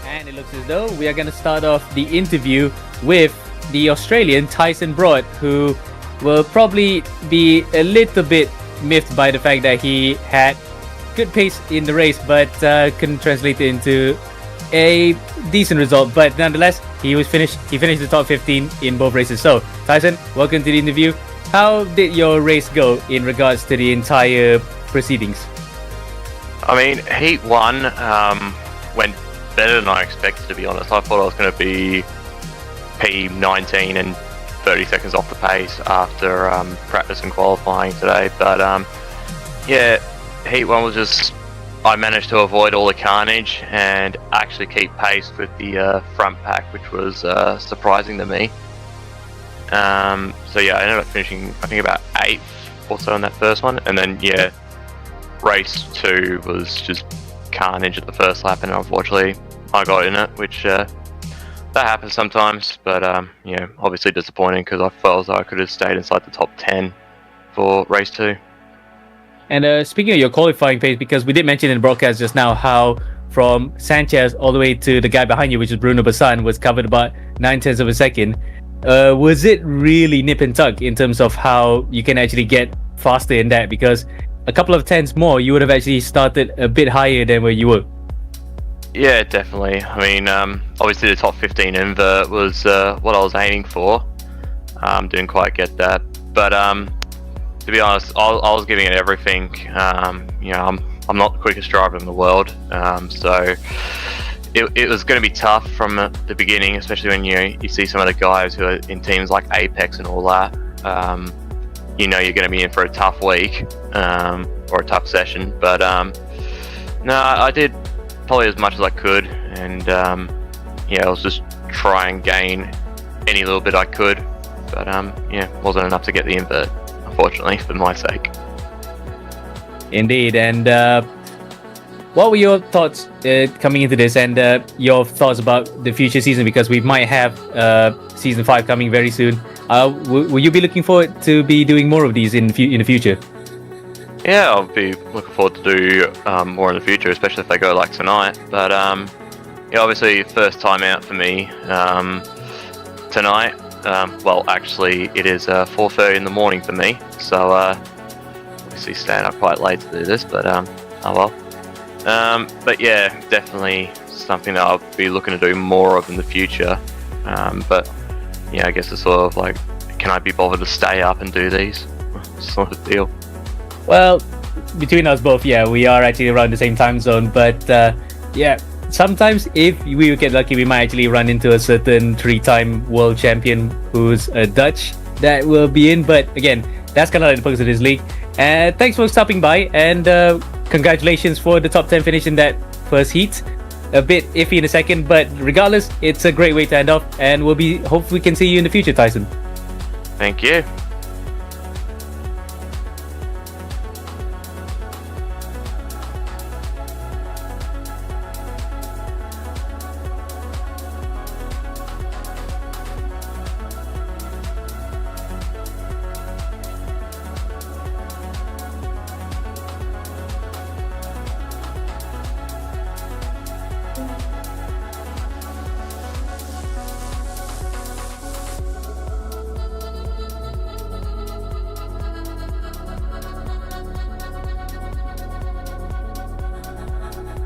And it looks as though we are going to start off the interview with the Australian Tyson Broad, who will probably be a little bit miffed by the fact that he had good pace in the race, but couldn't translate it into a decent result. But nonetheless, he finished the top 15 in both races. So, Tyson, welcome to the interview. How did your race go in regards to the entire proceedings? I mean, Heat 1 went better than I expected, to be honest. I thought I was going to be P19 and 30 seconds off the pace after practice and qualifying today, but yeah, Heat 1 was just, I managed to avoid all the carnage and actually keep pace with the front pack, which was surprising to me. So yeah, I ended up finishing, I think, about 8th or so in that first one, and then yeah, race 2 was just carnage at the first lap, and unfortunately I got in it, which that happens sometimes, but yeah, obviously disappointing because I felt as though I could have stayed inside the top 10 for race 2. And speaking of your qualifying pace, because we did mention in the broadcast just now how from Sanchez all the way to the guy behind you, which is Bruno Bassan, was covered about 9/10 of a second. was it really nip and tuck in terms of how you can actually get faster in that? Because a couple of tenths more, you would have actually started a bit higher than where you were. Yeah, definitely. I mean, obviously the top 15 invert was what I was aiming for. Didn't quite get that, but to be honest, I was giving it everything. You know, I'm not the quickest driver in the world, so it was going to be tough from the beginning, especially when you see some of the guys who are in teams like Apex and all that. You know, you're going to be in for a tough week or a tough session, but no, I did probably as much as I could, and yeah, I was just try and gain any little bit I could, but yeah, wasn't enough to get the invert, unfortunately, for my sake. Indeed. And what were your thoughts coming into this, and your thoughts about the future season, because we might have season 5 coming very soon? Will you be looking forward to be doing more of these in the future? Yeah, I'll be looking forward to do more in the future, especially if they go like tonight. But yeah, obviously first time out for me tonight. Well, actually, it is 4:30 in the morning for me, so obviously staying up quite late to do this. But oh well. But yeah, definitely something that I'll be looking to do more of in the future. But yeah, I guess it's sort of like, can I be bothered to stay up and do these sort of deal? Well, between us both, yeah, we are actually around the same time zone, but yeah, sometimes if we get lucky, we might actually run into a certain 3-time world champion who's a Dutch that will be in. But again, that's kind of like the perks of this league. And thanks for stopping by, and congratulations for the top 10 finish in that first heat. A bit iffy in a second, but regardless, it's a great way to end off, and hopefully we can see you in the future, Tyson. Thank you.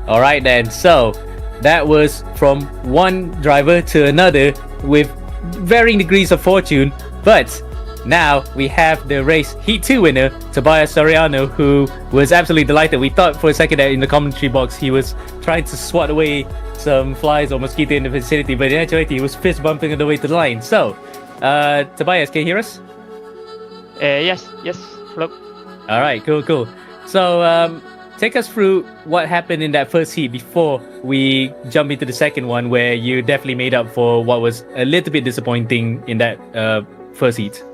Alright then, so that was from one driver to another with varying degrees of fortune, but now we have the race Heat 2 winner, Tobias Soriano, who was absolutely delighted. We thought for a second that in the commentary box he was trying to swat away some flies or mosquito in the vicinity, but in actuality he was fist bumping on the way to the line. So, Tobias, can you hear us? Yes, hello. Alright, cool. So, take us through what happened in that first heat before we jump into the second one, where you definitely made up for what was a little bit disappointing in that first heat.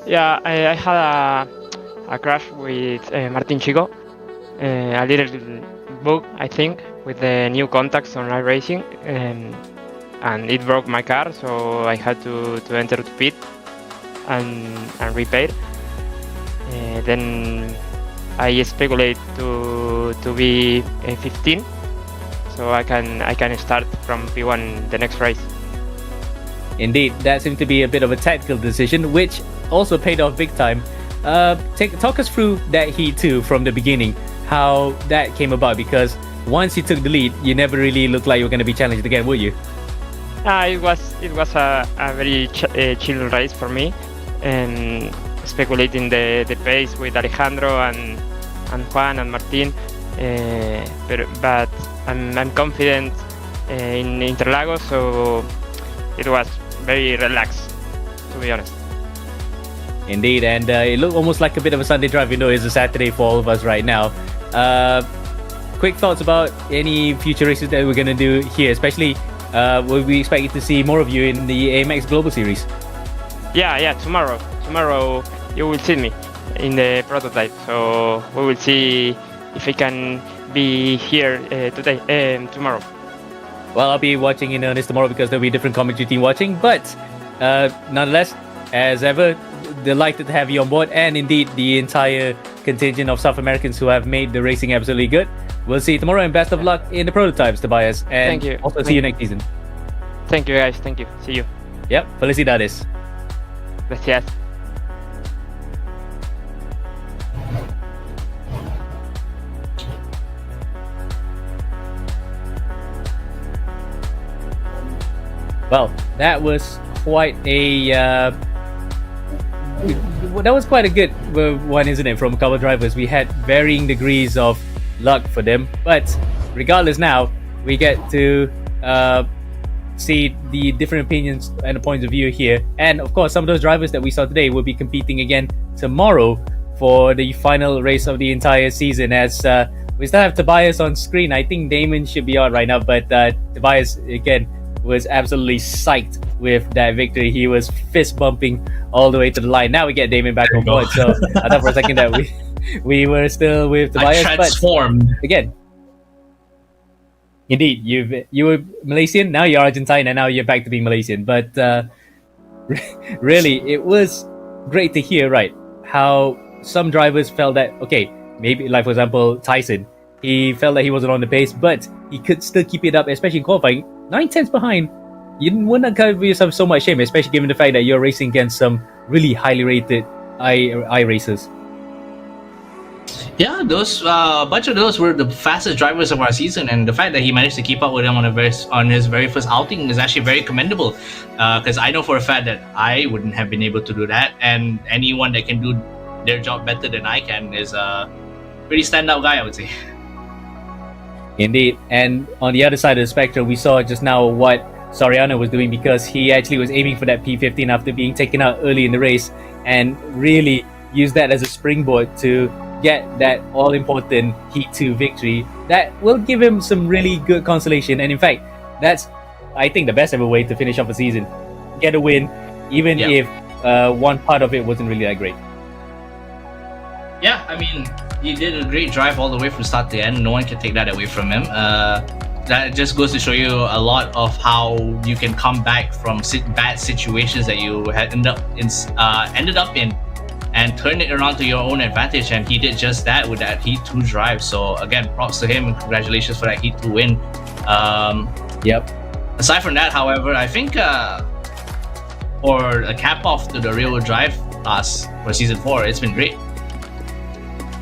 Yeah, I had a crash with Martin Chico, a little bug, I think, with the new contacts on iRacing, and it broke my car, so I had to enter the pit and repair. Then I speculate to be 15, so I can start from P1 the next race. Indeed, that seemed to be a bit of a tactical decision, which also paid off big time. Talk us through that heat 2 from the beginning, how that came about, because once you took the lead, you never really looked like you were going to be challenged again, were you? It was a very chill race for me, and speculating the pace with Alejandro and Juan and Martin, but I'm confident in Interlagos, so it was very relaxed, to be honest. Indeed, and it looked almost like a bit of a Sunday drive, it's a Saturday for all of us right now. Quick thoughts about any future races that we're going to do here, especially will we expect to see more of you in the AMX Global Series? Yeah, tomorrow you will see me in the prototype, so we will see if I can be here tomorrow. Well, I'll be watching in earnest tomorrow because there'll be a different commentary team watching, but nonetheless, as ever, delighted to have you on board, and indeed the entire contingent of South Americans who have made the racing absolutely good. We'll see you tomorrow, and best of luck in the prototypes, Tobias, and Thank you. also see you next season. Thank you, guys. Thank you. See you. Yep, felicidades. Gracias. Well, that was quite a good one, isn't it? From a couple of drivers, we had varying degrees of luck for them, but regardless, now we get to see the different opinions and the points of view here, and of course, some of those drivers that we saw today will be competing again tomorrow for the final race of the entire season. As we still have Tobias on screen, I think Damon should be on right now, but Tobias again was absolutely psyched with that victory. He was fist bumping all the way to the line. Now we get Damon back on board. So I thought for a second that we were still with Tobias. I transformed. But again, indeed, you were Malaysian, now you're Argentine, and now you're back to being Malaysian. But really, it was great to hear, right, how some drivers felt that, okay, maybe like for example Tyson, he felt that he wasn't on the pace, but he could still keep it up, especially in qualifying. 9/10 behind, you wouldn't give yourself so much shame, especially given the fact that you're racing against some really highly rated i racers. Yeah, those a bunch of those were the fastest drivers of our season, and the fact that he managed to keep up with them on his very first outing is actually very commendable. Because I know for a fact that I wouldn't have been able to do that, and anyone that can do their job better than I can is a pretty standout guy, I would say. Indeed, and on the other side of the spectrum, we saw just now what Soriano was doing, because he actually was aiming for that P15 after being taken out early in the race, and really used that as a springboard to get that all-important Heat 2 victory that will give him some really good consolation. And in fact, that's, I think, the best ever way to finish off a season. Get a win, even if one part of it wasn't really that great. Yeah, I mean, he did a great drive all the way from start to end. No one can take that away from him. That just goes to show you a lot of how you can come back from bad situations that you had ended up in, and turn it around to your own advantage. And he did just that with that Heat 2 drive. So again, props to him and congratulations for that Heat 2 win. Yep. Aside from that, however, I think for a cap off to the rear-wheel drive class for season 4, it's been great.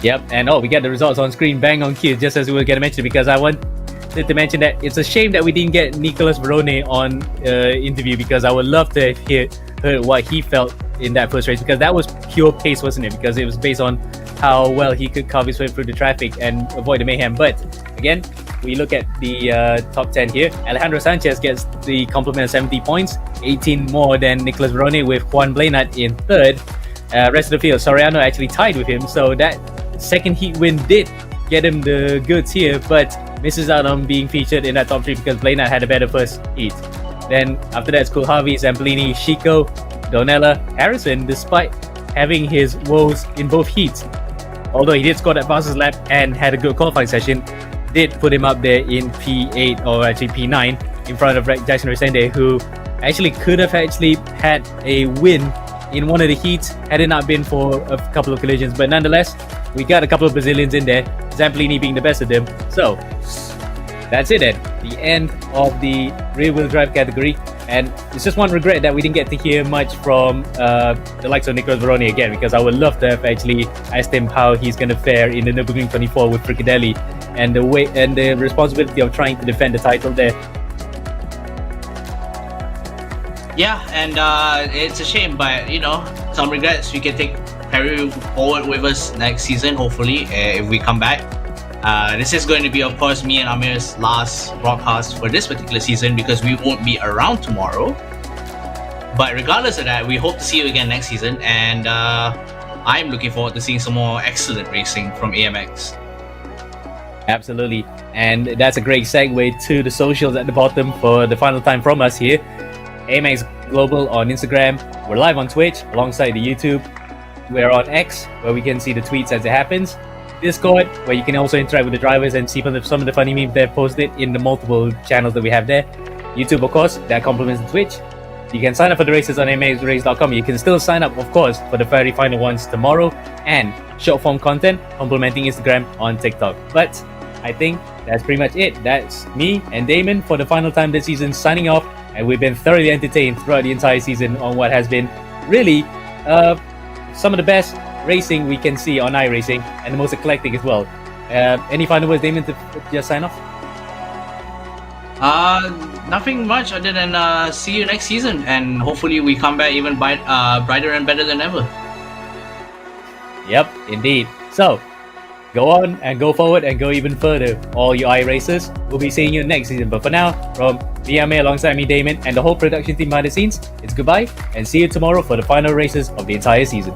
Yep, and we get the results on screen, bang on cue, just as we were going to mention, because I wanted to mention that it's a shame that we didn't get Nicolas Verone on interview, because I would love to hear what he felt in that first race, because that was pure pace, wasn't it? Because it was based on how well he could carve his way through the traffic and avoid the mayhem. But again, we look at the top 10 here. Alejandro Sanchez gets the compliment of 70 points, 18 more than Nicolas Verone, with Juan Blanat in third. Rest of the field, Soriano actually tied with him, so that second heat win did get him the goods here, but misses out on being featured in that top 3 because Blanat had a better first heat. Then after that, it's Kulhavi, Zamplini, Chico, Donella, Harrison, despite having his woes in both heats. Although he did score that fastest lap and had a good qualifying session, did put him up there in P8, or actually P9, in front of Jackson Resende, who actually could have actually had a win in one of the heats had it not been for a couple of collisions. But nonetheless, we got a couple of Brazilians in there, Zamplini being the best of them. So that's it then, the end of the rear-wheel drive category. And it's just one regret that we didn't get to hear much from the likes of Nicolas Verone again, because I would love to have actually asked him how he's going to fare in the Nürburgring 24 with Fricadelli, and the way and the responsibility of trying to defend the title there. Yeah, and it's a shame, but some regrets. We can carry forward with us next season, hopefully, if we come back. This is going to be, of course, me and Amir's last broadcast for this particular season, because we won't be around tomorrow. But regardless of that, we hope to see you again next season, and I'm looking forward to seeing some more excellent racing from AMX. Absolutely, and that's a great segue to the socials at the bottom for the final time from us here. AMX Global on Instagram. We're live on Twitch alongside the YouTube. We're on X, where we can see the tweets as it happens. Discord, where you can also interact with the drivers and see some of the funny memes they've posted in the multiple channels that we have there. YouTube, of course, that complements the Twitch. You can sign up for the races on amxrace.com. You can still sign up, of course, for the very final ones tomorrow, and short form content complementing Instagram on TikTok. But I think that's pretty much it. That's me and Damon for the final time this season, signing off. and we've been thoroughly entertained throughout the entire season on what has been really some of the best racing we can see on iRacing, and the most eclectic as well. Any final words, Damon, to just sign off? Nothing much other than see you next season, and hopefully we come back even brighter and better than ever. Yep, indeed. So, go on and go forward and go even further, all you iRacers. We'll be seeing you next season. But for now, from VMA alongside me, Damon, and the whole production team behind the scenes, it's goodbye, and see you tomorrow for the final races of the entire season.